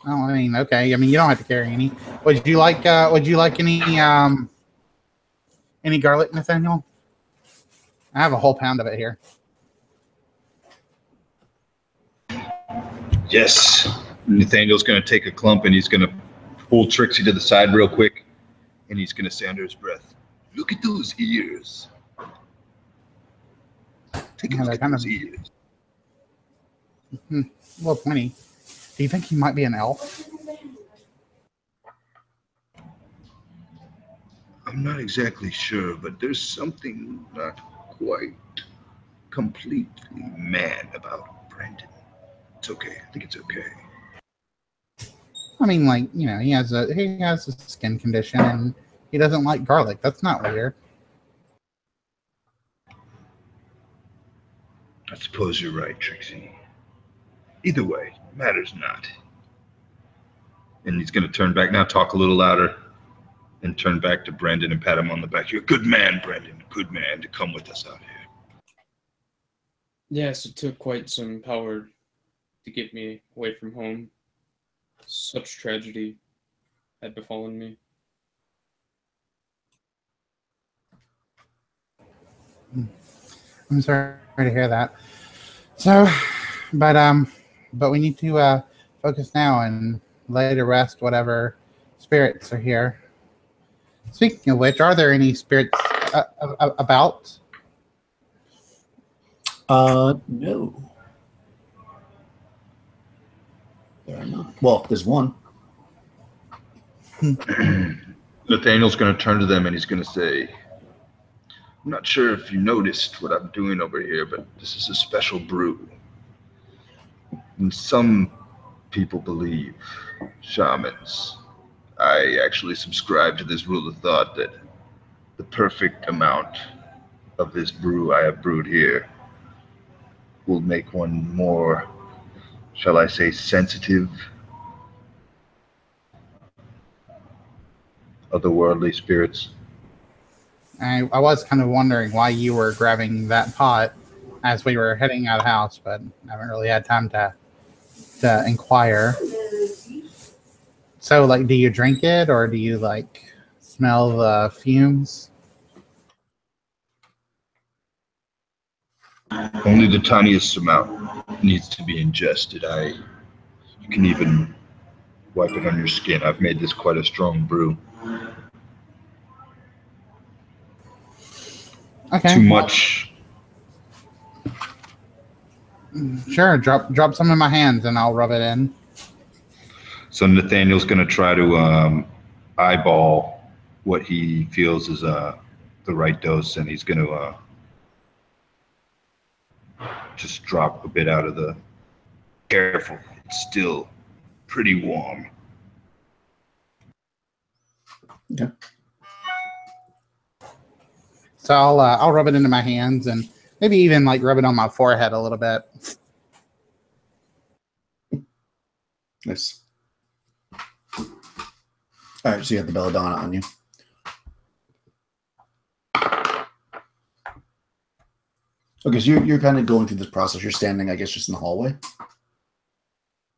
Oh, I mean, okay. I mean, you don't have to carry any. Would you like any garlic, Nathaniel? I have a whole pound of it here. Yes. Nathaniel's going to take a clump and he's going to pull Trixie to the side real quick, and he's going to say under his breath, "Look at those ears. Take a look at those ears." Well, pointy. Do you think he might be an elf? I'm not exactly sure, but there's something not quite completely man about Brandon. It's okay. I think it's okay. I mean, like, he has a skin condition and he doesn't like garlic. That's not weird. I suppose you're right, Trixie. Either way, matters not. And he's going to turn back now, talk a little louder, and turn back to Brandon and pat him on the back. You're a good man, Brandon. Good man to come with us out here. Yes, it took quite some power to get me away from home. Such tragedy had befallen me. I'm sorry to hear that. So, but we need to focus now and lay to rest whatever spirits are here. Speaking of which, are there any spirits about? No. There are not. Well, there's one. Nathaniel's going to turn to them and he's going to say, "I'm not sure if you noticed what I'm doing over here, but this is a special brew. And some people believe, shamans, I actually subscribe to this rule of thought that the perfect amount of this brew I have brewed here will make one more, shall I say, sensitive, otherworldly spirits." I was kind of wondering why you were grabbing that pot as we were heading out of the house, but I haven't really had time to inquire. So, like, do you drink it or do you, like, smell the fumes? Only the tiniest amount needs to be ingested. You can even wipe it on your skin. I've made this quite a strong brew. Okay. Too much. Sure, drop some in my hands and I'll rub it in. So Nathaniel's going to try to eyeball what he feels is the right dose, and he's going to just drop a bit out of the. Careful, it's still pretty warm. Okay. So I'll rub it into my hands and maybe even like rub it on my forehead a little bit. Nice. All right, so you have the belladonna on you. Okay, so you're kind of going through this process. You're standing, I guess, just in the hallway,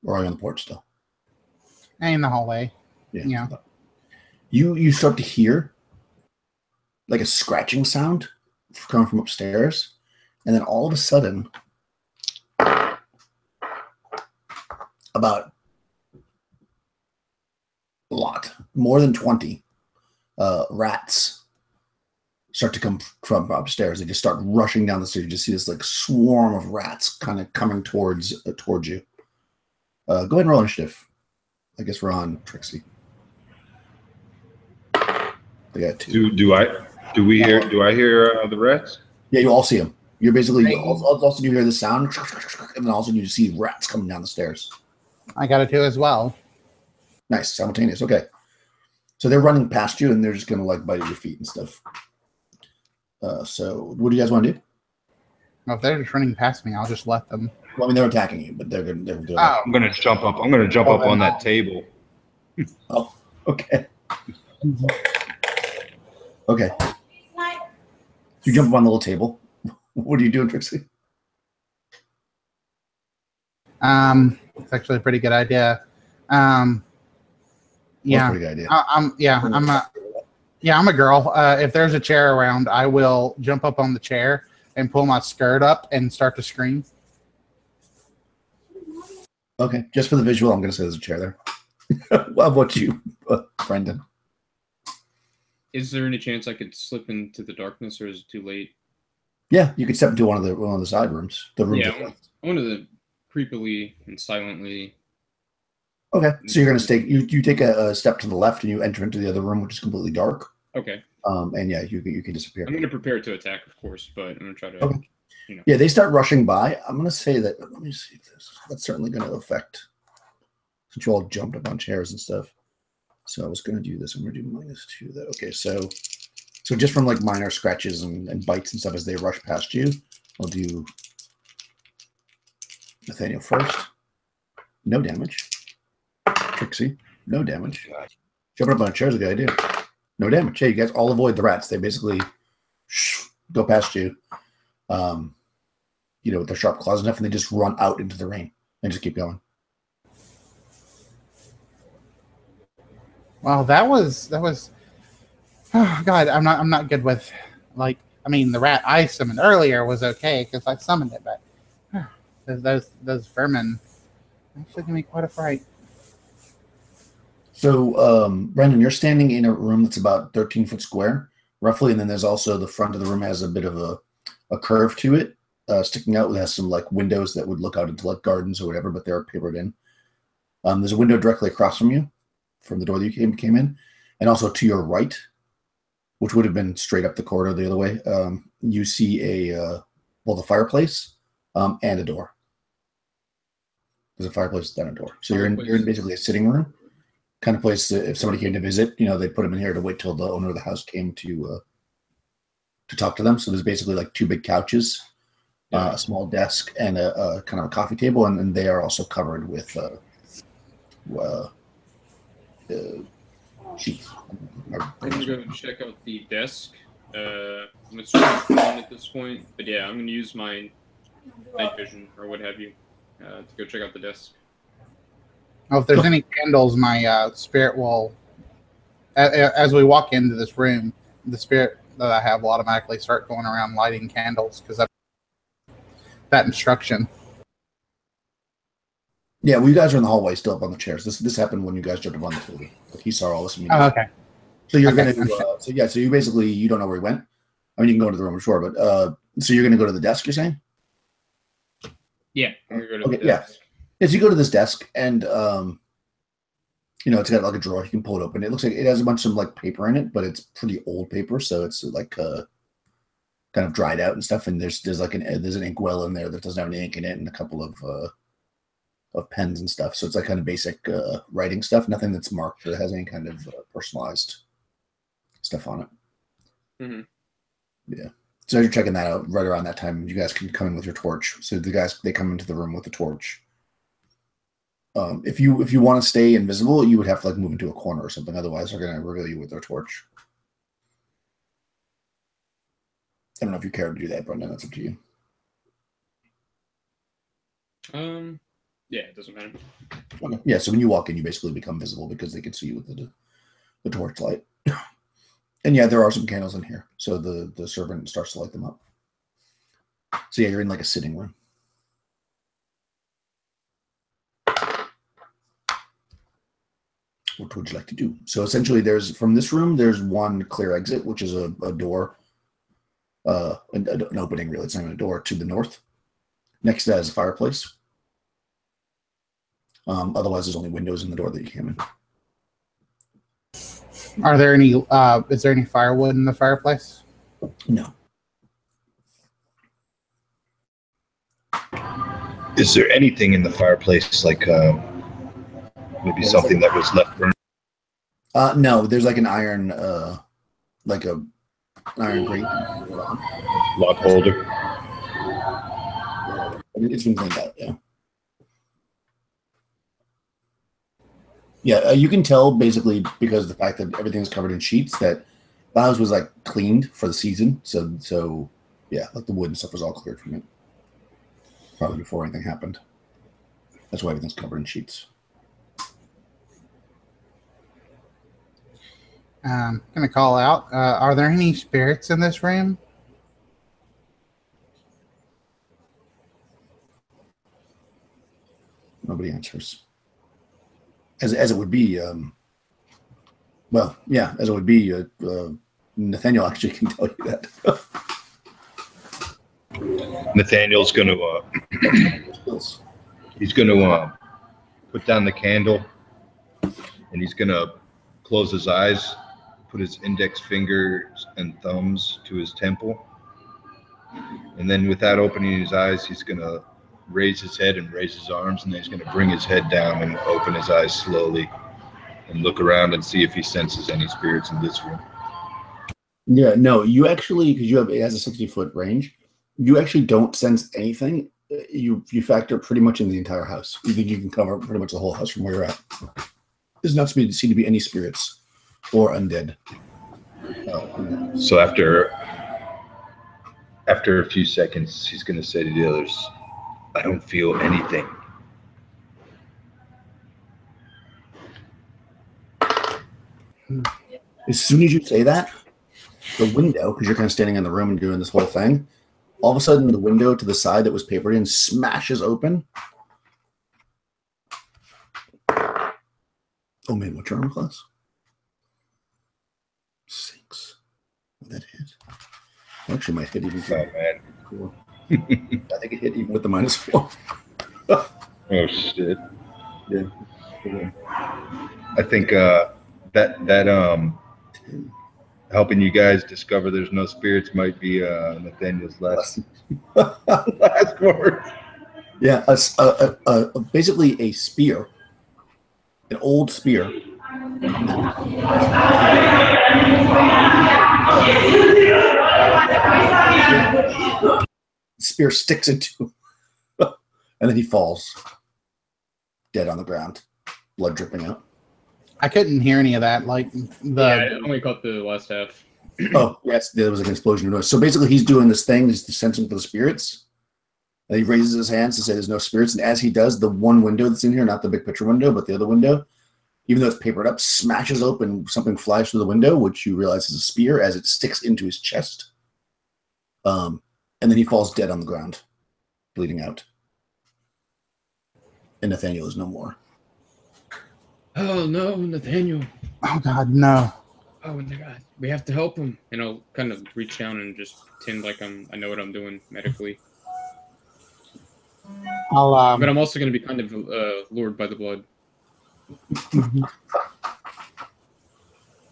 or are you on the porch still? In the hallway. Yeah. You start to hear like a scratching sound coming from upstairs, and then all of a sudden, about a lot, more than 20 rats start to come from upstairs. They just start rushing down the stairs. You just see this like swarm of rats kind of coming towards you. Go ahead and roll initiative. I guess we're on Trixie. They got 2. Do I hear the rats? Yeah, you all see them. You're basically also you hear the sound, and then also you see rats coming down the stairs. I got it too as well. Nice, simultaneous. Okay, so they're running past you, and they're just gonna like bite at your feet and stuff. So what do you guys want to do? Well, if they're just running past me, I'll just let them. Well, I mean, they're attacking you, but they're gonna. Oh. I'm gonna jump up. I'm gonna jump up on that table. Oh, okay. Okay. You jump up on the little table. What are you doing, Trixie? It's actually a pretty good idea. Yeah. Pretty good idea. I'm a girl. If there's a chair around, I will jump up on the chair and pull my skirt up and start to scream. Okay, just for the visual, I'm going to say there's a chair there. How about you, Brendan? Is there any chance I could slip into the darkness, or is it too late? Yeah, you could step into one of the side rooms. The room. Yeah, I wanted to creepily and silently. Okay, so you're going to stay. You take a step to the left and you enter into the other room, which is completely dark. Okay. And yeah, you can disappear. I'm going to prepare to attack, of course, but I'm going to try to. Okay. Yeah, they start rushing by. I'm going to say that. Let me see this. That's certainly going to affect. Since you all jumped up on chairs and stuff. So I was going to do this. I'm going to do -2. That okay. So just from like minor scratches and bites and stuff as they rush past you, I'll do Nathaniel first. No damage. Trixie, no damage. Jumping up on a chair is a good idea. No damage. Hey, you guys all avoid the rats. They basically go past you, with their sharp claws and stuff, and they just run out into the rain and just keep going. Well, that was. Oh God, I'm not good with the rat I summoned earlier was okay because I summoned it, but those vermin actually give me quite a fright. So, Brendan, you're standing in a room that's about 13 foot square, roughly, and then there's also the front of the room has a bit of a curve to it, sticking out. It has some like windows that would look out into like gardens or whatever, but they're papered in. There's a window directly across from you, from the door that you came in, and also to your right, which would have been straight up the corridor the other way. You see the fireplace and a door. There's a fireplace, then a door. So you're in basically a sitting room kind of place. If somebody came to visit, they put them in here to wait till the owner of the house came to talk to them. So there's basically like 2 big couches, a small desk, and a kind of a coffee table, and they are also covered with sheets. I'm gonna go check out the desk. I'm assuming at this point, but yeah, I'm gonna use my night vision or what have you to go check out the desk. Oh, if there's any candles, my spirit will. As we walk into this room, the spirit that I have will automatically start going around lighting candles because that instruction. Yeah, well, you guys are in the hallway still up on the chairs. This happened when you guys jumped up on the table. Like he saw all this. Oh, okay. So you're gonna. So you basically you don't know where he went. I mean, you can go into the room, sure, but so you're gonna go to the desk. You're saying? Yeah, I'm gonna go to the desk. Yeah. As you go to this desk, and It's got like a drawer. You can pull it open. It looks like it has a bunch of like paper in it, but it's pretty old paper, so it's like kind of dried out and stuff. And there's like there's an inkwell in there that doesn't have any ink in it, and a couple of pens and stuff. So it's like kind of basic writing stuff. Nothing that's marked that has any kind of personalized stuff on it. Mm-hmm. Yeah. So as you're checking that out, right around that time, you guys can come in with your torch. So the guys, they come into the room with the torch. If you want to stay invisible, you would have to like move into a corner or something. Otherwise, they're gonna reveal you with their torch. I don't know if you care to do that, Brendan. That's up to you. Yeah, it doesn't matter. Okay. Yeah. So when you walk in, you basically become visible because they can see you with the torch light. And yeah, there are some candles in here. So the servant starts to light them up. So yeah, you're in like a sitting room. What would you like to do? So essentially, from this room, there's one clear exit, which is a door, an opening, really. It's not even a door, to the north. Next to that is a fireplace. Otherwise, there's only windows in the door that you came in. Are there any? Is there any firewood in the fireplace? No. Is there anything in the fireplace, like maybe something that was left burning? No, there's like an iron, like an iron grate. Log holder. It's been cleaned out, yeah. Yeah, you can tell basically because of the fact that everything's covered in sheets that the house was like cleaned for the season. So yeah, like the wood and stuff was all cleared from it. Probably before anything happened. That's why everything's covered in sheets. I'm gonna call out. Are there any spirits in this room? Nobody answers. As it would be, well, yeah, as it would be, Nathaniel actually can tell you that. Nathaniel's going to he's going to put down the candle, and he's going to close his eyes, put his index fingers and thumbs to his temple, and then without opening his eyes, he's going to raise his head and raise his arms, and then he's going to bring his head down and open his eyes slowly and look around and see if he senses any spirits in this room. Yeah, no, you actually, because it has a 60-foot range, you actually don't sense anything. You factor pretty much in the entire house. You think you can cover pretty much the whole house from where you're at. There's not seem to be any spirits or undead. So after a few seconds, he's going to say to the others, "I don't feel anything." As soon as you say that, the window, because you're kind of standing in the room and doing this whole thing, all of a sudden the window to the side that was papered in smashes open. Oh man, what's your armor class? 6. Oh, that hit. Actually, might hit even. Oh man. Cool. I think it hit even with the -4. Oh shit. Yeah. I think that helping you guys discover there's no spirits might be Nathaniel's last word. Yeah, basically a spear, an old spear. Spear sticks into, and then he falls dead on the ground, blood dripping out. I couldn't hear any of that. Like I only caught the last half. Oh, yes, there was an explosion of noise. So basically, he's doing this thing. He's sensing for the spirits. And he raises his hands to say there's no spirits. And as he does, the one window that's in here, not the big picture window, but the other window, even though it's papered up, smashes open. Something flies through the window, which you realize is a spear as it sticks into his chest. And then he falls dead on the ground, bleeding out. And Nathaniel is no more. Oh no, Nathaniel. Oh God, no. Oh my God, we have to help him. And I'll kind of reach down and just pretend like I know what I'm doing medically. I'll But I'm also going to be kind of lured by the blood.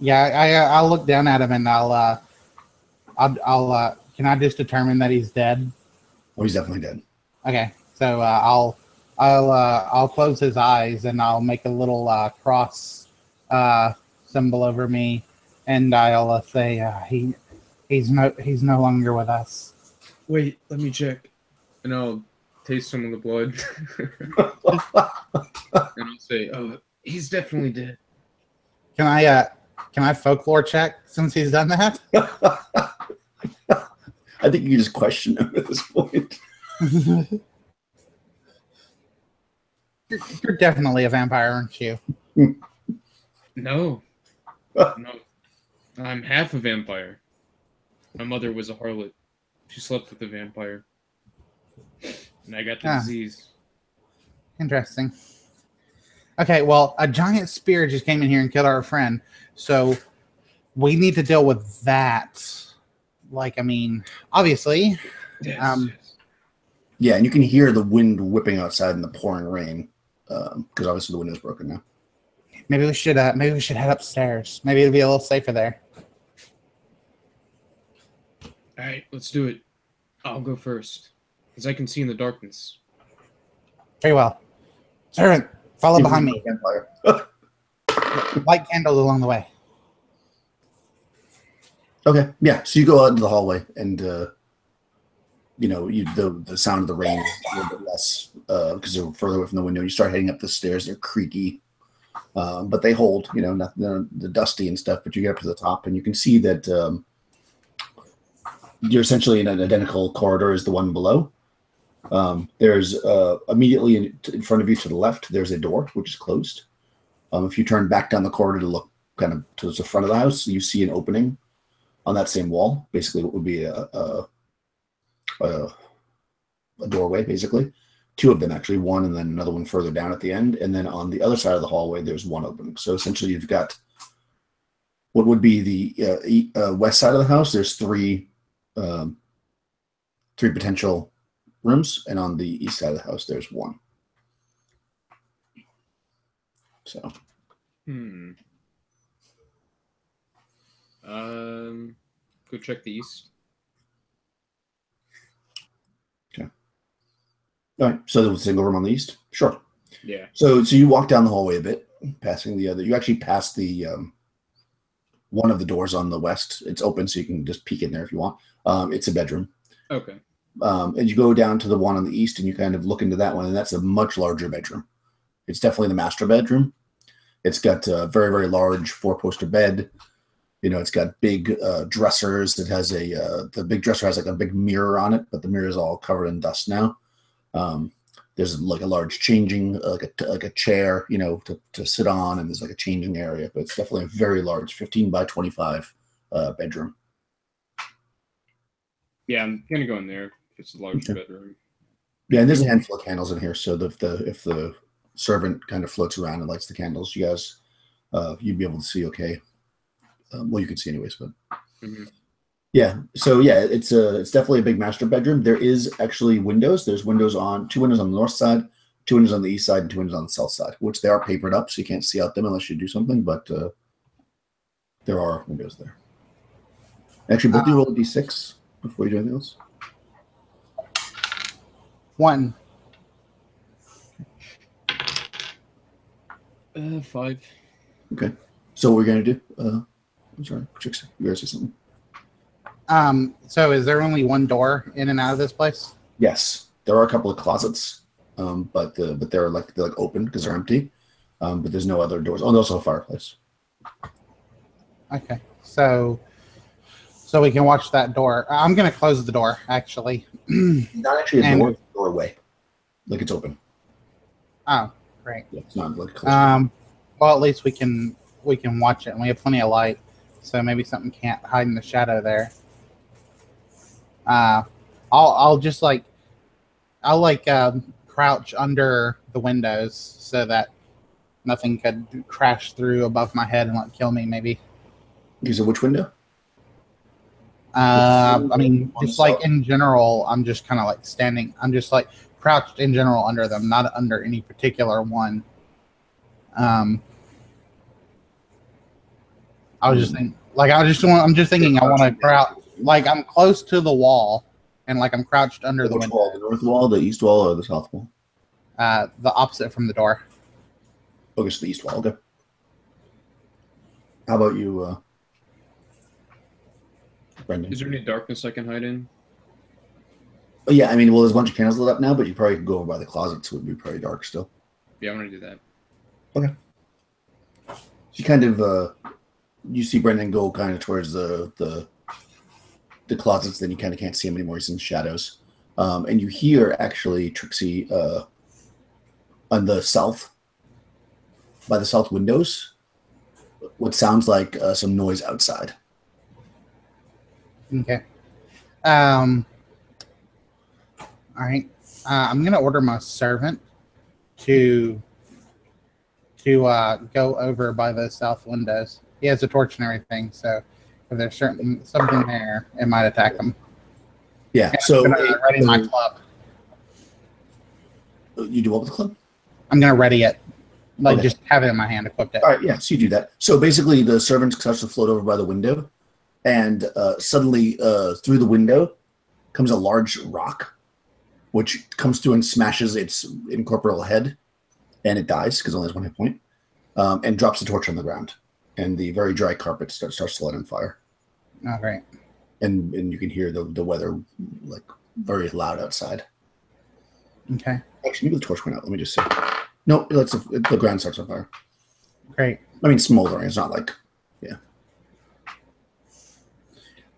Yeah, I'll look down at him and I'll can I just determine that he's dead? Oh, he's definitely dead. Okay, so I'll close his eyes and I'll make a little cross symbol over me, and I'll say he's no longer with us. Wait, let me check. And I'll taste some of the blood. And I'll say, oh, he's definitely dead. Can I folklore check since he's done that? I think you just question him at this point. You're definitely a vampire, aren't you? No. No. I'm half a vampire. My mother was a harlot. She slept with a vampire. And I got the disease. Interesting. Okay, well, a giant spear just came in here and killed our friend. So we need to deal with that. Like, I mean, obviously. Yes. Yeah, and you can hear the wind whipping outside in the pouring rain. Because obviously the window's broken now. Maybe we should head upstairs. Maybe it'll be a little safer there. All right, let's do it. I'll go first, because I can see in the darkness. Very well. Servant, follow behind me. Vampire. Light candles along the way. Okay, yeah. So you go out into the hallway, and the sound of the rain is a little bit less because they're further away from the window. You start heading up the stairs; they're creaky, but they hold. They're dusty and stuff. But you get up to the top, and you can see that you're essentially in an identical corridor as the one below. There's immediately in front of you to the left, there's a door which is closed. If you turn back down the corridor to look kind of towards the front of the house, you see an opening on that same wall. Basically, what would be a doorway, basically. Two of them, actually. One and then another one further down at the end. And then on the other side of the hallway, there's one opening. So essentially, you've got what would be the west side of the house. There's three potential rooms, and on the east side of the house, there's one. So. Go check the east. Okay. All right. So there's a single room on the east. Sure. Yeah. So you walk down the hallway a bit, passing the other. You actually pass the one of the doors on the west. It's open, so you can just peek in there if you want. It's a bedroom. Okay. And you go down to the one on the east, and you kind of look into that one, and that's a much larger bedroom. It's definitely the master bedroom. It's got a very, very large four-poster bed. It's got big dressers. It has the big dresser has like a big mirror on it, but the mirror is all covered in dust now. There's like a large changing, like a chair, to sit on, and there's like a changing area. But it's definitely a very large, 15 by 25 bedroom. Yeah, I'm gonna go in there. It's a large bedroom. Yeah, and there's a handful of candles in here. So if the servant kind of floats around and lights the candles, you guys, you'd be able to see okay. Well, you can see anyways, but yeah. So yeah, it's definitely a big master bedroom. There is actually windows. There's two windows on the north side, 2 windows on the east side, and 2 windows on the south side, which they are papered up, so you can't see out them unless you do something. But there are windows there. Actually, both you roll a d6 before you do anything else. 1. 5. Okay. So what we're gonna do? I'm sorry, Trixie, you guys say something. So is there only one door in and out of this place? Yes, there are a couple of closets, but they're like open because they're empty. But there's no other doors. Oh, there's also a fireplace. Okay, so we can watch that door. I'm gonna close the door actually. Not actually a door, it's a doorway. Like it's open. Oh, great. Yeah, it's not like closed. Well, at least we can watch it, and we have plenty of light, so maybe something can't hide in the shadow there. I'll crouch under the windows so that nothing could crash through above my head and kill me. Maybe. You said which window? I mean, just like in general, I'm just kind of like standing. I'm just like crouched in general under them, not under any particular one. I was just thinking, like, I'm just thinking, I want to crouch, like, I'm close to the wall, and like I'm crouched under the Which window. wall? The north wall, the east wall, or the south wall? The opposite from the door. Okay, so the east wall. Okay. How about you, Brendan? Is there any darkness I can hide in? Oh, yeah, I mean, well, there's a bunch of candles lit up now, but you probably could go over by the closet, so it would be pretty dark still. Yeah, I want to do that. Okay. You kind of, you see Brendan go kind of towards the closets, then you kind of can't see him anymore. He's in shadows. And you hear, actually, Trixie, on the south, by the south windows, what sounds like some noise outside. Okay. All right. I'm gonna order my servant to go over by the south windows. He has a torch and everything, so if there's something there, it might attack him. Yeah. And So I'm gonna ready my club. You do what with the club? I'm gonna ready it, like Okay. just have it in my hand, equipped it. All right. Yeah. So you do that. So basically, the servant starts to float over by the window, and suddenly, through the window, comes a large rock, which comes through and smashes its incorporeal head, and it dies because it only has 1 hit point, and drops the torch on the ground, and the very dry carpet starts to light on fire, Oh, great. and you can hear the weather like very loud outside. Okay. Actually, maybe the torch went out. Let me just see. No, the ground starts on fire. Great. I mean, smoldering. It's not like, yeah.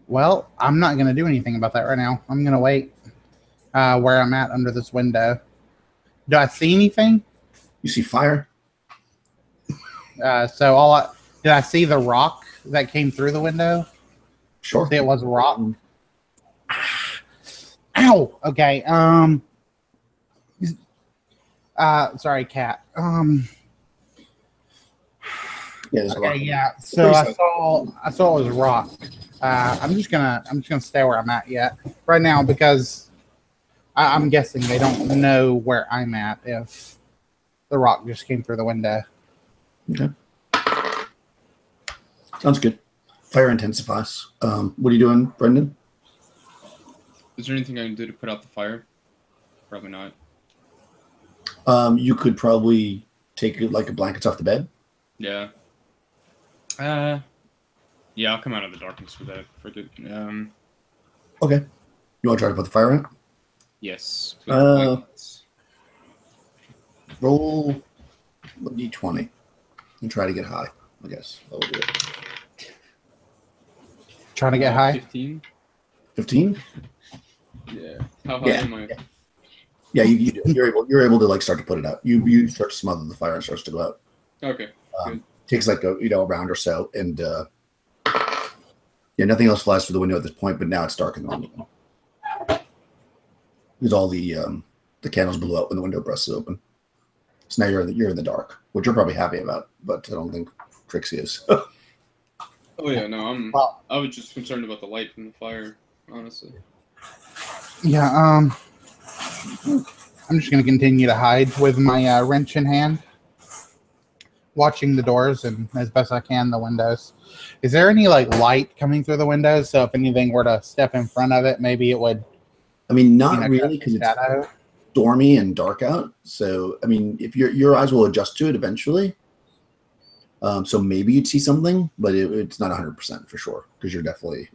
Well, I'm not gonna do anything about that right now. I'm gonna wait where I'm at under this window. Do I see anything? You see fire. So did I see the rock that came through the window? Sure. See, it was a rock. Ow. Okay. Sorry, cat. Yeah, there's a rock. Okay. Yeah. So I saw it was a rock. I'm just gonna stay where I'm at right now because I'm guessing they don't know where I'm at if the rock just came through the window. Okay. Sounds good. Fire intensifies. What are you doing, Brendan? Is there anything I can do to put out the fire? Probably not. You could probably take like a blankets off the bed. Yeah. Yeah, I'll come out of the darkness for that. Okay. You want to try to put the fire out? Yes. Roll a d20 and try to get high, I guess. That will do it. Trying to get high. 15. 15? Yeah. How high am I? Yeah, you're able to like start to put it out. You start to smother the fire and it starts to go out. Okay. Good. Takes like a round or so, and nothing else flies through the window at this point. But now it's dark in the window because all the candles blew out when the window burst open. So now you're in the dark, which you're probably happy about, but I don't think Trixie is. Oh yeah, no, I was just concerned about the light from the fire, honestly. Yeah. I'm just gonna continue to hide with my wrench in hand, watching the doors and as best I can the windows. Is there any like light coming through the windows? So if anything were to step in front of it, maybe it would. I mean, not really, because it's shadow. Stormy and dark out. So I mean, if your eyes will adjust to it eventually. So maybe you'd see something, but it's not 100% for sure because you're definitely,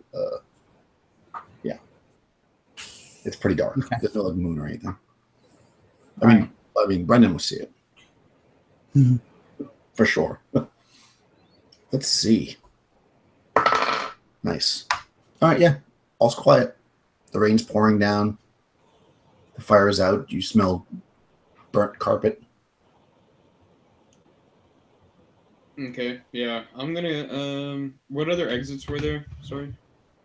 yeah, it's pretty dark. Okay. There's no like moon or anything. I mean, Brendan will see it. Mm-hmm. For sure. Let's see. Nice. All right, yeah. All's quiet. The rain's pouring down. The fire is out. You smell burnt carpet. Okay, yeah. I'm gonna, what other exits were there? Sorry?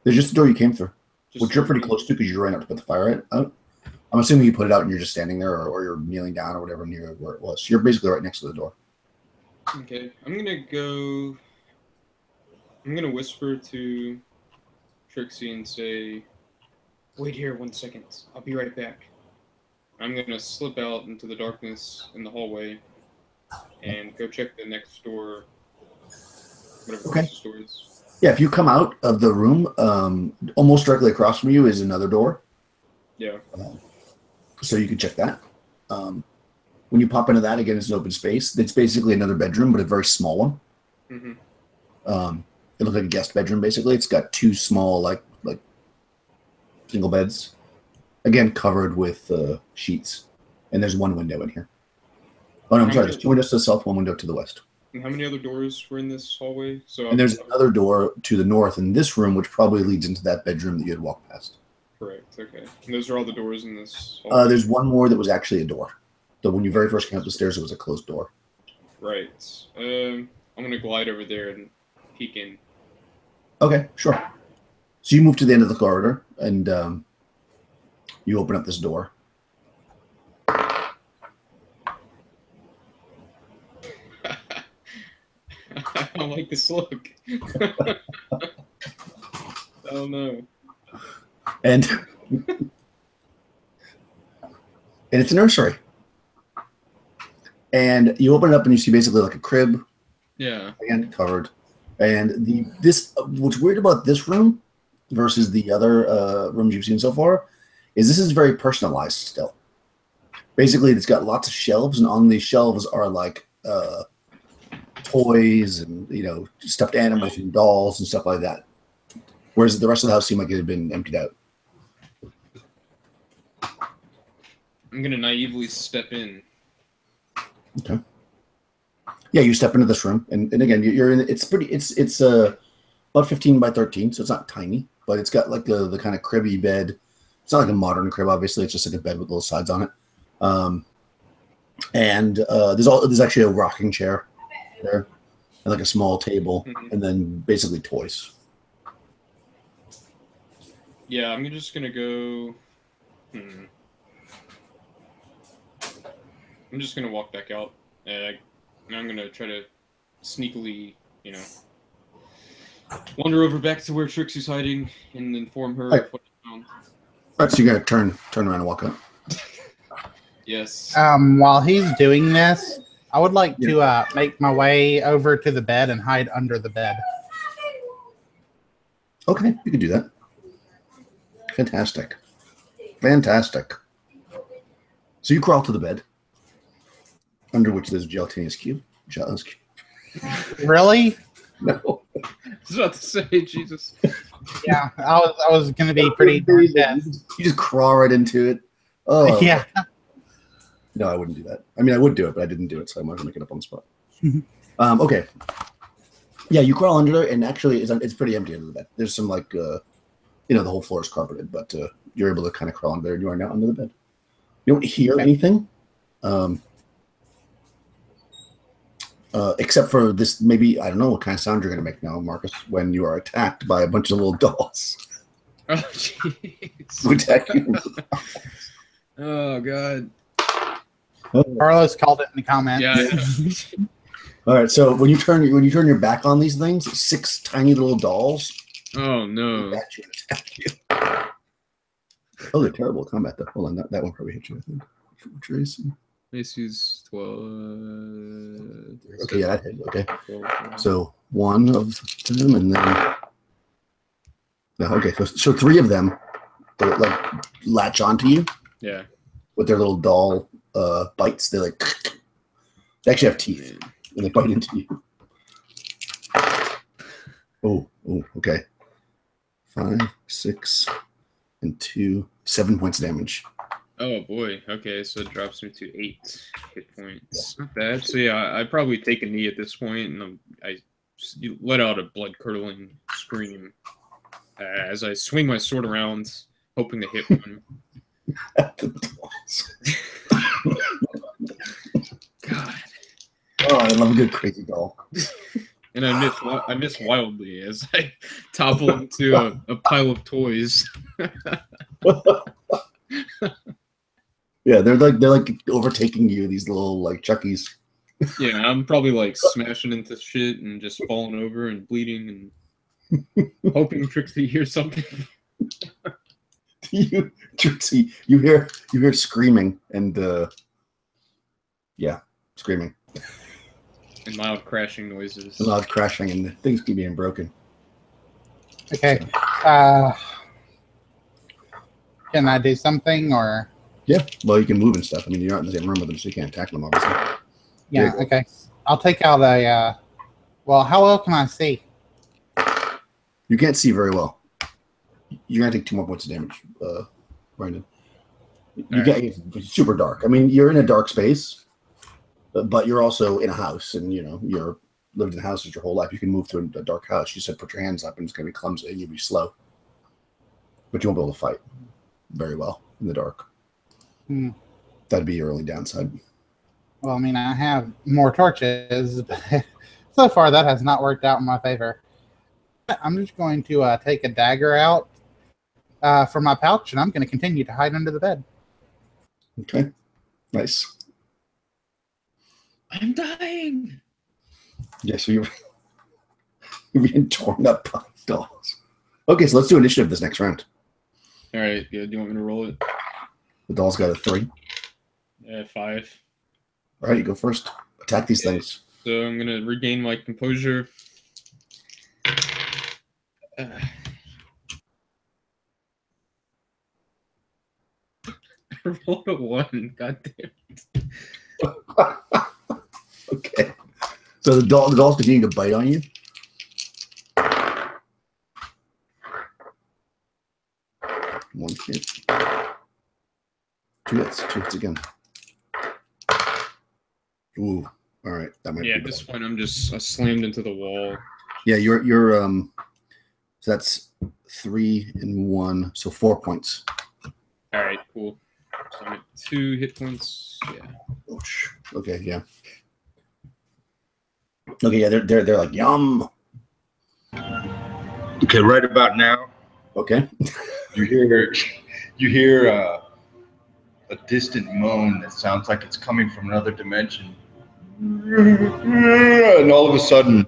There's just the door you came through, which you're pretty okay. close to because you ran up to put the fire out. I'm assuming you put it out and you're just standing there or you're kneeling down or whatever near where it was. You're basically right next to the door. Okay, I'm gonna whisper to Trixie and say, wait here 1 second. I'll be right back. I'm gonna slip out into the darkness in the hallway and go check the next door, whatever the Okay. closest door is. Yeah, if you come out of the room, almost directly across from you is another door. Yeah. So you can check that. When you pop into that, again, it's an open space. It's basically another bedroom, but a very small one. Mm-hmm. It looks like a guest bedroom, basically. It's got two small, like single beds. Again, covered with sheets. And there's one window in here. Oh, no, I'm sorry. There's two windows to the south, one window to the west. And how many other doors were in this hallway? So And there's another door to the north in this room, which probably leads into that bedroom that you had walked past. Correct. Okay. And those are all the doors in this hallway? There's one more that was actually a door. So when you very first came up the stairs, it was a closed door. Right. I'm gonna glide over there and peek in. Okay, sure. So you move to the end of the corridor, and you open up this door. I don't like this look. Oh no. And it's a nursery. And you open it up and you see basically like a crib. Yeah. Again, covered. And what's weird about this room versus the other rooms you've seen so far is this is very personalized still. Basically, it's got lots of shelves, and on these shelves are like toys and stuffed animals and dolls and stuff like that. Whereas the rest of the house seemed like it had been emptied out. I'm gonna naively step in. Okay. Yeah, you step into this room, and again, you're in. It's pretty. It's about 15 by 13, so it's not tiny, but it's got like the kind of cribby bed. It's not like a modern crib, obviously. It's just like a bed with little sides on it. And there's actually a rocking chair there, and like a small table, and then basically toys. Yeah, I'm just gonna go. I'm just gonna walk back out, and I'm gonna try to sneakily, wander over back to where Trixie's hiding and inform her of what I found. All right, so you gotta turn around and walk up. Yes. While he's doing this, I would like to make my way over to the bed and hide under the bed. Okay, you can do that. Fantastic. So you crawl to the bed, under which there's a gelatinous cube. Really? No. I was about to say, Jesus. Yeah, I was gonna be pretty dead. You just crawl right into it. Oh Yeah. No, I wouldn't do that. I mean, I would do it, but I didn't do it, so I'm not gonna make it up on the spot. Okay. Yeah, you crawl under there, and actually, it's pretty empty under the bed. There's some the whole floor is carpeted, but you're able to kind of crawl under there, and you are now under the bed. You don't hear anything, except for this. Maybe I don't know what kind of sound you're gonna make now, Marcus, when you are attacked by a bunch of little dolls. Oh, jeez. Who attack you. Oh, God. Carlos called it in the comments. Yeah. All right, so when you turn your back on these things, 6 tiny little dolls. Oh no. Attack you. Oh, they're terrible at combat though. Hold on, that one probably hit you, I think. Tracy. Macy's 12. Okay, yeah, that hit. Okay. 12. So one of them, and then okay, so 3 of them latch onto you. Yeah. With their little doll bites. They actually have teeth, and they bite into you. Oh, okay. 5, 6, and 2, 7 points of damage. Oh boy. Okay, so it drops me to 8 hit points. Not bad. So yeah, I probably take a knee at this point, and I let out a blood-curdling scream as I swing my sword around, hoping to hit one. God. Oh, I love a good crazy doll. And I miss wildly as I topple into a pile of toys. Yeah, they're like overtaking you. These little Chuckies. Yeah, I'm probably smashing into shit and just falling over and bleeding and hoping Trixie hears something. Trixie, you hear screaming and screaming. And loud crashing noises. Loud crashing and things keep being broken. Okay. Can I do something or? Yeah, well, you can move and stuff. I mean, you're not in the same room with them, so you can't attack them, obviously. Yeah, okay. I'll take out a, well, how well can I see? You can't see very well. You're going to take 2 more points of damage, Brandon. It's super dark. I mean, you're in a dark space, but you're also in a house, and, you know, you're lived in houses your whole life. You can move to a dark house. You said put your hands up, and it's going to be clumsy, and you'll be slow. But you won't be able to fight very well in the dark. That'd be your only downside. Well, I mean, I have more torches, but so far that has not worked out in my favor. I'm just going to take a dagger out from my pouch, and I'm going to continue to hide under the bed. Okay. Nice. I'm dying. Yeah, so you're being torn up by dolls. Okay, so let's do initiative this next round. All right. Yeah. Do you want me to roll it? The doll's got a 3. 5. All right, you go first. Attack these things. So I'm gonna regain my composure. I rolled a 1. God damn it. Okay. So the doll's continuing to bite on you. One hit. 2 hits. 2 hits again. Ooh. All right. That might be At this point I'm just slammed into the wall. Yeah, you're so that's 3 and 1, so 4 points. All right, cool. So I'm at 2 hit points. Yeah. Okay, yeah. Okay, yeah, they're like yum. Okay, right about now, Okay. you hear a distant moan that sounds like it's coming from another dimension, and all of a sudden,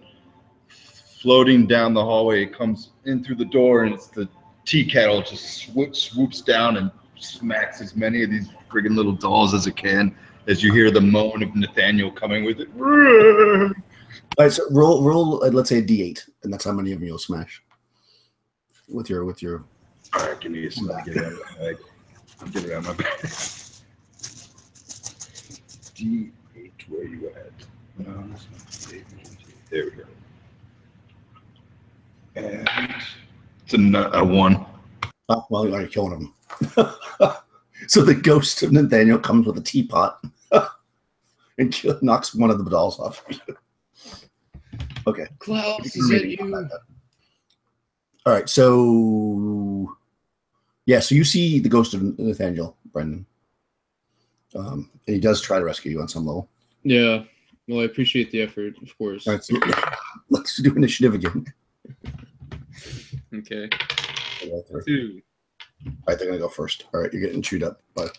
floating down the hallway, it comes in through the door, and it's the tea kettle just swoops down and smacks as many of these friggin' little dolls as it can. As you hear the moan of Nathaniel coming with it. All right, so roll. Let's say a D8, and that's how many of them you'll smash. With your. All right, give me a second. Get it out of my bag. Get it out of my bag. D8, where are you at? There we go. And it's a 1. Oh, well, you're killing them. So the ghost of Nathaniel comes with a teapot and knocks one of the dolls off. Okay. Klaus, is it you? All right, so yeah, so you see the ghost of Nathaniel, Brendan, and he does try to rescue you on some level. Yeah. Well, I appreciate the effort, of course. All right, so let's do initiative again. Okay. 2. All right, they're gonna go first. All right, you're getting chewed up, but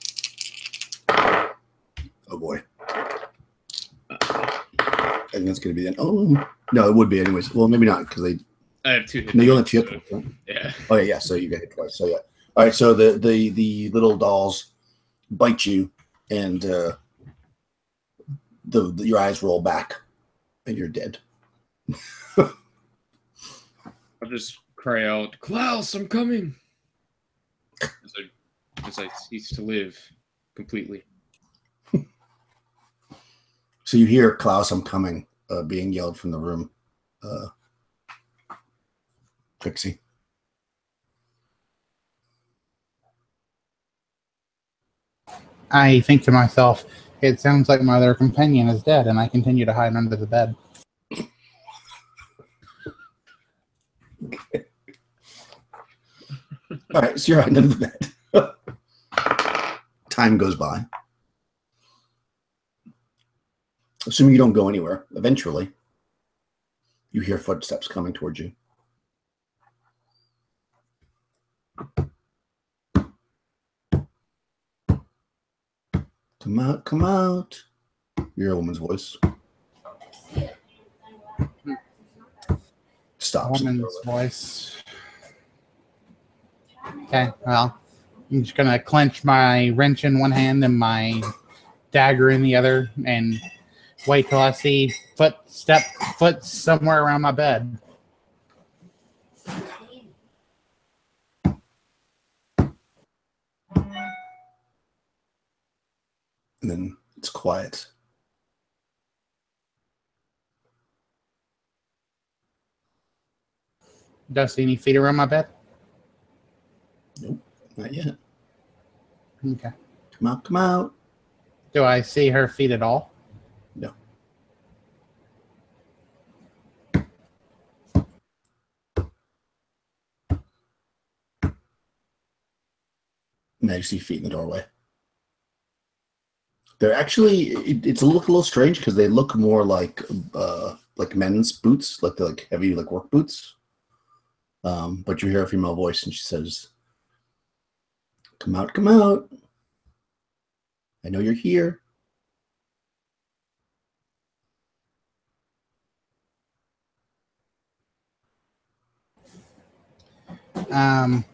oh boy, and that's gonna be then. Oh no, it would be anyways. Well, maybe not because they. I have 2 hit No, you only points, have 2 hit so- points, right? Yeah. Oh yeah. So you get hit twice. So yeah. All right. So the little dolls bite you, and your eyes roll back, and you're dead. I'll just cry out, Klaus, I'm coming. As I cease to live completely. So you hear Klaus, I'm coming, being yelled from the room. Trixie. I think to myself, it sounds like my other companion is dead, and I continue to hide under the bed. All right, so you're hiding under the bed. Time goes by. Assuming you don't go anywhere, eventually, you hear footsteps coming towards you. Come out, come out. You hear a woman's voice. Stops. Woman's voice. Okay, well, I'm just gonna clench my wrench in one hand and my dagger in the other, and wait till I see foot somewhere around my bed. And then it's quiet. Do I see any feet around my bed? Nope, not yet. Okay. Come out, come out. Do I see her feet at all? No. Now you see feet in the doorway. They're actually, it's a little strange because they look more like men's boots, like the heavy work boots. But you hear a female voice and she says, "Come out, come out. I know you're here." I'm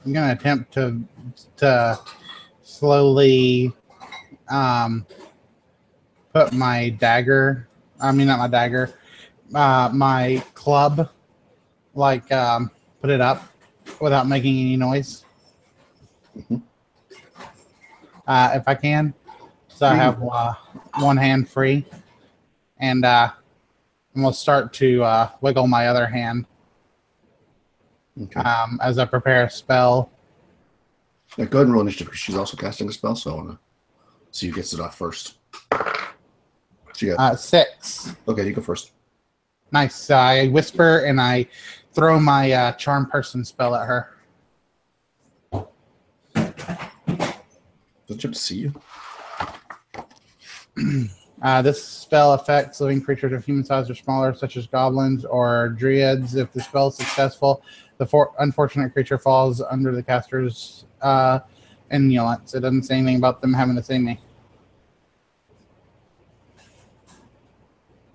gonna attempt to slowly put my dagger. I mean, not my dagger. My club, put it up without making any noise. Mm-hmm. If I can. So I have one hand free, and I'm gonna start to wiggle my other hand. Okay. As I prepare a spell. Now go ahead and roll initiative because she's also casting a spell, so I want to see who gets it off first. She got 6. Okay, you go first. Nice. I whisper and I throw my charm person spell at her. Does she have to see you? This spell affects living creatures of human size or smaller, such as goblins or dryads. If the spell is successful, the unfortunate creature falls under the caster's influence. It doesn't say anything about them having to see me.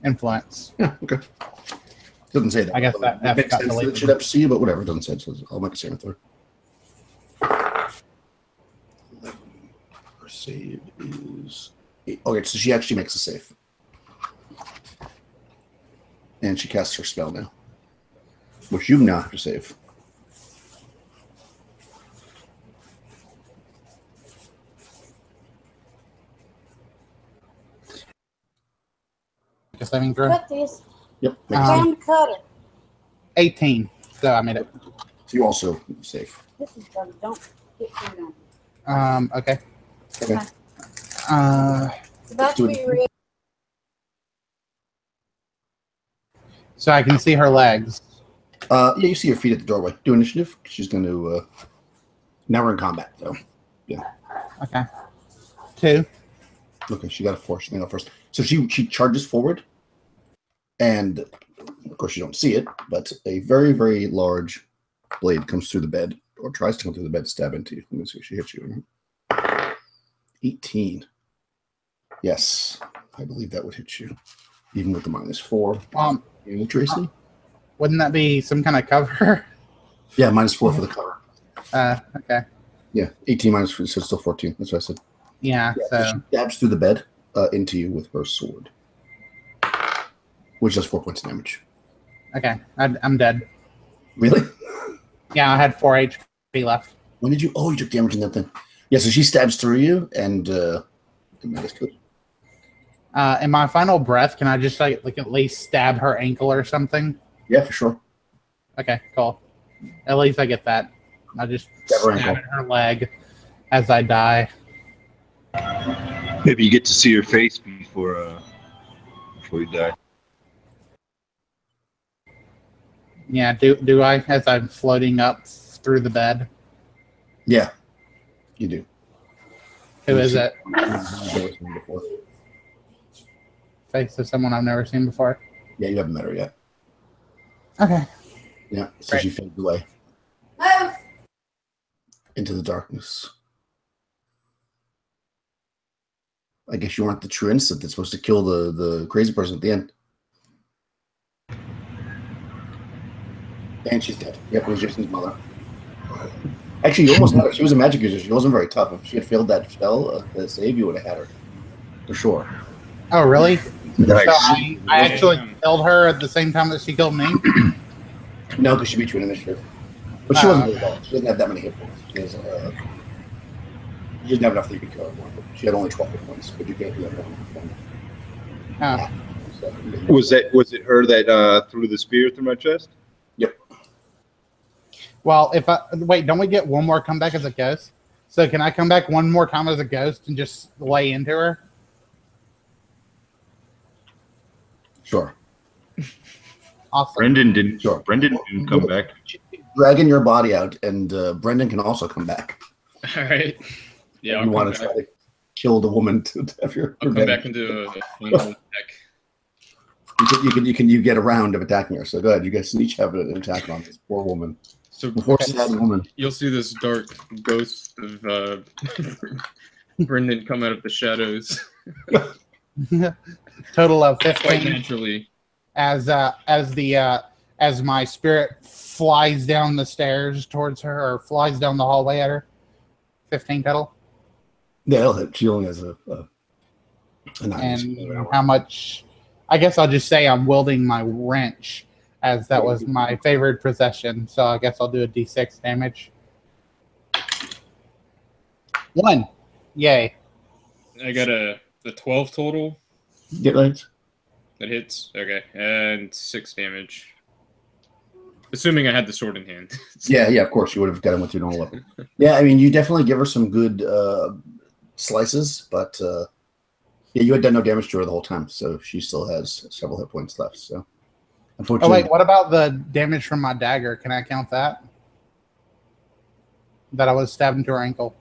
Influence. Yeah, okay. Doesn't say that. I guess that makes got sense that it deleted. should have to see you, but whatever. It doesn't say it. So I'll make a save with her. Her save is 8. Okay, so she actually makes a save. And she casts her spell now. Which you now have to save. Guess I mean, Cut this. Yep. Found the cutter. 18. So I made it. So you also save. This is better. Don't get food on. Okay. Okay. It's about to be ready. So I can see her legs. Yeah, you see her feet at the doorway. Do initiative. She's going to. Now we're in combat, so yeah. Okay. 2. Okay, she got a 4. She's going to go first. So she charges forward, and of course you don't see it, but a very, very large blade comes through the bed, or tries to come through the bed to stab into you. Let me see if she hits you. 18. Yes, I believe that would hit you, even with the -4. Tracy? Wouldn't that be some kind of cover? Yeah, -4 for the cover. Okay. Yeah, 18 -4, so still 14. That's what I said. Yeah, So so she stabs through the bed into you with her sword, which does 4 points of damage. okay, I'm dead. Really? Yeah, I had 4 HP left. When did you? Oh, you took damage in that thing. Yeah, so she stabs through you, and that's good. In my final breath, can I just like at least stab her ankle or something? Yeah, for sure. Okay, cool. At least I get that. I just Stab her stab ankle. at her leg as I die. Maybe you get to see her face before you die. Yeah, do I as I'm floating up through the bed? Yeah, you do. Who is it? Never seen her before. Face of someone I've never seen before. Yeah, you haven't met her yet. Okay. Yeah, so Great. she fades away Move. into the darkness. I guess you aren't the true instant that's supposed to kill the crazy person at the end. And she's dead. Yep, it was Jason's mother. Actually, you almost had her. She was a magic user. She wasn't very tough. If she had failed that spell, the save, you would have had her. For sure. Oh, really? Nice. So I actually killed her at the same time that she killed me? No, because she beat you in initiative. But she wasn't really bad. She doesn't have that many hit points. She didn't have enough that you could kill her. She had only 12 hit points, but you can't do that one. Oh. So, Was it her that threw the spear through my chest? Yep. Well, wait, don't we get one more comeback as a ghost? So can I come back one more time as a ghost and just lay into her? Sure. Awesome. Brendan didn't come back. Dragging your body out, and Brendan can also come back. All right. Yeah, You want to try to kill the woman to have your I'll come back into a final attack. You get a round of attacking her. So go ahead. You guys each have an attack on this poor woman. So poor sad woman. You'll see this dark ghost of Brendan come out of the shadows. Total of Quite 15. naturally. As my spirit flies down the stairs towards her, or flies down the hallway at her. 15 total. Yeah, it'll hit. She only has a 9. And how much? I guess I'll just say I'm wielding my wrench, as that was my favorite possession. So I guess I'll do a d6 damage. 1. Yay. I got a 12 total. Get right. That hits. Okay. And 6 damage. Assuming I had the sword in hand. Yeah, of course. You would have got him with your normal weapon. Yeah, I mean, you definitely give her some good slices, but yeah, you had done no damage to her the whole time, so she still has several hit points left. So, unfortunately. Oh, wait, what about the damage from my dagger? Can I count that? That I was stabbed into her ankle.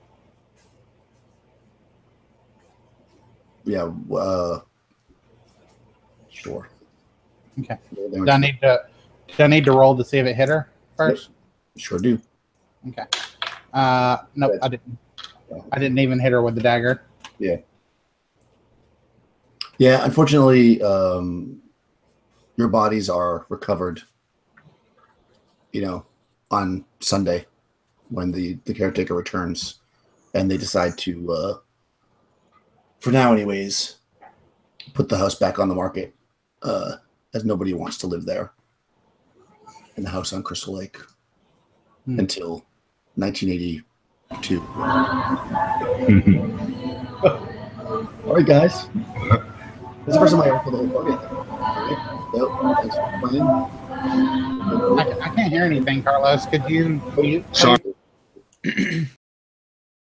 Yeah, sure. Okay. Do I need to roll to see if it hit her first? Yep. Sure do. Okay. Nope, I didn't. I didn't even hit her with the dagger. Yeah. Yeah, unfortunately, your bodies are recovered, on Sunday when the caretaker returns, and they decide to, for now anyways, put the house back on the market, as nobody wants to live there in the house on Crystal Lake until 1982. All right, guys. This is the first time I ever put the whole party. Nope. Thanks for playing. I can't hear anything, Carlos. Could you mute? Sorry.